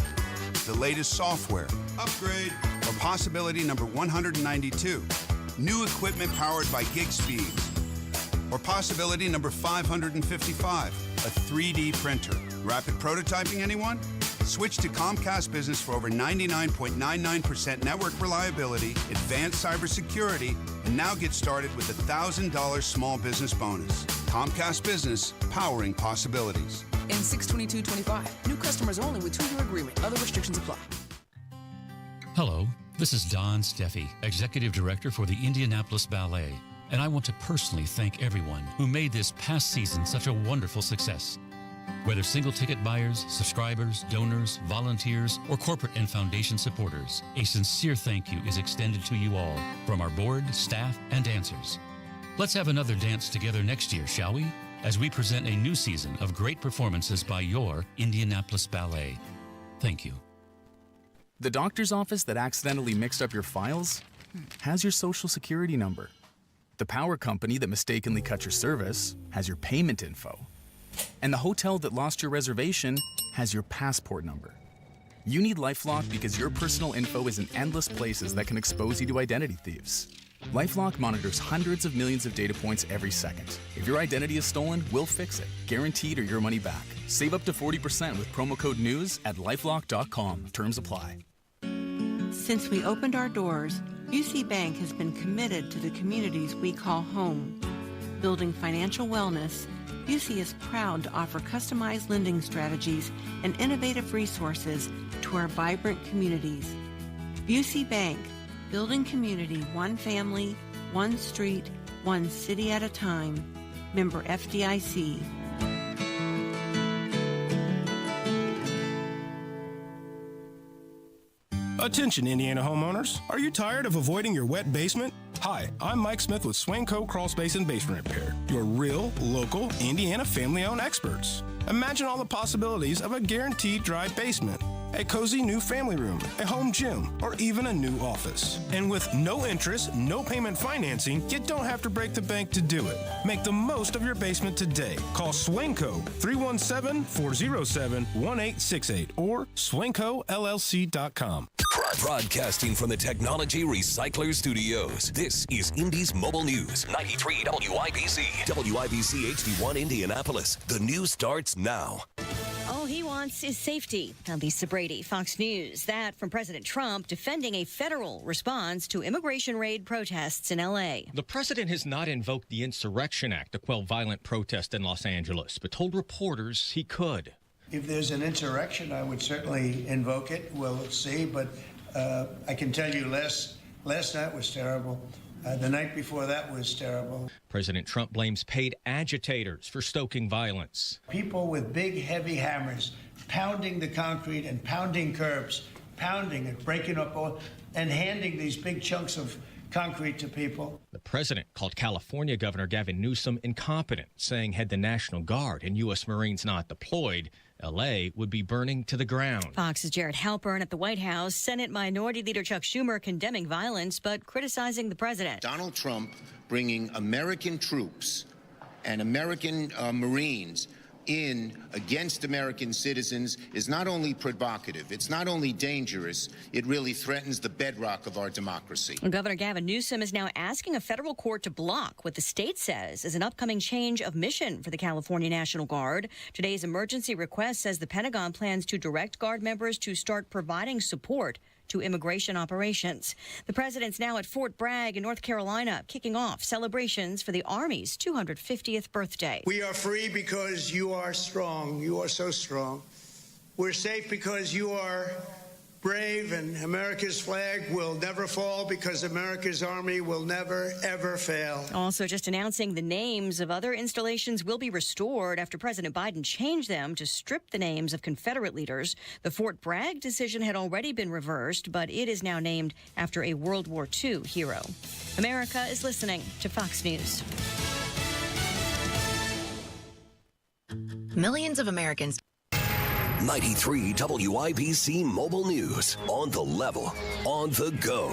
the latest software. Upgrade. Or possibility number 192, new equipment powered by gig speeds. Or possibility number 555, a 3D printer. Rapid prototyping, anyone? Switch to Comcast Business for over 99.99% network reliability, advanced cybersecurity, and now get started with a $1,000 small business bonus. Comcast Business, powering possibilities. In 6/22/25, new customers only with 2-year agreement. Other restrictions apply. Hello, this is Don Steffi, Executive Director for the Indianapolis Ballet, and I want to personally thank everyone who made this past season such a wonderful success. Whether single-ticket buyers, subscribers, donors, volunteers, or corporate and foundation supporters, a sincere thank you is extended to you all from our board, staff, and dancers. Let's have another dance together next year, shall we? As we present a new season of great performances by your Indianapolis Ballet. Thank you. The doctor's office that accidentally mixed up your files has your Social Security number. The power company that mistakenly cut your service has your payment info. And the hotel that lost your reservation has your passport number. You need LifeLock because your personal info is in endless places that can expose you to identity thieves. LifeLock monitors hundreds of millions of data points every second. If your identity is stolen, we'll fix it, guaranteed or your money back. Save up to 40% with promo code NEWS at lifelock.com. Terms apply. Since we opened our doors, UC Bank has been committed to the communities we call home. Building financial wellness, UC is proud to offer customized lending strategies and innovative resources to our vibrant communities. UC Bank, building community one family, one street, one city at a time. Member FDIC. Attention, Indiana homeowners. Are you tired of avoiding your wet basement? Hi, I'm Mike Smith with Swanco Crawl Space and Basement Repair, your real, local, Indiana family-owned experts. Imagine all the possibilities of a guaranteed dry basement, a cozy new family room, a home gym, or even a new office. And with no interest, no payment financing, you don't have to break the bank to do it. Make the most of your basement today. Call Swanco 317-407-1868 or swancollc.com. Broadcasting from the Technology Recycler Studios, this is Indy's Mobile News, 93 WIBC, WIBC HD1 Indianapolis. The news starts now. All he wants is safety. Now, Lisa Brady, Fox News. That from President Trump defending a federal response to immigration raid protests in L.A. The president has not invoked the Insurrection Act to quell violent protest in Los Angeles, but told reporters he could. If there's an insurrection, I would certainly invoke it. We'll see, but I can tell you less Last night was terrible. The night before that was terrible. President Trump blames paid agitators for stoking violence. People with big, heavy hammers pounding the concrete and pounding curbs, pounding it, breaking up all, and handing these big chunks of concrete to people. The president called California Governor Gavin Newsom incompetent, saying had the National Guard and U.S. Marines not deployed, L.A. would be burning to the ground. Fox's Jared Halpern at the White House. Senate Minority Leader Chuck Schumer condemning violence, but criticizing the president. Donald Trump bringing American troops and American Marines in against American citizens is not only provocative, it's not only dangerous, it really threatens the bedrock of our democracy. Governor Gavin Newsom is now asking a federal court to block what the state says is an upcoming change of mission for the California National Guard. Today's emergency request says the Pentagon plans to direct Guard members to start providing support to immigration operations. The president's now at Fort Bragg in North Carolina, kicking off celebrations for the Army's 250th birthday. We are free because you are strong. You are so strong. We're safe because you are brave, and America's flag will never fall because America's Army will never, ever fail. Also just announcing the names of other installations will be restored after President Biden changed them to strip the names of Confederate leaders. The Fort Bragg decision had already been reversed, but it is now named after a World War II hero. America is listening to Fox News. Millions of Americans. 93 WIBC Mobile News. On the level, on the go.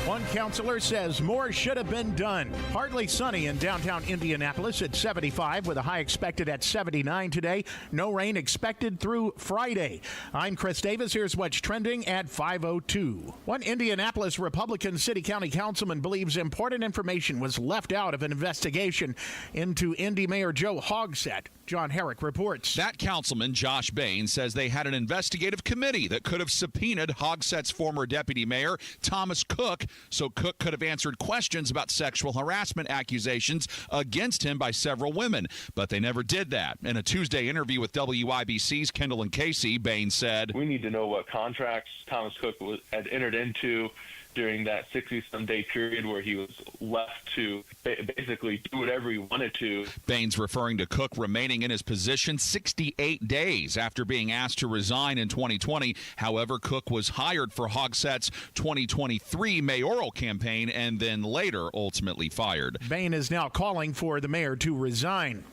One counselor says more should have been done. Partly sunny in downtown Indianapolis at 75 with a high expected at 79 today. No rain expected through Friday. I'm Chris Davis. Here's what's trending at 5:02. One Indianapolis Republican City County Councilman believes important information was left out of an investigation into Indy Mayor Joe Hogsett. John Herrick reports. That councilman, Josh Bain, says they had an investigative committee that could have subpoenaed Hogsett's former deputy mayor, Thomas Cook, so Cook could have answered questions about sexual harassment accusations against him by several women. But they never did that. In a Tuesday interview with WIBC's Kendall and Casey, Bain said, "We need to know what contracts Thomas Cook had entered into during that 60-some-day period where he was left to basically do whatever he wanted to." Bain's referring to Cook remaining in his position 68 days after being asked to resign in 2020. However, Cook was hired for Hogsett's 2023 mayoral campaign and then later ultimately fired. Bain is now calling for the mayor to resign.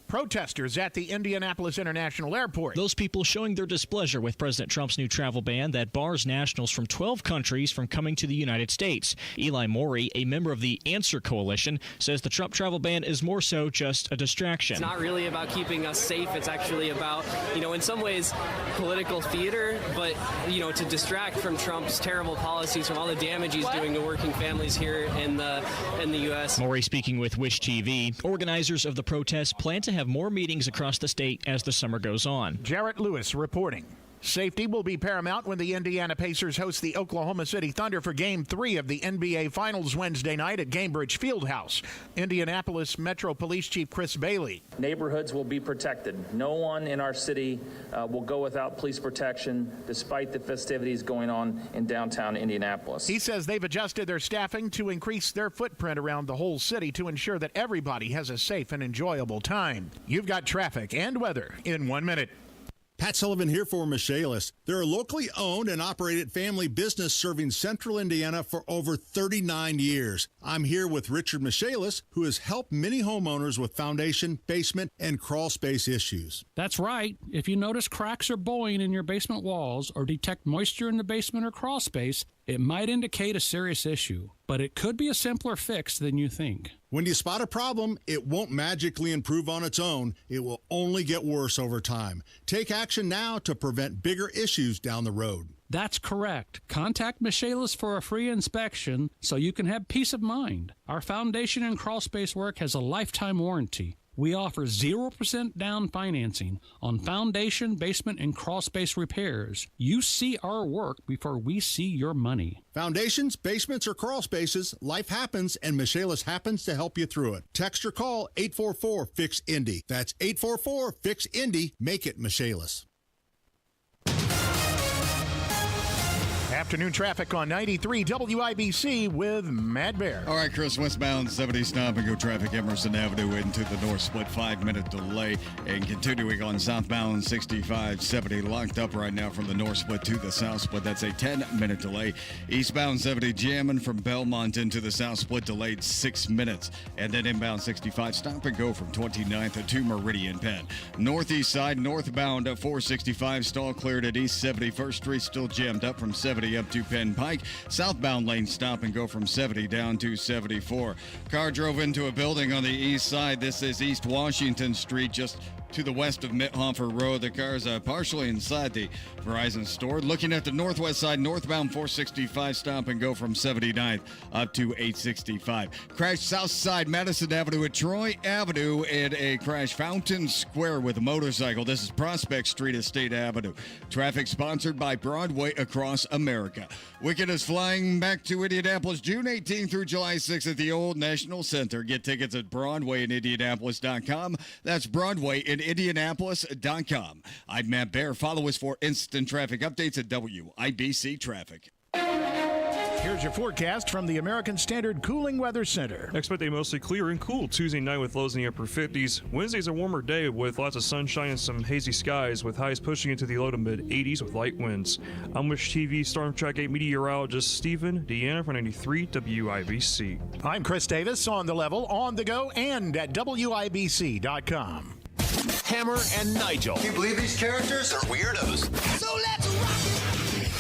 Protesters at the Indianapolis International Airport. Those people showing their displeasure with President Trump's new travel ban that bars nationals from 12 countries from coming to the United States. Eli Morey, a member of the Answer Coalition, says the Trump travel ban is more so just a distraction. It's not really about keeping us safe. It's actually about, in some ways, political theater, but, to distract from Trump's terrible policies, from all the damage he's doing to working families here in the U.S. Morey speaking with Wish TV. Organizers of the protest plan to have more meetings across the state as the summer goes on. Jarrett Lewis reporting. Safety will be paramount when the Indiana Pacers host the Oklahoma City Thunder for Game 3 of the NBA Finals Wednesday night at Gainbridge Fieldhouse. Indianapolis Metro Police Chief Chris Bailey. Neighborhoods will be protected. No one in our city will go without police protection despite the festivities going on in downtown Indianapolis. He says they've adjusted their staffing to increase their footprint around the whole city to ensure that everybody has a safe and enjoyable time. You've got traffic and weather in 1 minute. Pat Sullivan here for Michaelis. They're a locally owned and operated family business serving central Indiana for over 39 years. I'm here with Richard Michaelis, who has helped many homeowners with foundation, basement, and crawl space issues. That's right. If you notice cracks or bowing in your basement walls or detect moisture in the basement or crawl space, it might indicate a serious issue, but it could be a simpler fix than you think. When you spot a problem, it won't magically improve on its own. It will only get worse over time. Take action now to prevent bigger issues down the road. That's correct. Contact Michaelis for a free inspection so you can have peace of mind. Our foundation and crawl space work has a lifetime warranty. We offer 0% down financing on foundation, basement, and crawl space repairs. You see our work before we see your money. Foundations, basements, or crawl spaces, life happens, and Michaelis happens to help you through it. Text or call 844-FIX-INDY. That's 844-FIX-INDY. Make it Michaelis. Afternoon traffic on 93 WIBC with Matt Bear. All right, Chris, westbound 70 stop and go traffic Emerson Avenue into the north split, 5-minute delay. And continuing on southbound 65 70 locked up right now from the north split to the south split. That's a 10-minute delay. Eastbound 70 jamming from Belmont into the south split, delayed 6 minutes. And then inbound 65 stop and go from 29th to Meridian Penn. Northeast side northbound 465 stall cleared at East 71st Street, still jammed up from 70 up to Penn Pike. Southbound lane stop and go from 70 down to 74. Car drove into a building on the east side. This is East Washington Street, just to the west of Mithofer Road. The car is partially inside the Verizon store. Looking at the northwest side, northbound 465 stop and go from 79th up to 865. Crash south side Madison Avenue at Troy Avenue, and a crash Fountain Square with a motorcycle. This is Prospect Street at State Avenue. Traffic sponsored by Broadway across America. Wicked is flying back to Indianapolis June 18th through July 6th at the Old National Center. Get tickets at BroadwayInIndianapolis.com. That's Broadway in Indianapolis.com. I'm Matt Bear. Follow us for instant traffic updates at WIBC Traffic. Here's your forecast from the American Standard Cooling Weather Center. Expect a mostly clear and cool Tuesday night with lows in the upper 50s. Wednesday's a warmer day with lots of sunshine and some hazy skies, with highs pushing into the low to mid 80s with light winds. I'm Wish TV Storm Track 8 meteorologist Stephen Deanna for 93 WIBC. I'm Chris Davis, on the level, on the go, and at WIBC.com. Hammer and Nigel. Can you believe these characters are weirdos? So let's rock!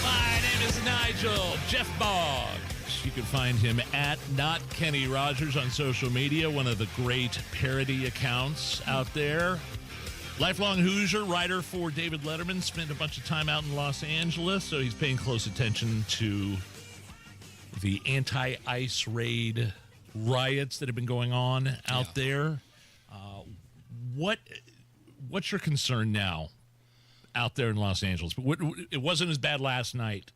My name is Nigel. Jeff Boggs. You can find him at Not Kenny Rogers on social media, one of the great parody accounts out there. Lifelong Hoosier, writer for David Letterman, spent a bunch of time out in Los Angeles, so he's paying close attention to the anti-ICE raid riots that have been going on out there. What's your concern now out there in Los Angeles? It wasn't as bad last night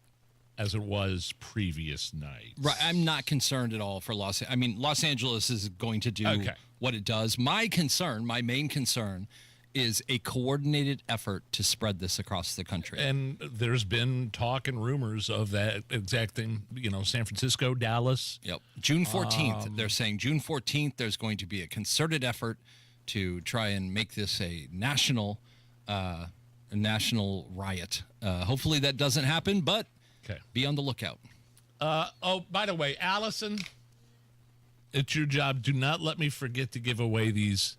as it was previous nights. Right. I'm not concerned at all for Los Angeles is going to do what it does. My main concern is a coordinated effort to spread this across the country. And there's been talk and rumors of that exact thing, San Francisco, Dallas. Yep. June 14th, they're saying June 14th, there's going to be a concerted effort to try and make this a national riot. Hopefully that doesn't happen, but be on the lookout. By the way, Allison, it's your job. Do not let me forget to give away these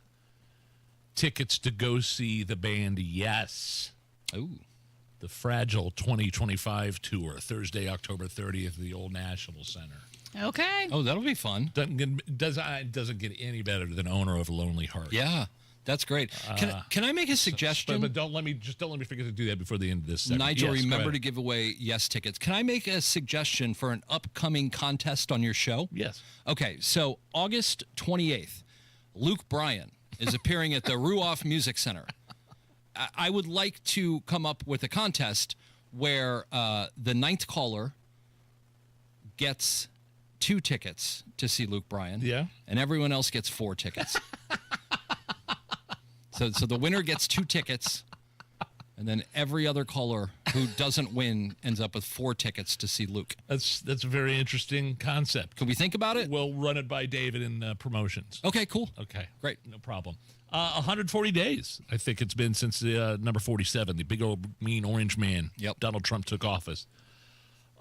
tickets to go see the band Yes. Ooh. The Fragile 2025 tour, Thursday, October 30th at the Old National Center. Okay. Oh, that'll be fun. Doesn't get any better than Owner of a Lonely Heart. Yeah, that's great. Can I make a suggestion? But don't let me forget to do that before the end of this segment. Nigel, remember to give away Yes tickets. Can I make a suggestion for an upcoming contest on your show? Yes. Okay, so August 28th, Luke Bryan is appearing at the Ruoff Music Center. I would like to come up with a contest where the ninth caller gets 2 tickets to see Luke Bryan. Yeah. And everyone else gets 4 tickets. So the winner gets 2 tickets, and then every other caller who doesn't win ends up with 4 tickets to see Luke. That's a very interesting concept. Can we think about it? We'll run it by David in promotions. Okay, cool. Okay. Great. No problem. 140 days, I think it's been since the number 47, the big old mean orange man. Yep. Donald Trump took office.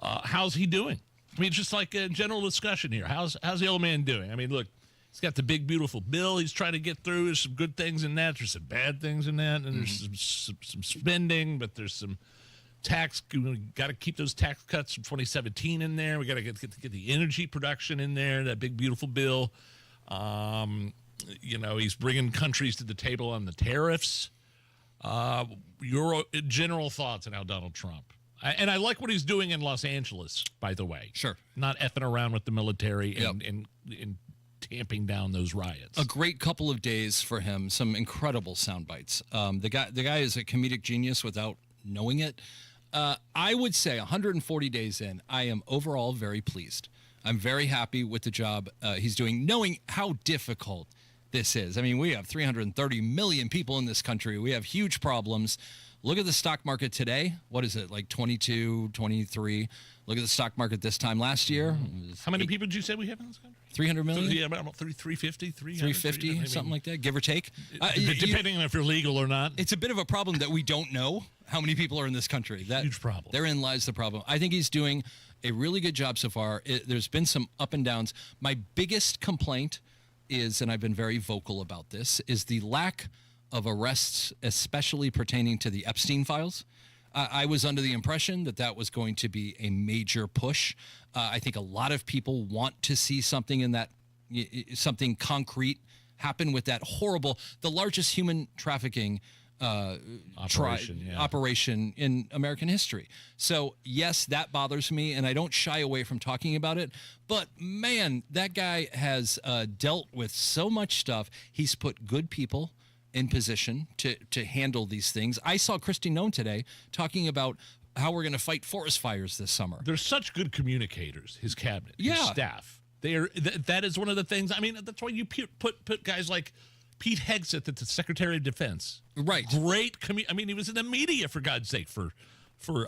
How's he doing? I mean, just like a general discussion here. How's the old man doing? I mean, look, he's got the big, beautiful bill he's trying to get through. There's some good things in that. There's some bad things in that. And there's some spending, but there's some tax. We got to keep those tax cuts from 2017 in there. We got to get the energy production in there, that big, beautiful bill. He's bringing countries to the table on the tariffs. Your general thoughts on how Donald Trump. And I like what he's doing in Los Angeles, by the way. Sure. Not effing around with the military and tamping down those riots. A great couple of days for him. Some incredible sound bites. The guy is a comedic genius without knowing it. I would say 140 days in, I am overall very pleased. I'm very happy with the job he's doing, knowing how difficult this is. I mean, we have 330 million people in this country. We have huge problems. Look at the stock market today. What is it, like 22, 23? Look at the stock market this time last year. How many people did you say we have in this country? 300 million? Yeah, about 350, 350, something like that, give or take. Depending on if you're legal or not. It's a bit of a problem that we don't know how many people are in this country. Huge problem. Therein lies the problem. I think he's doing a really good job so far. There's been some up and downs. My biggest complaint is, and I've been very vocal about this, is the lack of arrests, especially pertaining to the Epstein files. I was under the impression that that was going to be a major push. I think a lot of people want to see something in that, something concrete happen with that horrible, the largest human trafficking operation in American history. So yes, that bothers me, and I don't shy away from talking about it. But man, that guy has dealt with so much stuff. He's put good people in position to handle these things. I saw Kristi Noem today talking about how we're going to fight forest fires this summer. They're such good communicators, his cabinet, his staff. They are. That is one of the things. I mean, that's why you put guys like Pete Hegseth at the Secretary of Defense. Right. Great. I mean, he was in the media, for God's sake, for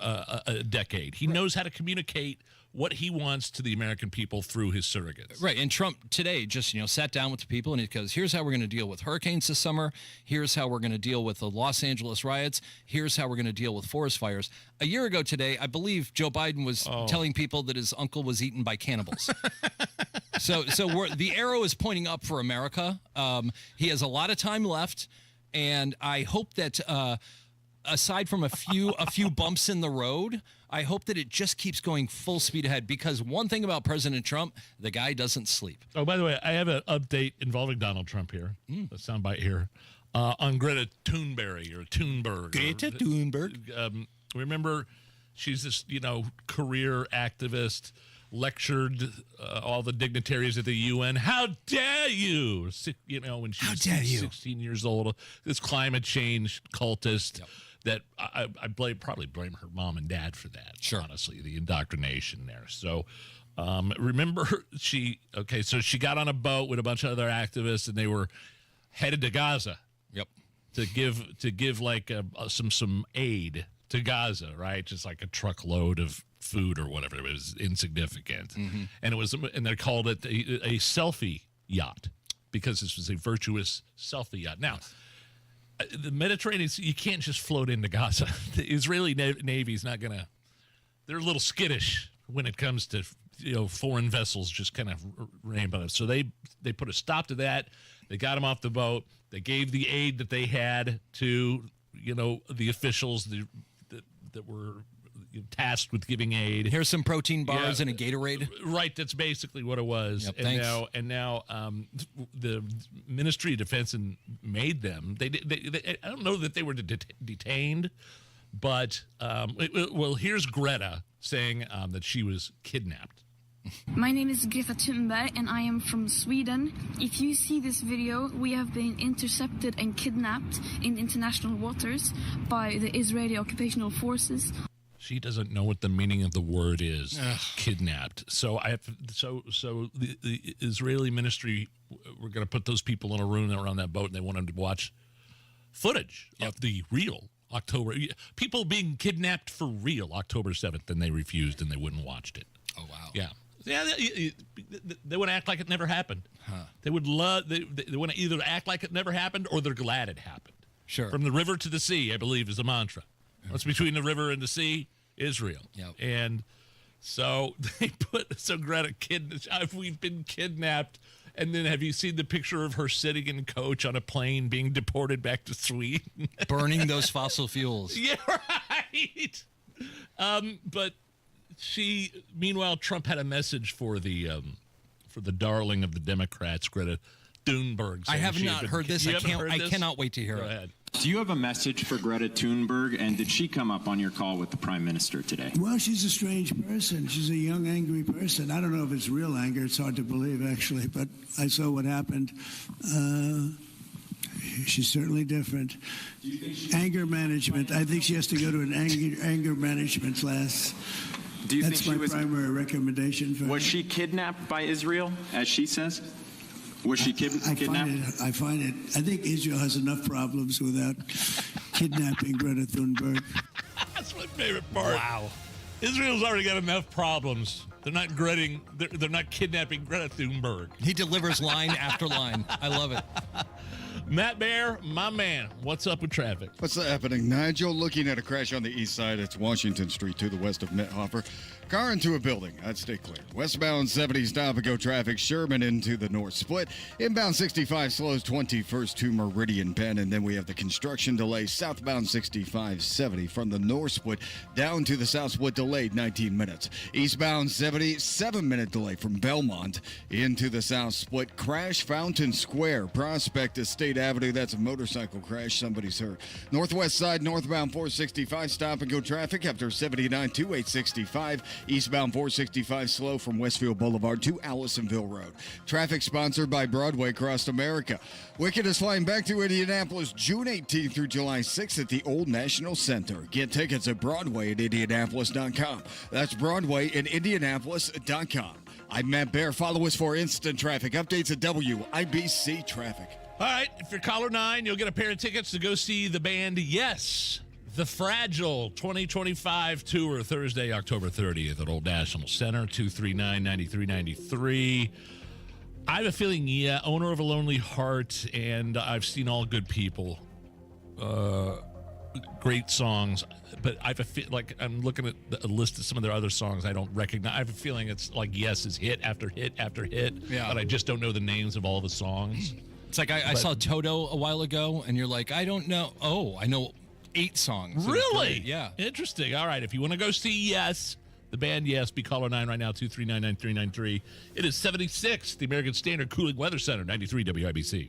a decade. He knows how to communicate what he wants to the American people through his surrogates. Right, and Trump today just, sat down with the people and he goes, here's how we're going to deal with hurricanes this summer. Here's how we're going to deal with the Los Angeles riots. Here's how we're going to deal with forest fires. A year ago today, I believe Joe Biden was telling people that his uncle was eaten by cannibals. So the arrow is pointing up for America. He has a lot of time left, and I hope that aside from a few bumps in the road, I hope that it just keeps going full speed ahead, because one thing about President Trump, the guy doesn't sleep. Oh, by the way, I have an update involving Donald Trump here, a soundbite here, on Greta Thunberg or Thunberg. Greta Thunberg. Remember, she's this, career activist, lectured all the dignitaries at the UN. How dare you? When she was 16 years old, this climate change cultist. Yep. That I probably blame her mom and dad for that. Sure. Honestly, the indoctrination there. So remember, she got on a boat with a bunch of other activists, and they were headed to Gaza. Yep. To give like some aid to Gaza, right? Just like a truckload of food or whatever. It was insignificant, and they called it a selfie yacht, because this was a virtuous selfie yacht. Now. The Mediterranean, you can't just float into Gaza. The Israeli Navy's not going to. They're a little skittish when it comes to foreign vessels just kind of rainbow us. So they put a stop to that. They got them off the boat. They gave the aid that they had to the officials that were tasked with giving aid. Here's some protein bars and a Gatorade. Right, that's basically what it was. Yep, and now the Ministry of Defense made them. They I don't know that they were detained, but here's Greta saying that she was kidnapped. My name is Greta Thunberg, and I am from Sweden. If you see this video, we have been intercepted and kidnapped in international waters by the Israeli occupational forces. She doesn't know what the meaning of the word is. Kidnapped. So the Israeli ministry, we're going to put those people in a room that were on that boat, and they want them to watch footage of the real October. People being kidnapped for real October 7th, and they refused, and they wouldn't watch it. Oh, wow. Yeah. Yeah, they want to act like it never happened. Huh. They would love. They want to either act like it never happened, or they're glad it happened. Sure. From the river to the sea, I believe, is the mantra. What's between the river and the sea? Israel. Yep. And so they put Greta we've been kidnapped. And then have you seen the picture of her sitting in coach on a plane being deported back to Sweden? Burning those fossil fuels. Yeah, right. But meanwhile, Trump had a message for the darling of the Democrats, Greta Thunberg. I have not heard this. I cannot wait to hear it. Do you have a message for Greta Thunberg, and did she come up on your call with the Prime Minister today? Well, she's a strange person. She's a young, angry person. I don't know if it's real anger. It's hard to believe, actually, but I saw what happened. She's certainly different. Anger management. I think she has to go to an anger management class. Do you That's think my primary recommendation for her. Was she kidnapped by Israel, as she says? Was she kidnapped? I think Israel has enough problems without kidnapping Greta Thunberg. That's my favorite part. Wow. Israel's already got enough problems. They're not kidnapping Greta Thunberg. He delivers line after line. I love it. Matt Bear, my man, what's up with traffic? What's happening, Nigel? Looking at a crash on the east side. It's Washington Street to the west of Methofer. Car into a building. I'd stay clear. Westbound 70 stop-and-go traffic. Sherman into the north split. Inbound 65 slows 21st to Meridian Penn. And then we have the construction delay. Southbound 65-70 from the north split down to the south split, delayed 19 minutes. Eastbound 70, 7-minute delay from Belmont into the south split. Crash Fountain Square. Prospect Estate Avenue. That's a motorcycle crash. Somebody's hurt. Northwest side, northbound 465 stop-and-go traffic after 79 to 865. Eastbound 465 slow from Westfield Boulevard to Allisonville Road. Traffic sponsored by Broadway Across America. Wicked is flying back to Indianapolis June 18th through July 6th at the Old National Center. Get tickets at Broadway at Indianapolis.com. That's Broadway at Indianapolis.com. I'm Matt Bear. Follow us for instant traffic updates at WIBC Traffic. All right, if you're caller 9, you'll get a pair of tickets to go see the band Yes. The Fragile 2025 tour, Thursday, October 30th at Old National Center, 239-9393. I have a feeling, Owner of a Lonely Heart, and I've seen All Good People. Great songs, but I have a feel like I'm looking at a list of some of their other songs I don't recognize. I have a feeling it's like Yes is hit after hit after hit, but I just don't know the names of all the songs. It's like I saw Toto a while ago, and you're like, I don't know. Oh, I know 8 songs. Really? Yeah. Interesting. All right. If you want to go see Yes, the band Yes, be caller 9 right now, 239-9393. It is 76, the American Standard Cooling Weather Center, 93 WIBC.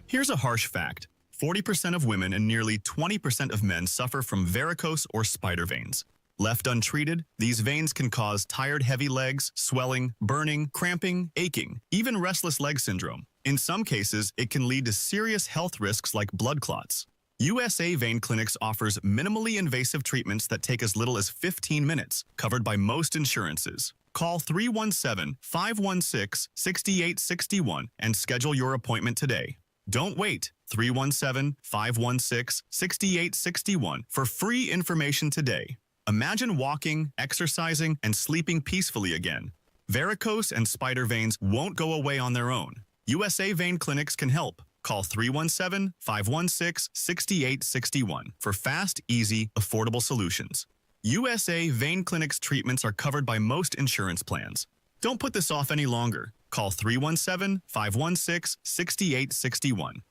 Here's a harsh fact. 40% of women and nearly 20% of men suffer from varicose or spider veins. Left untreated, these veins can cause tired, heavy legs, swelling, burning, cramping, aching, even restless leg syndrome. In some cases, it can lead to serious health risks like blood clots. USA Vein Clinics offers minimally invasive treatments that take as little as 15 minutes, covered by most insurances. Call 317-516-6861 and schedule your appointment today. Don't wait. 317-516-6861 for free information today. Imagine walking, exercising, and sleeping peacefully again. Varicose and spider veins won't go away on their own. USA Vein Clinics can help. Call 317-516-6861 for fast, easy, affordable solutions. USA Vein Clinic's treatments are covered by most insurance plans. Don't put this off any longer. Call 317-516-6861.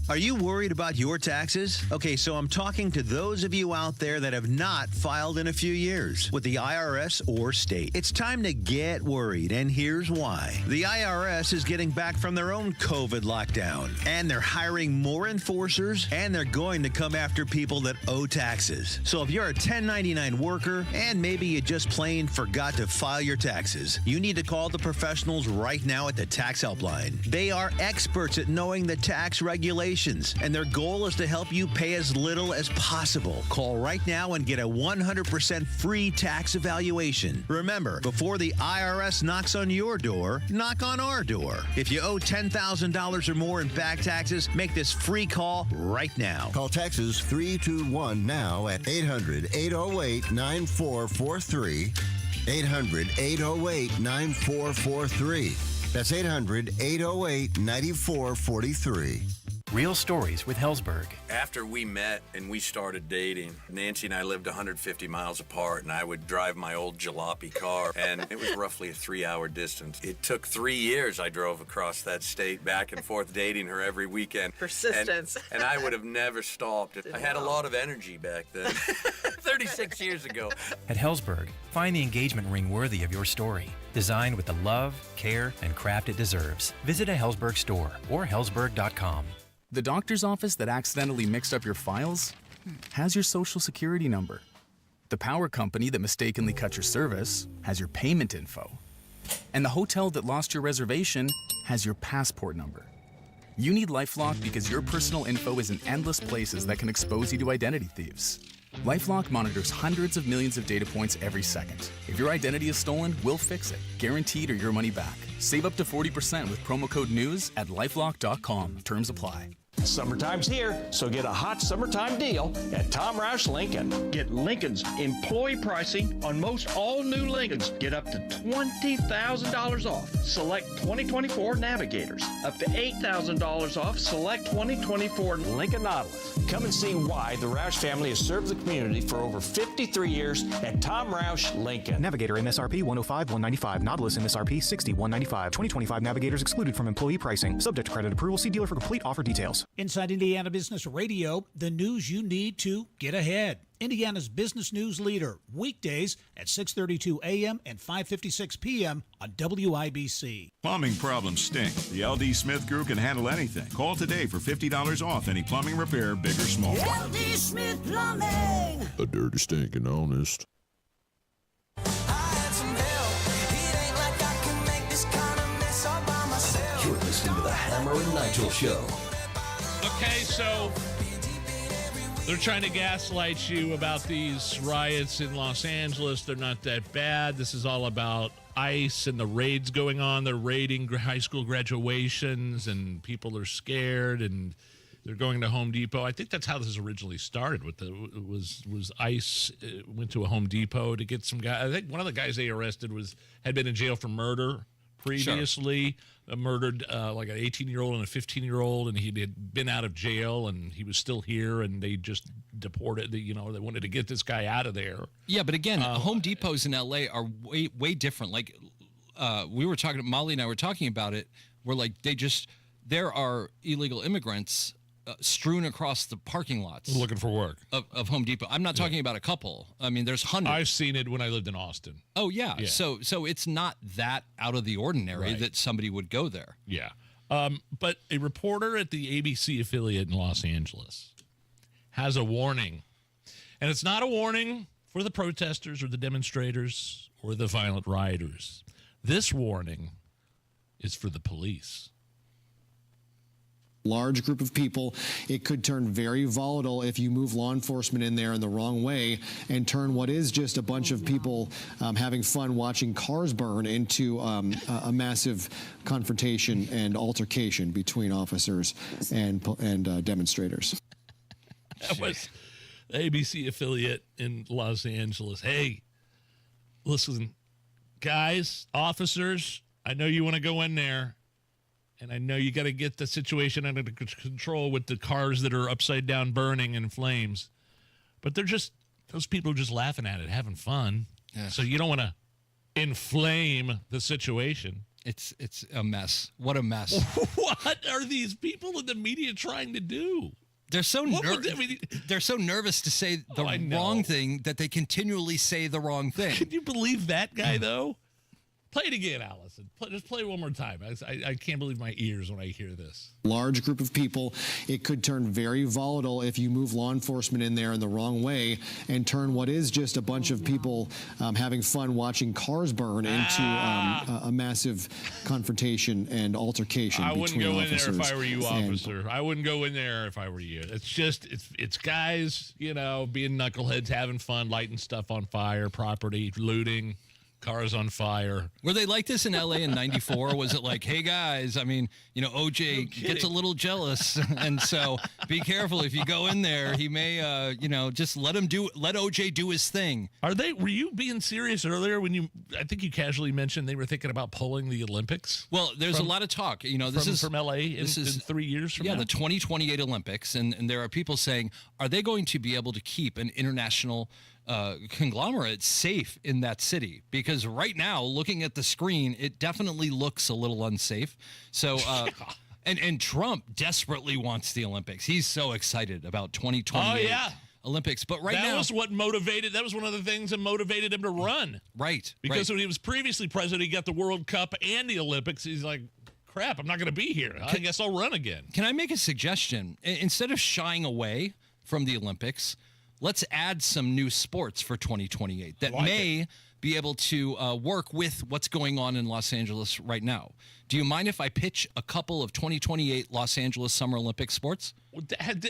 Are you worried about your taxes? Okay, so I'm talking to those of you out there that have not filed in a few years with the IRS or state. It's time to get worried, and here's why. The IRS is getting back from their own COVID lockdown, and they're hiring more enforcers, and they're going to come after people that owe taxes. So if you're a 1099 worker, and maybe you just plain forgot to file your taxes, you need to call the professionals right now at the Tax Helpline. They are experts at knowing the tax regulations, and their goal is to help you pay as little as possible. Call right now and get a 100% free tax evaluation. Remember, before the IRS knocks on your door, knock on our door. If you owe $10,000 or more in back taxes, make this free call right now. Call Texas 321 now at 800-808-9443. 800-808-9443. That's 800-808-9443. Real Stories with Hellsberg. After we met and we started dating, Nancy and I lived 150 miles apart, and I would drive my old jalopy car, and it was roughly a 3-hour distance. It took 3 years I drove across that state back and forth dating her every weekend. Persistence. And I would have never stopped. I had a lot of energy back then, 36 years ago. At Hellsberg, find the engagement ring worthy of your story. Designed with the love, care, and craft it deserves. Visit a Hellsberg store or hellsberg.com. The doctor's office that accidentally mixed up your files has your social security number. The power company that mistakenly cut your service has your payment info. And the hotel that lost your reservation has your passport number. You need LifeLock because your personal info is in endless places that can expose you to identity thieves. LifeLock monitors hundreds of millions of data points every second. If your identity is stolen, we'll fix it, guaranteed or your money back. Save up to 40% with promo code NEWS at lifelock.com. Terms apply. Summertime's here, so get a hot summertime deal at Tom Roush Lincoln. Get Lincoln's employee pricing on most all new Lincolns. Get up to $20,000 off select 2024 Navigators. Up to $8,000 off select 2024 Lincoln Nautilus. Come and see why the Roush family has served the community for over 53 years at Tom Roush Lincoln. Navigator MSRP 105-195. Nautilus MSRP 60-195. 2025 Navigators excluded from employee pricing. Subject to credit approval. See dealer for complete offer details. Inside Indiana Business Radio, the news you need to get ahead. Indiana's business news leader, weekdays at 6:32 a.m. and 5:56 p.m. on WIBC. Plumbing problems stink. The LD Smith Crew can handle anything. Call today for $50 off any plumbing repair, big or small. LD Smith Plumbing. A dirty, stinking honest. You're listening to the Hammer and Nigel Show. Okay, so they're trying to gaslight you about these riots in Los Angeles. They're not that bad. This is all about ICE and the raids going on. They're raiding high school graduations, and people are scared, and they're going to Home Depot. I think that's how this originally started. Was ICE went to a Home Depot to get some guy. I think one of the guys they arrested had been in jail for murder previously. Sure. Murdered like an 18-year-old and a 15-year-old, and he had been out of jail, and he was still here, and they just deported. They wanted to get this guy out of there. Yeah, but again, Home Depots in L.A. are way different. Like we were talking, Molly and I were talking about it. We're like, there are illegal immigrants strewn across the parking lots looking for work of Home Depot. I'm not talking about a couple. I mean, there's hundreds. I've seen it when I lived in Austin. Oh yeah. So it's not that out of the ordinary that somebody would go there. Yeah. But a reporter at the ABC affiliate in Los Angeles has a warning, and it's not a warning for the protesters or the demonstrators or the violent rioters. This warning is for the police. Large group of people, it could turn very volatile if you move law enforcement in there in the wrong way and turn what is just a bunch of people having fun watching cars burn into a massive confrontation and altercation between officers and demonstrators. That was the ABC affiliate in Los Angeles. Hey, listen, guys, officers, I know you want to go in there. And I know you got to get the situation under control with the cars that are upside down burning in flames. But those people are just laughing at it, having fun. Yeah. So you don't want to inflame the situation. It's a mess. What a mess. What are these people in the media trying to do? They're so they're so nervous to say the wrong thing that they continually say the wrong thing. Can you believe that guy, though? Play it again, Allison. Just play it one more time. I can't believe my ears when I hear this. Large group of people, it could turn very volatile if you move law enforcement in there in the wrong way and turn what is just a bunch of people having fun watching cars burn into a massive confrontation and altercation between officers. I wouldn't go in there if I were you, officer. I wouldn't go in there if I were you. It's guys, being knuckleheads, having fun, lighting stuff on fire, property, looting. Cars on fire. Were they like this in LA in '94? Was it like, hey guys, I mean, OJ gets a little jealous, and so be careful if you go in there. He may, just let OJ do his thing. Were you being serious earlier when I think you casually mentioned they were thinking about pulling the Olympics? Well, there's a lot of talk. This is from LA. This is 3 years from now. Yeah, the 2028 Olympics, and there are people saying, are they going to be able to keep an international conglomerate safe in that city? Because right now, looking at the screen, it definitely looks a little unsafe. So, and Trump desperately wants the Olympics. He's so excited about 2028 Olympics. But that was one of the things that motivated him to run. Right. Because when he was previously president, he got the World Cup and the Olympics. He's like, crap, I'm not going to be here. I guess I'll run again. Can I make a suggestion? Instead of shying away from the Olympics, let's add some new sports for 2028 that may be able to work with what's going on in Los Angeles right now. Do you mind if I pitch a couple of 2028 Los Angeles Summer Olympic sports?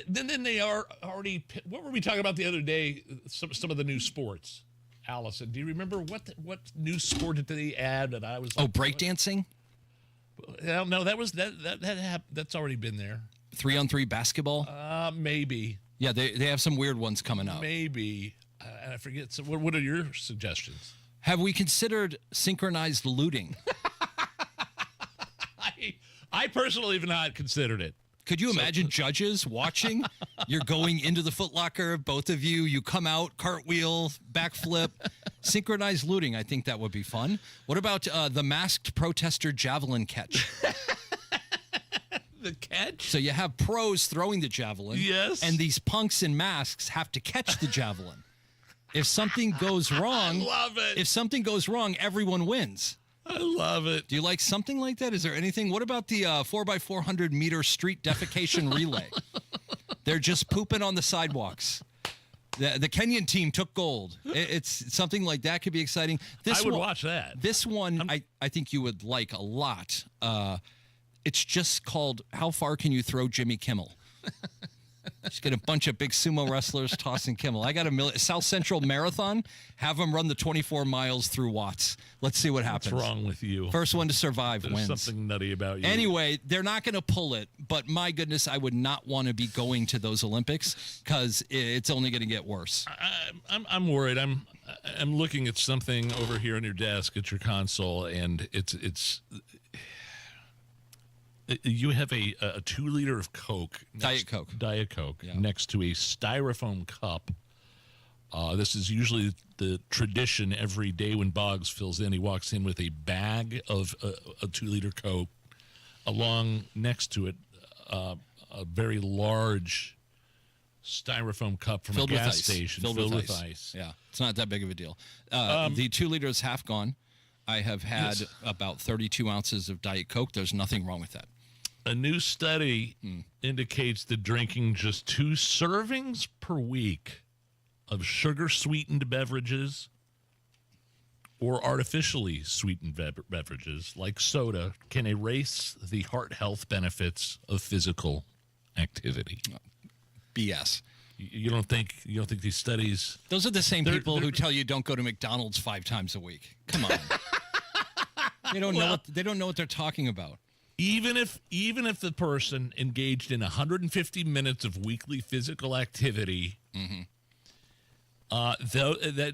Then they are already. What were we talking about the other day? Some of the new sports. Allison, do you remember what new sport did they add? That I was breakdancing. No, that's already been there. 3-on-3 basketball? Maybe. Yeah, they have some weird ones coming up. Maybe. I forget. So what are your suggestions? Have we considered synchronized looting? I personally have not considered it. Could you imagine judges watching? You're going into the Foot Locker, both of you. You come out, cartwheel, backflip, synchronized looting. I think that would be fun. What about the masked protester javelin catch? The catch? So you have pros throwing the javelin. Yes. And these punks in masks have to catch the javelin. If something goes wrong, I love it. If something goes wrong, everyone wins. I love it. Do you like something like that? Is there anything? What about the 4x400 meter street defecation relay? They're just pooping on the sidewalks. The Kenyan team took gold. It's something like that could be exciting. I would watch that. This one, I think you would like a lot. It's just called How Far Can You Throw Jimmy Kimmel? Just get a bunch of big sumo wrestlers tossing Kimmel. I got a South Central Marathon. Have them run the 24 miles through Watts. Let's see what happens. What's wrong with you? First one to survive There's wins. something nutty about you. Anyway, they're not going to pull it, but my goodness, I would not want to be going to those Olympics because it's only going to get worse. I'm worried. I'm looking at something over here on your desk at your console, and it's. You have a 2 liter of Coke, Diet Coke, next to a styrofoam cup. This is usually the tradition every day when Boggs fills in. He walks in with a bag of a 2 liter Coke, along next to it a very large styrofoam cup from filled a gas with ice. station Filled with ice. Yeah, it's not that big of a deal. The 2 liter is half gone. I have had about 32 ounces of Diet Coke. There's nothing wrong with that. A new study indicates that drinking just 2 servings per week of sugar-sweetened beverages or artificially sweetened beverages like soda can erase the heart health benefits of physical activity. BS. You don't think these studies? Those are the same people who tell you don't go to McDonald's 5 times a week. Come on. They don't know what they're talking about. Even if the person engaged in 150 minutes of weekly physical activity,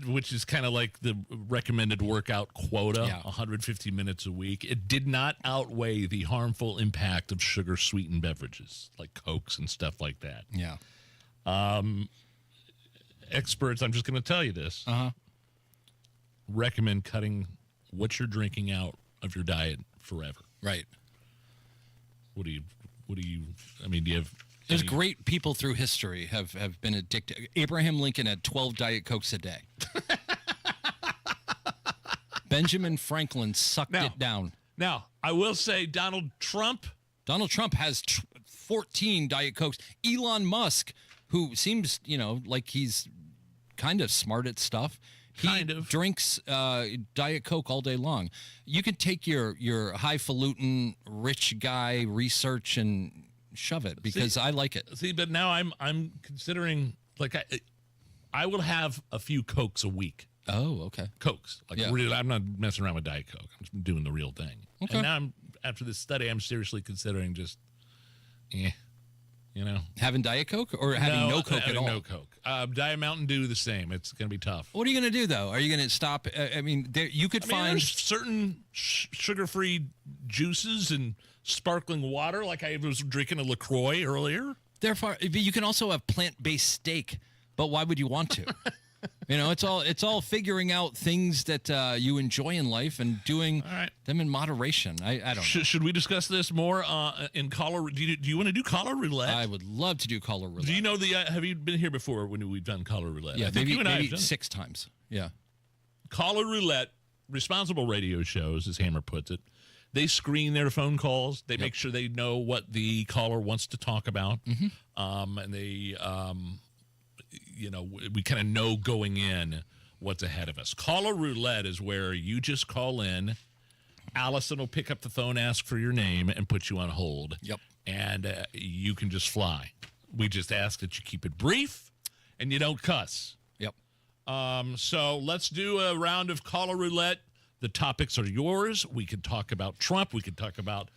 which is kind of like the recommended workout quota, 150 minutes a week, it did not outweigh the harmful impact of sugar-sweetened beverages like Cokes and stuff like that. Yeah. Experts, I'm just going to tell you this, recommend cutting what you're drinking out of your diet forever. Right. What do you, I mean, do you have... There's great people through history have been addicted. Abraham Lincoln had 12 Diet Cokes a day. Benjamin Franklin sucked it down. Now, I will say Donald Trump has 14 Diet Cokes. Elon Musk, who seems, like he's kind of smart at stuff. He drinks Diet Coke all day long. You could take your highfalutin rich guy research and shove it because I like it. See, but now I'm considering I will have a few Cokes a week. Oh, okay. Cokes. Really, I'm not messing around with Diet Coke. I'm just doing the real thing. Okay. And now after this study, I'm seriously considering just having Diet Coke or having no Coke at all? No Coke. Diet Mountain Dew the same. It's going to be tough. What are you going to do though? Are you going to stop? You could find there's certain sugar-free juices and sparkling water. Like I was drinking a LaCroix earlier. Therefore, you can also have plant-based steak. But why would you want to? It's all figuring out things that you enjoy in life and doing them in moderation. I don't know. Should we discuss this more in caller? Do you want to do caller roulette? I would love to do caller roulette. Do you know have you been here before when we've done caller roulette? Yeah, I think maybe 6 times. Yeah. Caller roulette, responsible radio shows, as Hammer puts it. They screen their phone calls. They make sure they know what the caller wants to talk about. And they, we kind of know going in what's ahead of us. Caller roulette is where you just call in. Allison will pick up the phone, ask for your name, and put you on hold. Yep. And you can just fly. We just ask that you keep it brief and you don't cuss. Yep. So let's do a round of caller roulette. The topics are yours. We could talk about Trump. We could talk about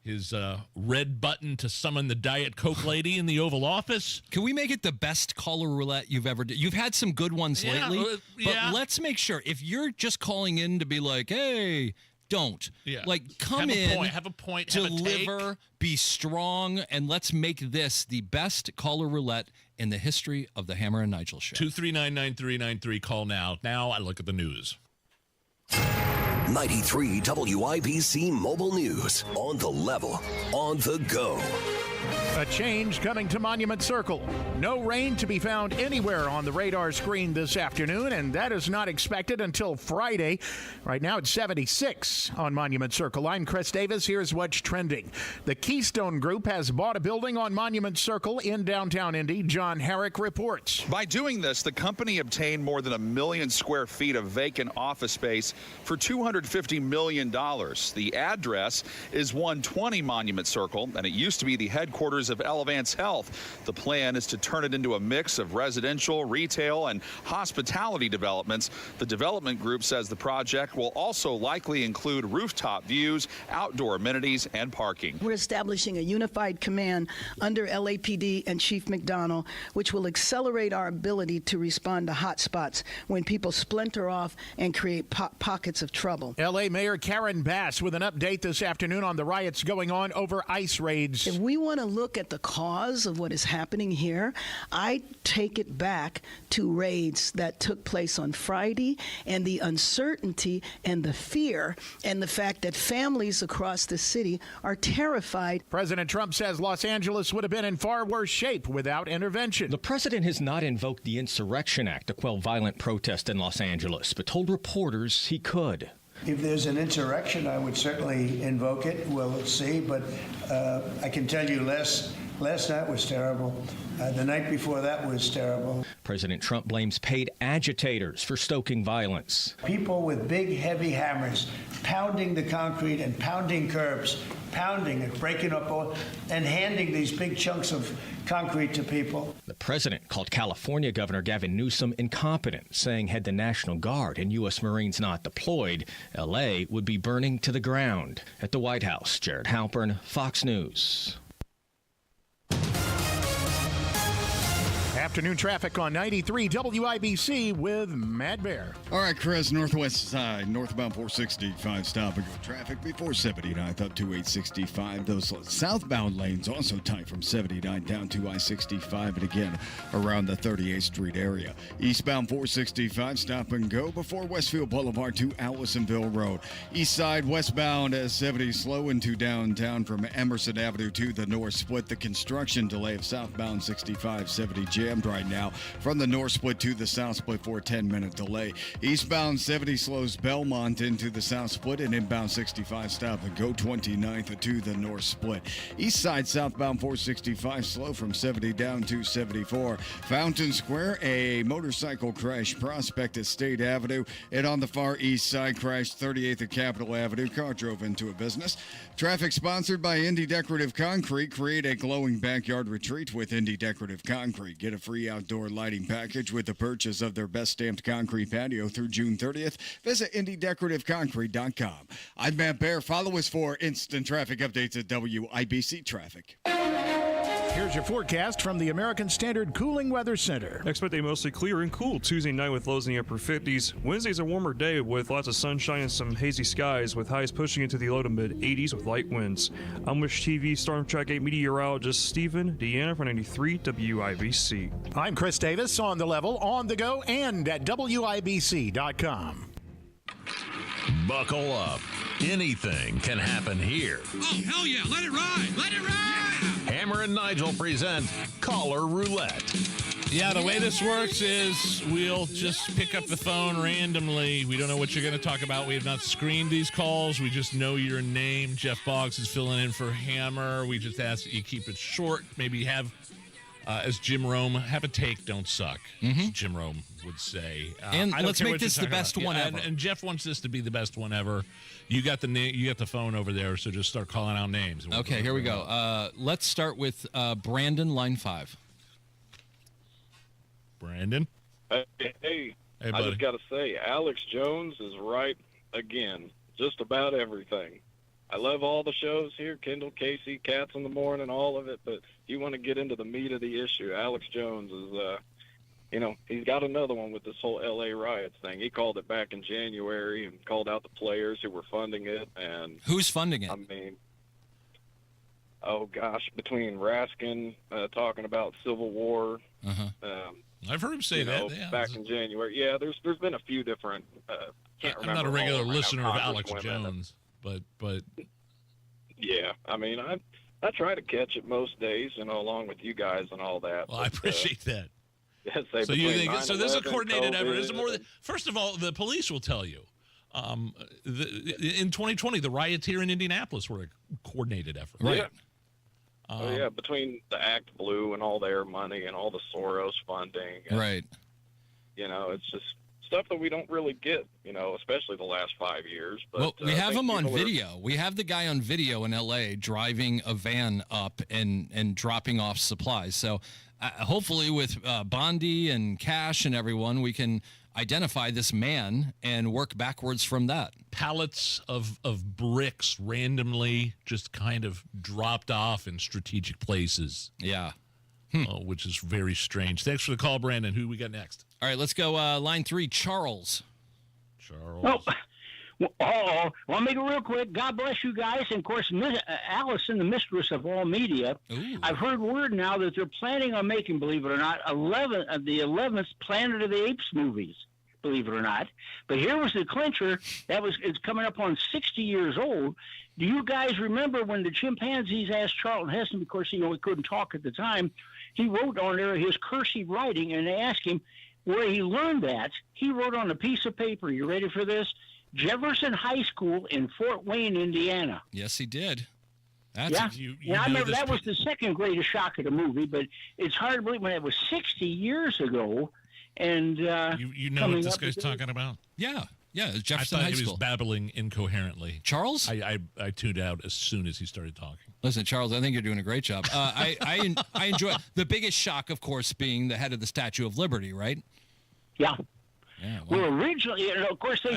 his red button to summon the Diet Coke lady in the Oval Office. Can we make it the best caller roulette you've ever done? You've had some good ones lately, but let's make sure. If you're just calling in to be like, hey, don't. Yeah. Like, come have in, a point, have a point, deliver, have a take. be strong, and let's make this the best caller roulette in the history of the Hammer and Nigel show. 239-9393. Call now. Now I look at the news. 93 WIBC Mobile News. On the level, on the go. A change coming to Monument Circle. No rain to be found anywhere on the radar screen this afternoon, and that is not expected until Friday. Right now it's 76 on Monument Circle. I'm Chris Davis. Here's what's trending. The Keystone Group has bought a building on Monument Circle in downtown Indy. John Herrick reports. By doing this, the company obtained more than 1 million square feet of vacant office space for $250 million. The address is 120 Monument Circle, and it used to be the headquarters of Elevance Health. The plan is to turn it into a mix of residential, retail, and hospitality developments. The development group says the project will also likely include rooftop views, outdoor amenities, and parking. We're establishing a unified command under LAPD and Chief McDonnell, which will accelerate our ability to respond to hot spots when people splinter off and create pockets of trouble. L.A. Mayor Karen Bass with an update this afternoon on the riots going on over ICE raids. If we want to look at the cause of what is happening here, I take it back to raids that took place on Friday and the uncertainty and the fear and the fact that families across the city are terrified. President Trump says Los Angeles would have been in far worse shape without intervention. The president has not invoked the Insurrection Act to quell violent protest in Los Angeles, but told reporters he could. If there's an insurrection, I would certainly invoke it. We'll see. But I can tell you last night was terrible. The night before that was terrible. President Trump blames paid agitators for stoking violence. People with big, heavy hammers pounding the concrete and pounding curbs, pounding it, breaking up and handing these big chunks of concrete to people. The president called California Governor Gavin Newsom incompetent, saying had the National Guard and U.S. Marines not deployed, L.A. would be burning to the ground. At the White House, Jared Halpern, Fox News. Afternoon traffic on 93 WIBC with Matt Bear. All right, Chris, northwest side, northbound 465, stop and go traffic before 79th up to 865. Those southbound lanes also tight from 79 down to I-65 and again around the 38th Street area. Eastbound 465, stop and go before Westfield Boulevard to Allisonville Road. East side, westbound 70 slow into downtown from Emerson Avenue to the north split. The construction delay of southbound 65-70 jammed right now from the north split to the south split for a 10-minute delay. Eastbound 70 slows Belmont into the south split and inbound 65 stop and go 29th to the north split. East side southbound 465 slow from 70 down to 74. Fountain Square, a motorcycle crash Prospect at State Avenue, and on the far east side crashed 38th at Capitol Avenue. Car drove into a business. Traffic sponsored by Indy Decorative Concrete. Create a glowing backyard retreat with Indy Decorative Concrete. Get a free outdoor lighting package with the purchase of their best stamped concrete patio through June 30th. Visit IndyDecorativeConcrete.com. I'm Matt Bear. Follow us for instant traffic updates at WIBC Traffic. Here's your forecast from the American Standard Cooling Weather Center. Expect a mostly clear and cool Tuesday night with lows in the upper 50s. Wednesday's a warmer day with lots of sunshine and some hazy skies with highs pushing into the low to mid 80s with light winds. I'm Wish TV Storm Track 8 meteorologist Stephen Deanna for 93 WIBC. I'm Chris Davis, on the level, on the go, and at WIBC.com. Buckle up. Anything can happen here. Oh, hell yeah. Let it ride. Let it ride. Hammer and Nigel present Caller Roulette. Yeah, the way this works is we'll just pick up the phone randomly. We don't know what you're going to talk about. We have not screened these calls. We just know your name. Jeff Boggs is filling in for Hammer. We just ask that you keep it short. Maybe have, as Jim Rome, have a take, don't suck. As Jim Rome would say. And let's make this the best one ever. And Jeff wants this to be the best one ever. You got the phone over there, so just start calling out names. Okay, here we go. Let's start with Brandon, line 5. Brandon? Hey, buddy. I just got to say, Alex Jones is right again, just about everything. I love all the shows here, Kendall, Casey, Cats in the Morning, all of it, but you want to get into the meat of the issue. Alex Jones is, he's got another one with this whole L.A. riots thing. He called it back in January and called out the players who were funding it. And who's funding it? I mean, oh, gosh, between Raskin talking about Civil War. I've heard him say that. Yeah. Back in January. Yeah, there's been a few different. Can't remember. I'm not a regular all of them. listener of Alex Jones, but yeah, I mean, I try to catch it most days, along with you guys and all that. Well, I appreciate that. Yeah, so you think so? There's a 9/11, coordinated effort. There's COVID. more. First of all, the police will tell you. In 2020, the riots here in Indianapolis were a coordinated effort. Right. Yeah, between the Act Blue and all their money and all the Soros funding. And, right. It's just stuff that we don't really get, especially the last 5 years. But, well, we have him on people are- video. We have the guy on video in L.A. driving a van up and dropping off supplies. So hopefully with Bondi and Cash and everyone, we can identify this man and work backwards from that. Pallets of bricks randomly just kind of dropped off in strategic places. Yeah. Which is very strange. Thanks for the call, Brandon. Who we got next? All right, let's go line 3, Charles. Well, I'll make it real quick. God bless you guys. And, of course, Allison, the mistress of all media. Ooh. I've heard word now that they're planning on making, believe it or not, the 11th Planet of the Apes movies, believe it or not. But here was the clincher. It's coming up on 60 years old. Do you guys remember when the chimpanzees asked Charlton Heston, of course, he couldn't talk at the time, he wrote on there his cursive writing, and they asked him where he learned that. He wrote on a piece of paper, you ready for this? Jefferson High School in Fort Wayne, Indiana. Yes, he did. I remember that was the second greatest shock of the movie, but it's hard to believe when it was 60 years ago. And you know what this guy's talking about? Yeah, it's Jefferson I thought High he School. was babbling incoherently. Charles? I tuned out as soon as he started talking. Listen, Charles, I think you're doing a great job. I enjoy the biggest shock, of course, being the head of the Statue of Liberty, right? Yeah. Yeah, well, originally, of course, they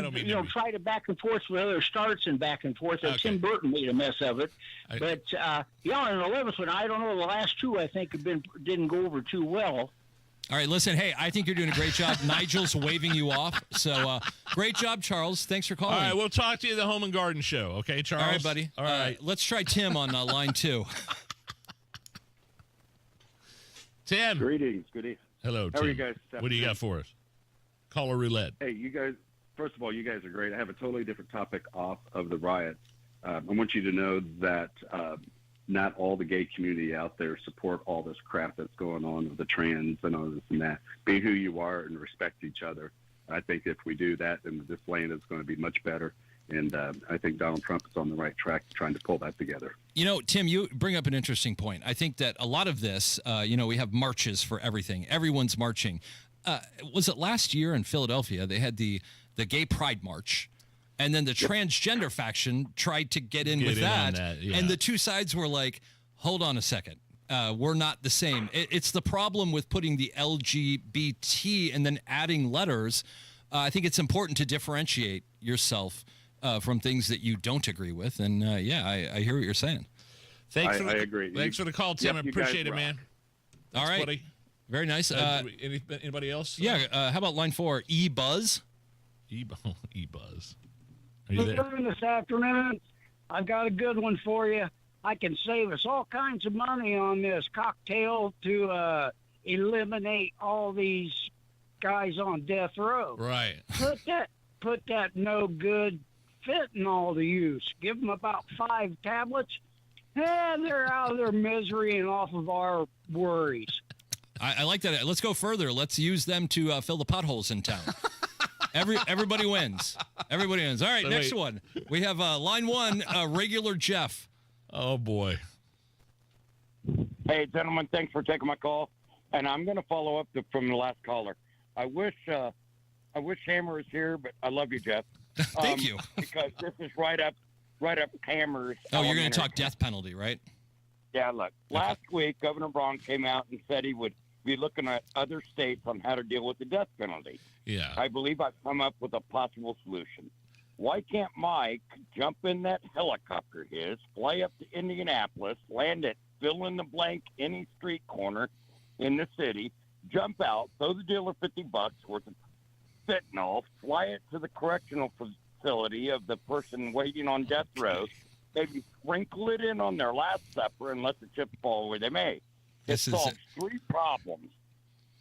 tried it back and forth with other starts and back and forth. Tim Burton made a mess of it. But, in the 11th one, I don't know, the last two, I think, didn't go over too well. All right, listen, hey, I think you're doing a great job. Nigel's waving you off. So, great job, Charles. Thanks for calling. All right, we'll talk to you at the Home and Garden Show. Okay, Charles? All right, buddy. All right. Let's try Tim on line 2. Tim. Greetings. Good evening. Hello, Tim. How are you guys? What do you got for us? Caller roulette. Hey, you guys, first of all, you guys are great. I have a totally different topic off of the riot. I want you to know that not all the gay community out there support all this crap that's going on with the trans and all this and that. Be who you are and respect each other. I think if we do that, then this land is going to be much better. And I think Donald Trump is on the right track trying to pull that together. Tim, you bring up an interesting point. I think that a lot of this, we have marches for everything. Everyone's marching. Was it last year in Philadelphia? They had the Gay Pride March, and then the transgender faction tried to get in with that. And the two sides were like, hold on a second. We're not the same. It's the problem with putting the LGBT and then adding letters. I think it's important to differentiate yourself from things that you don't agree with. And, I hear what you're saying. I agree. Thanks for the call, Tim. I appreciate it, man. All right. Buddy. Very nice. Anybody else? Yeah. How about line 4? E-Buzz? E-Buzz. Are you there? This afternoon, I've got a good one for you. I can save us all kinds of money on this cocktail to eliminate all these guys on death row. Right. Put that no good fentanyl to use. Give them about 5 tablets, and they're out of their misery and off of our worries. I like that. Let's go further. Let's use them to fill the potholes in town. Everybody wins. Everybody wins. All right, So next wait. one. We have line 1, regular Jeff. Oh, boy. Hey, gentlemen, thanks for taking my call. And I'm going to follow up from the last caller. I wish Hammer was here, but I love you, Jeff. Thank you. Because this is right up Hammer's. Oh, you're going to elementary. talk death penalty, right? Yeah, look. Last week, Governor Braun came out and said he would be looking at other states on how to deal with the death penalty. Yeah. I believe I've come up with a possible solution. Why can't Mike jump in that helicopter of his, fly up to Indianapolis, land at fill-in-the-blank any street corner in the city, jump out, throw the dealer $50 worth of fentanyl, fly it to the correctional facility of the person waiting on death row, maybe sprinkle it in on their Last Supper and let the chips fall where they may. It solves three problems.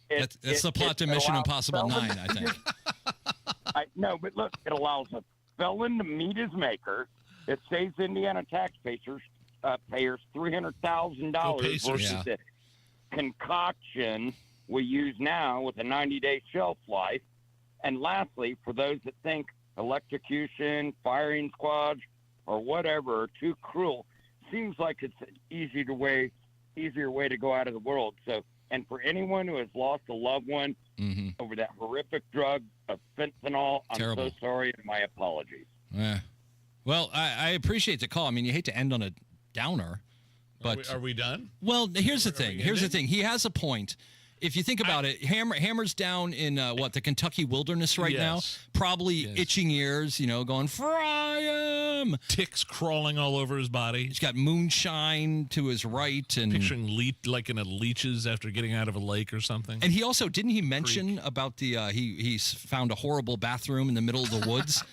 That's the plot to Mission Impossible 9, I think. No, but look, it allows a felon to meet his maker. It saves Indiana taxpayers $300,000 versus the concoction we use now with a 90-day shelf life. And lastly, for those that think electrocution, firing squads, or whatever are too cruel, seems like it's an easier way to go out of the world. So, and for anyone who has lost a loved one over that horrific drug of fentanyl, I'm so sorry, and my apologies. Yeah. Well, I appreciate the call. I mean, you hate to end on a downer, but are we done? Well, here's the thing. He has a point. If you think about it, Hammer's down in the Kentucky wilderness right now, probably itching ears, going, fry him. Ticks crawling all over his body. He's got moonshine to his right. And picturing like in a leeches after getting out of a lake or something. And he also, didn't he mention about the, he's found a horrible bathroom in the middle of the woods?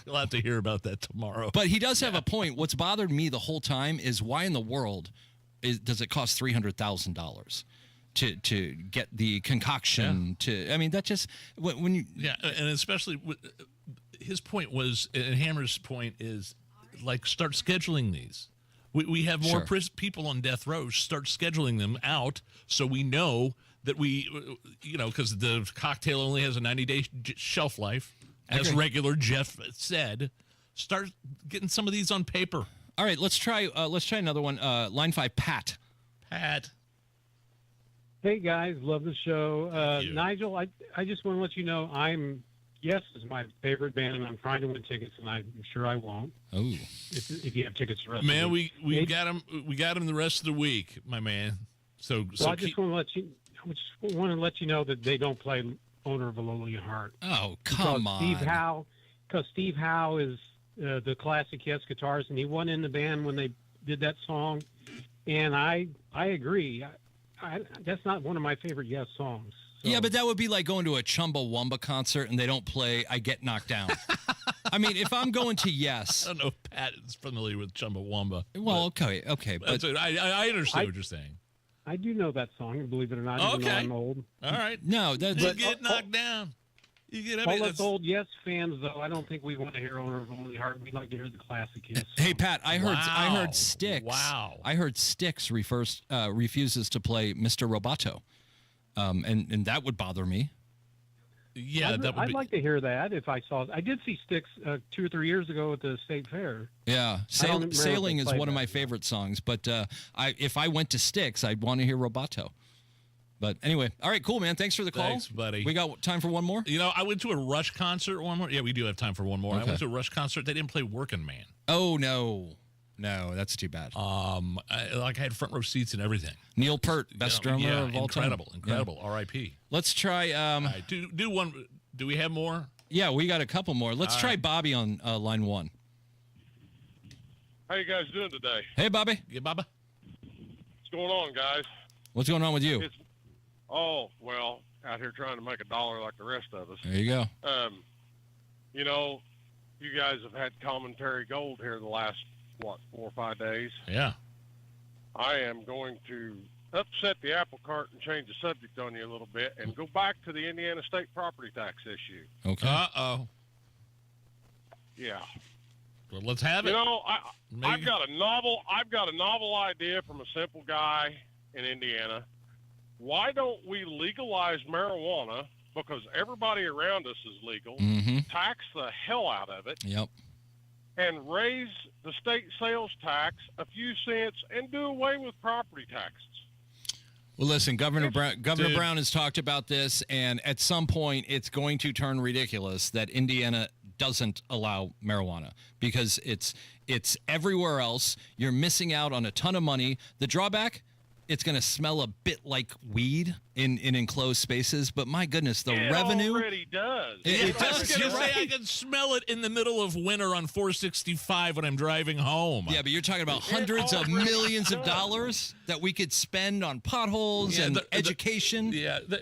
You'll have to hear about that tomorrow. But he does have a point. What's bothered me the whole time is why in the world does it cost $300,000? To get the concoction I mean, that just when you and especially his point was, and Hammer's point is, like, start scheduling these. We have more people on death row. Start scheduling them out so we know that because the cocktail only has a 90-day shelf life, as regular Jeff said. Start getting some of these on paper. All right, let's try another one. Line 5, Pat. Hey, guys, love the show. Nigel, I just want to let you know Yes is my favorite band, and I'm trying to win tickets, and I'm sure I won't. Oh, if you have tickets the rest man, of the week. we got them the rest of the week, my man. So I just want to let you know that they don't play Owner of a Lonely Heart. Oh, come on. Because Steve Howe is the classic Yes guitarist, and he won in the band when they did that song, and I agree. That's not one of my favorite Yes songs. So. Yeah, but that would be like going to a Chumbawamba concert and they don't play I Get Knocked Down. I mean, if I'm going to Yes. I don't know if Pat is familiar with Chumbawamba. Well, okay. But I understand what you're saying. I do know that song, believe it or not, even though I'm old. All right. No, that's... You get knocked down. All us old Yes fans, though, I don't think we want to hear Owner of a Lonely Heart. We'd like to hear the classic Yes. Hey, Pat, I heard Styx. Wow. I heard Styx refuses to play Mr. Roboto, and that would bother me. Yeah, I'd like to hear that if I saw it. I did see Styx 2 or 3 years ago at the State Fair. Yeah, Sailing is one of my favorite songs, but if I went to Styx, I'd want to hear Roboto. But anyway, all right, cool, man. Thanks for the call. Thanks, buddy. We got time for one more? I went to a Rush concert one more. Yeah, we do have time for one more. Okay. I went to a Rush concert. They didn't play Working Man. Oh, no. No, that's too bad. I had front row seats and everything. Neil Peart, best drummer of all time. Incredible. Yeah. R.I.P. Let's try... right, do one. Do we have more? Yeah, we got a couple more. Let's try Bobby on line 1. How you guys doing today? Hey, Bobby. Yeah, Baba. What's going on, guys? What's going on with you? Well, out here trying to make a dollar like the rest of us. There you go. You guys have had commentary gold here the last, 4 or 5 days? Yeah. I am going to upset the apple cart and change the subject on you a little bit and go back to the Indiana state property tax issue. Okay. Uh-oh. Yeah. Well, let's have it. I've got a novel idea from a simple guy in Indiana. Why don't we legalize marijuana, because everybody around us is legal, tax the hell out of it, and raise the state sales tax a few cents and do away with property taxes? Well, listen, Governor Brown has talked about this, and at some point it's going to turn ridiculous that Indiana doesn't allow marijuana because it's everywhere else. You're missing out on a ton of money. The drawback it's going to smell a bit like weed in enclosed spaces. But my goodness, the revenue. It already does. It I was does. going You're to say right. I can smell it in the middle of winter on 465 when I'm driving home. Yeah, but you're talking about hundreds of millions of dollars that we could spend on potholes and education.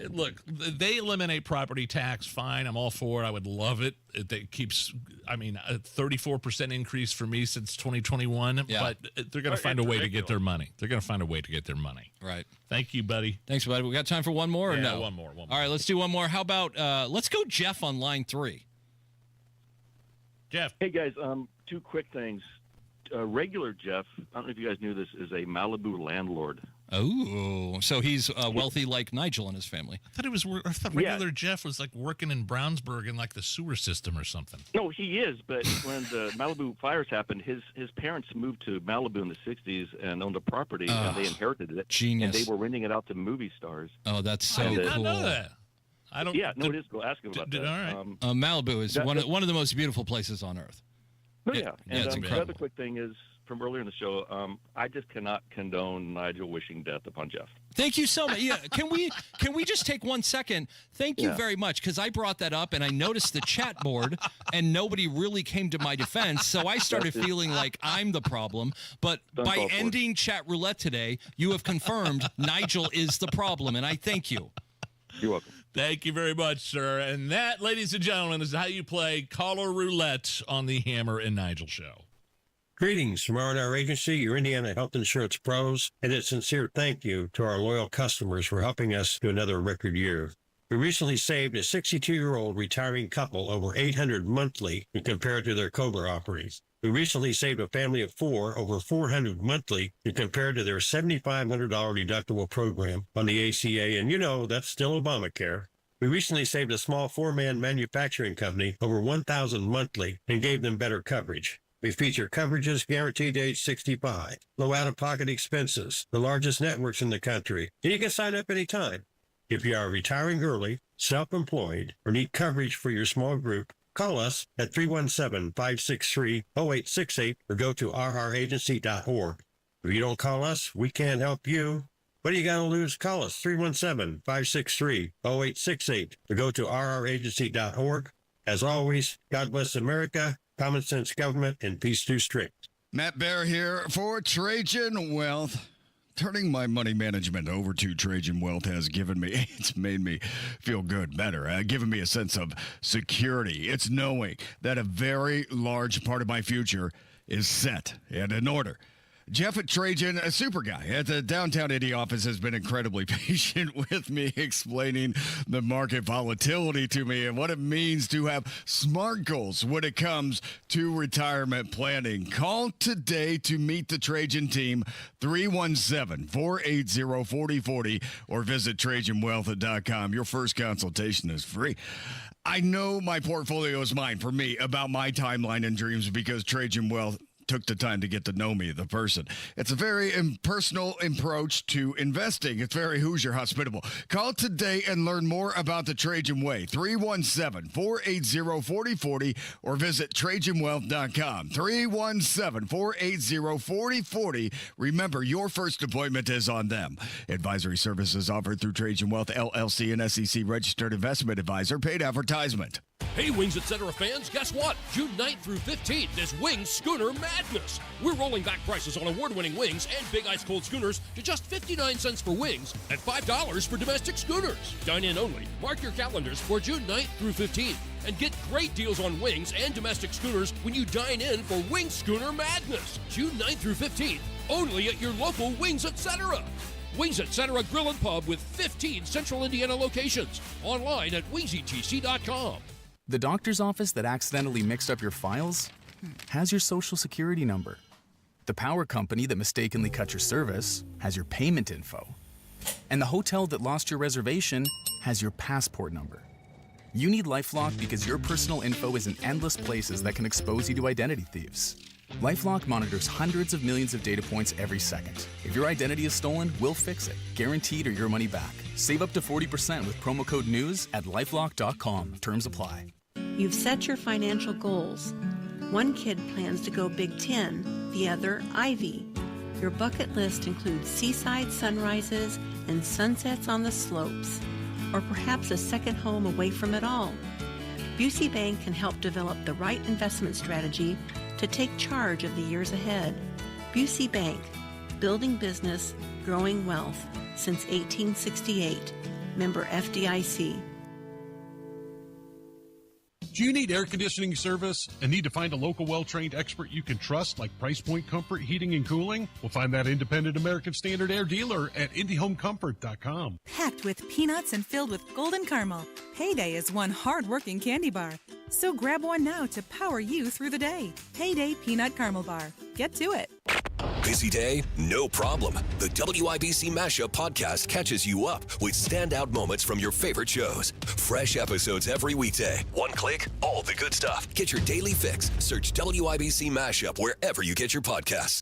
Look, they eliminate property tax. Fine, I'm all for it. I would love it. It keeps, a 34% increase for me since 2021. Yeah. But they're going to find a way to get their money. They're going to find a way to get their money. Right. Thank you, buddy. Thanks, buddy. We got time for one more or no? One more. All right, let's do one more. How about let's go Jeff on line 3. Jeff. Hey, guys, 2 quick things. Regular Jeff, I don't know if you guys knew this, is a Malibu landlord. Oh, so he's wealthy like Nigel and his family. I thought regular Jeff was like working in Brownsburg in like the sewer system or something. No, he is, but when the Malibu fires happened, his parents moved to Malibu in the 60s and owned a property, and they inherited it. Genius. And they were renting it out to movie stars. Oh, that's so I did cool. not know that. I don't. Yeah, no, it is cool. Ask him about that. All right. Malibu is one of the most beautiful places on earth. No, yeah. And it's the incredible. other quick thing is, from earlier in the show, I just cannot condone Nigel wishing death upon Jeff. Thank you so much. Yeah, can we just take 1 second? Thank you very much, because I brought that up and I noticed the chat board and nobody really came to my defense. So I started feeling like I'm the problem. But by ending chat roulette today, you have confirmed Nigel is the problem, and I thank you. You're welcome. Thank you very much, sir. And that, ladies and gentlemen, is how you play caller roulette on the Hammer and Nigel show. Greetings from R&R Agency, your Indiana health insurance pros, and a sincere thank you to our loyal customers for helping us to another record year. We recently saved a 62-year-old retiring couple over $800 monthly when compared to their COBRA offerings. We recently saved a family of 4 over $400 monthly when compared to their $7,500 deductible program on the ACA, and that's still Obamacare. We recently saved a small 4-man manufacturing company over $1,000 monthly and gave them better coverage. We feature coverages guaranteed to age 65, low out-of-pocket expenses, the largest networks in the country, and you can sign up anytime. If you are retiring early, self-employed, or need coverage for your small group, call us at 317-563-0868 or go to rragency.org. If you don't call us, we can't help you. What do you got to lose? Call us, 317-563-0868 or go to rragency.org. As always, God bless America, common sense government, and peace too strict. Matt Bear here for Trajan Wealth. Turning my money management over to Trajan Wealth has it's made me feel good, better, given me a sense of security. It's knowing that a very large part of my future is set and in order. Jeff at Trajan, a super guy at the downtown Indy office, has been incredibly patient with me, explaining the market volatility to me and what it means to have SMART goals when it comes to retirement planning. Call today to meet the Trajan team, 317-480-4040, or visit TrajanWealth.com. Your first consultation is free. I know my portfolio is mine for me, about my timeline and dreams, because Trajan Wealth took the time to get to know me, the person. It's a very impersonal approach to investing. It's very Hoosier hospitable. Call today and learn more about the Trajan Way, 317-480-4040, or visit TrajanWealth.com, 317-480-4040. Remember, your first appointment is on them. Advisory services offered through Trajan Wealth, LLC, and SEC registered investment advisor. Paid advertisement. Hey, Wings Etc. fans, guess what? June 9th through 15th is Wings Schooner Madness. We're rolling back prices on award-winning wings and big ice cold schooners to just 59 cents for wings and $5 for domestic schooners. Dine in only. Mark your calendars for June 9th through 15th and get great deals on wings and domestic schooners when you dine in for Wings Schooner Madness. June 9th through 15th, only at your local Wings Etc. Wings Etc. Grill and Pub with 15 Central Indiana locations. Online at wingsetc.com. The doctor's office that accidentally mixed up your files has your social security number. The power company that mistakenly cut your service has your payment info. And the hotel that lost your reservation has your passport number. You need LifeLock because your personal info is in endless places that can expose you to identity thieves. LifeLock monitors hundreds of millions of data points every second. If your identity is stolen, we'll fix it, guaranteed or your money back. Save up to 40% with promo code NEWS at LifeLock.com. Terms apply. You've set your financial goals. One kid plans to go Big Ten, the other Ivy. Your bucket list includes seaside sunrises and sunsets on the slopes, or perhaps a second home away from it all. Busey Bank can help develop the right investment strategy to take charge of the years ahead. Busey Bank, building business, growing wealth since 1868. Member FDIC. Do you need air conditioning service and need to find a local well-trained expert you can trust like Price Point Comfort Heating and Cooling? We'll find that independent American Standard Air dealer at IndyHomeComfort.com. Packed with peanuts and filled with golden caramel, Payday is one hard-working candy bar. So grab one now to power you through the day. Payday Peanut Caramel Bar. Get to it. Busy day? No problem. The WIBC Mashup podcast catches you up with standout moments from your favorite shows. Fresh episodes every weekday. One click, all the good stuff. Get your daily fix. Search WIBC Mashup wherever you get your podcasts.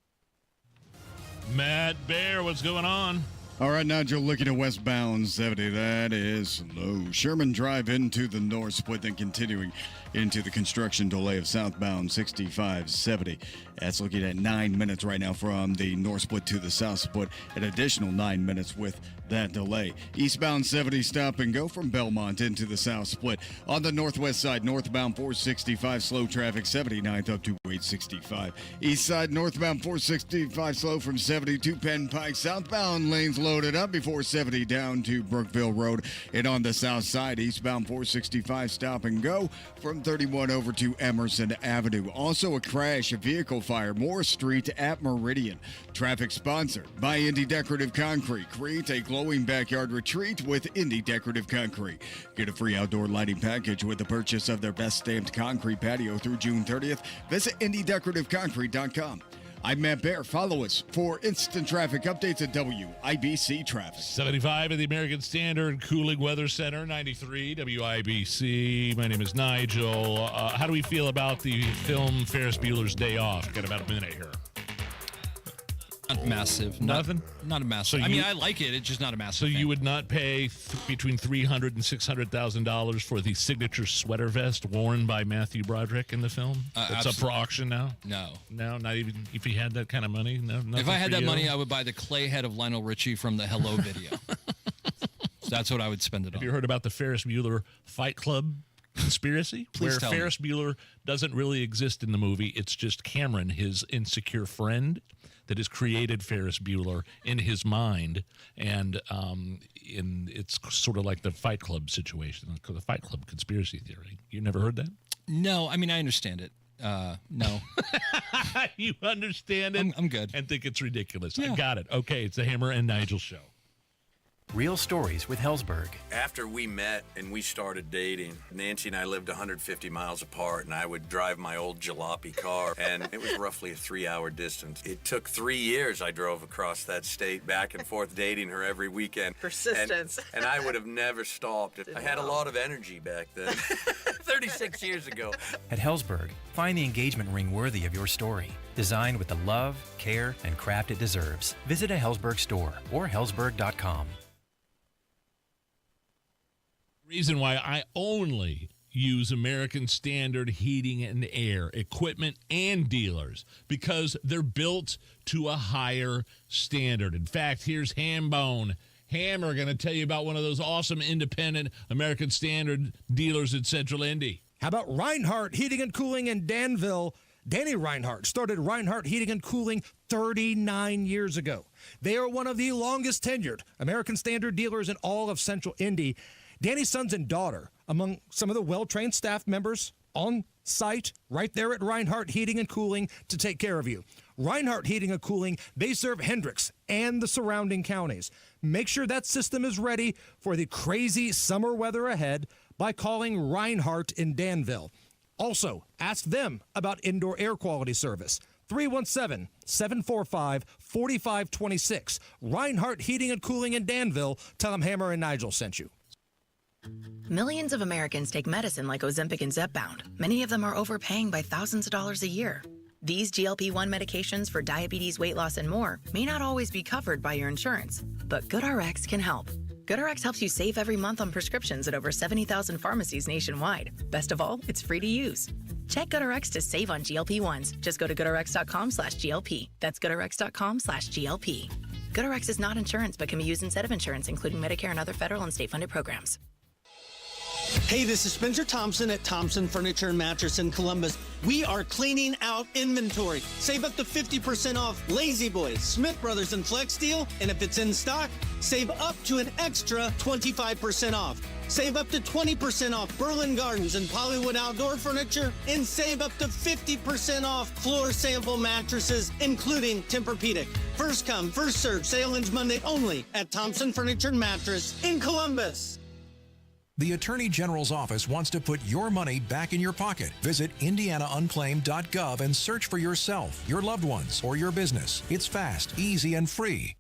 Matt Bear, what's going on? All right, Nigel, looking at westbound 70. That is slow. Sherman Drive into the north split, then continuing into the construction delay of southbound 6570. That's looking at 9 minutes right now from the north split to the south split. An additional 9 minutes with that delay. Eastbound 70 stop and go from Belmont into the south split. On the northwest side, northbound 465 slow traffic 79th up to 865. East side northbound 465 slow from 70 to Penn Pike. Southbound lanes loaded up before 70 down to Brookville Road. And on the south side, eastbound 465 stop and go from 31 over to Emerson Avenue. Also a crash, a vehicle fire, Morris Street at Meridian. Traffic sponsored by Indy Decorative Concrete. Create a glowing backyard retreat with Indy Decorative Concrete. Get a free outdoor lighting package with the purchase of their best stamped concrete patio through June 30th. Visit IndyDecorativeConcrete.com. I'm Matt Bear. Follow us for instant traffic updates at WIBC Traffic. 75 at the American Standard Cooling Weather Center, 93 WIBC. My name is Nigel. How do we feel about the film Ferris Bueller's Day Off? Got about a minute here. Not massive. Nothing? Not a massive. I mean, I like it. It's just not a massive. So you would not pay between $300,000 and $600,000 for the signature sweater vest worn by Matthew Broderick in the film? It's up for auction now? No. No, not even if he had that kind of money? No. If I had that money, I would buy the clay head of Lionel Richie from the Hello video. So that's what I would spend it on. Have you heard about the Ferris Bueller Fight Club conspiracy? Please tell me. Ferris Bueller doesn't really exist in the movie. It's just Cameron, his insecure friend, that has created Ferris Bueller in his mind, and it's sort of like the Fight Club situation, the Fight Club conspiracy theory. You never heard that? No, I mean, I understand it. No. You understand it? I'm good. And think it's ridiculous. Yeah. I got it. Okay, it's the Hammer and Nigel show. Real stories with Hellsberg. After we met and we started dating, Nancy and I lived 150 miles apart, and I would drive my old jalopy car, and it was roughly a 3-hour distance. It took 3 years I drove across that state back and forth dating her every weekend. Persistence. And I would have never stopped. I had a lot of energy back then, 36 years ago. At Hellsberg, find the engagement ring worthy of your story. Designed with the love, care, and craft it deserves. Visit a Hellsberg store or hellsberg.com. Reason why I only use American Standard Heating and Air equipment and dealers, because they're built to a higher standard. In fact, here's Hammer going to tell you about one of those awesome independent American Standard dealers in Central Indy. How about Reinhardt Heating and Cooling in Danville? Danny Reinhardt started Reinhardt Heating and Cooling 39 years ago. They are one of the longest tenured American Standard dealers in all of Central Indy. Danny's sons and daughter, among some of the well-trained staff members on site right there at Reinhardt Heating and Cooling to take care of you. Reinhardt Heating and Cooling, they serve Hendricks and the surrounding counties. Make sure that system is ready for the crazy summer weather ahead by calling Reinhardt in Danville. Also, ask them about indoor air quality service. 317-745-4526. Reinhardt Heating and Cooling in Danville. Tell them Hammer and Nigel sent you. Millions of Americans take medicine like Ozempic and Zepbound. Many of them are overpaying by thousands of dollars a year. These GLP-1 medications for diabetes, weight loss, and more may not always be covered by your insurance, but GoodRx can help. GoodRx helps you save every month on prescriptions at over 70,000 pharmacies nationwide. Best of all, it's free to use. Check GoodRx to save on GLP-1s. Just go to GoodRx.com/GLP. That's GoodRx.com/GLP. GoodRx is not insurance, but can be used instead of insurance, including Medicare and other federal and state-funded programs. Hey, this is Spencer Thompson at Thompson Furniture and Mattress in Columbus. We are cleaning out inventory. Save up to 50% off Lazy Boys, Smith Brothers, and Flex Steel. And if it's in stock, save up to an extra 25% off. Save up to 20% off Berlin Gardens and Pollywood Outdoor Furniture. And save up to 50% off floor sample mattresses, including Tempur-Pedic. First come, first serve. Sale ends Monday only at Thompson Furniture and Mattress in Columbus. The Attorney General's office wants to put your money back in your pocket. Visit indianaunclaimed.gov and search for yourself, your loved ones, or your business. It's fast, easy, and free.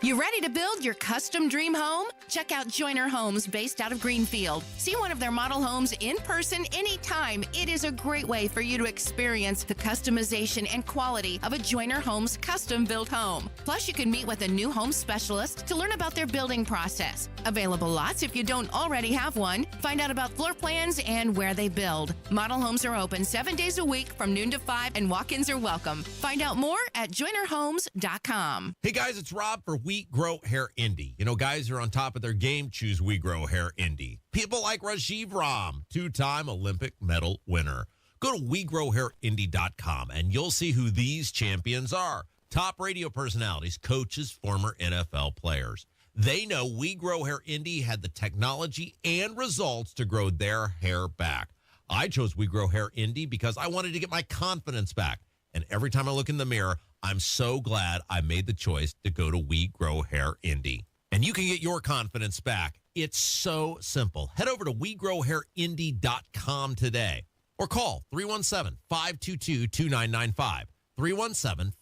You ready to build your custom dream home? Check out Joyner Homes based out of Greenfield. See one of their model homes in person anytime. It is a great way for you to experience the customization and quality of a Joyner Homes custom built home. Plus, you can meet with a new home specialist to learn about their building process. Available lots if you don't already have one. Find out about floor plans and where they build. Model homes are open 7 days a week from noon to 5 and walk-ins are welcome. Find out more at joynerhomes.com. Hey guys, it's Rob for We Grow Hair Indy. You know, guys are on top of their game. Choose We Grow Hair Indy. People like Rajiv Ram, two-time Olympic medal winner. Go to WeGrowHairIndy.com and you'll see who these champions are. Top radio personalities, coaches, former NFL players. They know We Grow Hair Indy had the technology and results to grow their hair back. I chose We Grow Hair Indy because I wanted to get my confidence back. And every time I look in the mirror, I'm so glad I made the choice to go to We Grow Hair Indy. And you can get your confidence back. It's so simple. Head over to WeGrowHairIndy.com today or call 317-522-2995. 317-5